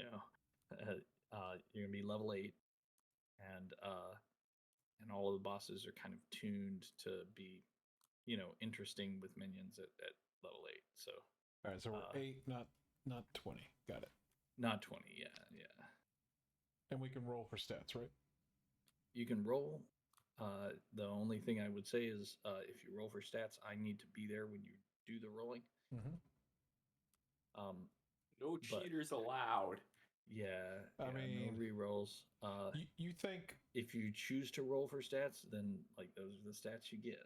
gonna be level 8, and all of the bosses are kind of tuned to be interesting with minions at level 8. So All right. So we're 8, not 20. Got it. not 20. Yeah. And we can roll for stats, right? You can roll. The only thing I would say is if you roll for stats, I need to be there when you do the rolling. Mm-hmm. No cheaters allowed. Yeah, I mean, no re-rolls. You think If you choose to roll for stats, then like those are the stats you get.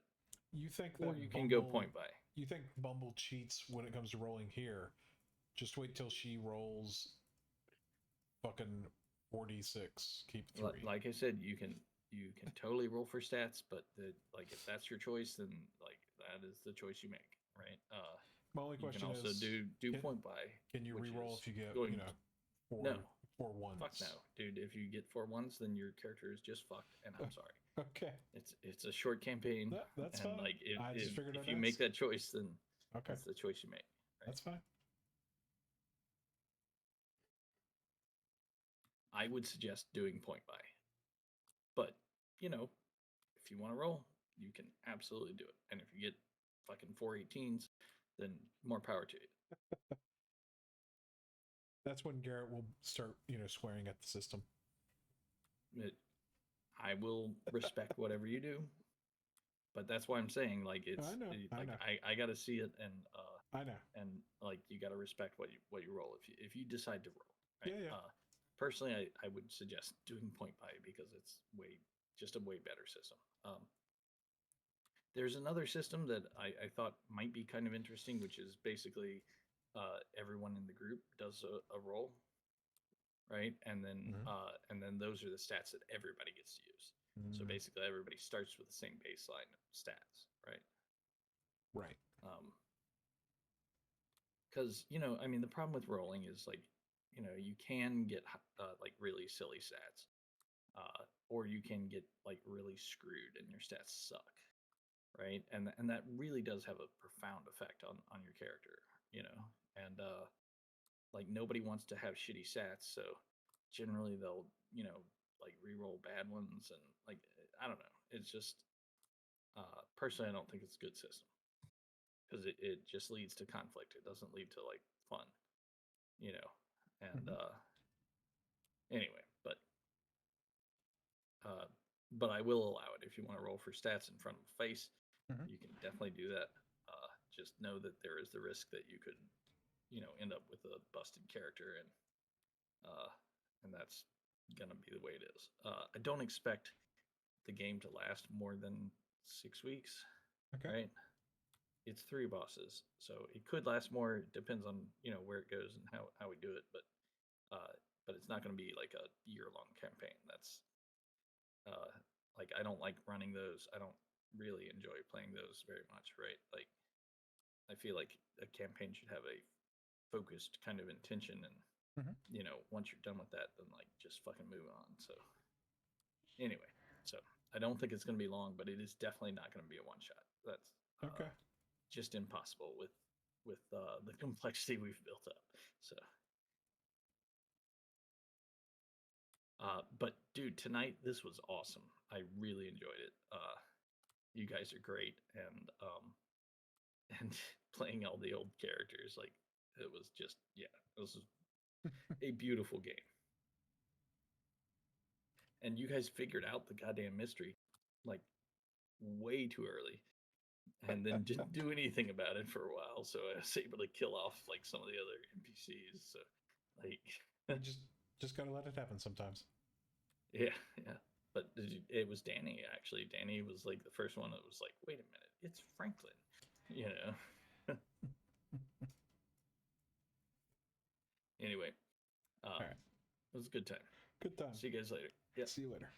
you think Or that you can go Bumble- point by. You think Bumble cheats when it comes to rolling here? Just wait till she rolls fucking 46. Keep 3. Like I said, you you can totally roll for stats, but like if that's your choice, then like that is the choice you make, right? My only You question can also is, do can- point buy. can you which reroll is if you get going four No. four ones? Fuck no, dude. If you get 4 ones, then your character is just fucked, and I'm sorry. Okay, It's a short campaign, that's and fine. like I just figured if I'd you make ask. that choice, then Okay, that's the choice you make. Right? that's fine. I would suggest doing point buy, but you know, if you want to roll, you can absolutely do it. And if you get fucking 418s, then more power to you. That's when Garrett will start, swearing at the system. I will respect whatever you do, but that's why I'm saying like it's I know, I like know. I got to see it, and I know. and like you got to respect what you roll if you decide to roll. Right? Yeah. Personally, I would suggest doing point buy because it's just a way better system. There's another system that I thought might be kind of interesting, which is basically everyone in the group does a roll, right? And then those are the stats that everybody gets to use. So basically, everybody starts with the same baseline stats, right? Right. Because I mean, the problem with rolling is like, you can get like really silly stats, or you can get like really screwed and your stats suck, right? And that really does have a profound effect on your character, and like nobody wants to have shitty stats, so generally they'll like re-roll bad ones, and like I don't know, it's just personally I don't think it's a good system because it just leads to conflict. It doesn't lead to like fun, and anyway, but I will allow it if you want to roll for stats in front of a face. You can definitely do that. Just know that there is the risk that you could end up with a busted character, and that's gonna be the way it is. I don't expect the game to last more than 6 weeks. Okay. Right? It's 3 bosses, so it could last more. It depends on where it goes and how we do it, but it's not going to be like a year-long campaign. That's like I don't like running those. I don't really enjoy playing those very much, right? Like I feel like a campaign should have a focused kind of intention, and once you're done with that, then like just fucking move on. So anyway, so I don't think it's going to be long, but it is definitely not going to be a one shot. That's Okay. just impossible with the complexity we've built up. So but dude, tonight this was awesome. I really enjoyed it. You guys are great, and playing all the old characters, like it was just this was a beautiful game. And you guys figured out the goddamn mystery like way too early, and then didn't do anything about it for a while. So I was able to kill off like some of the other NPCs. So like You just gotta let it happen sometimes. yeah. But it was Danny actually. Danny was like the first one that was like, wait a minute, it's Franklin. Anyway, right. it was a good time. Good time. See you guys later. Yeah. See you later.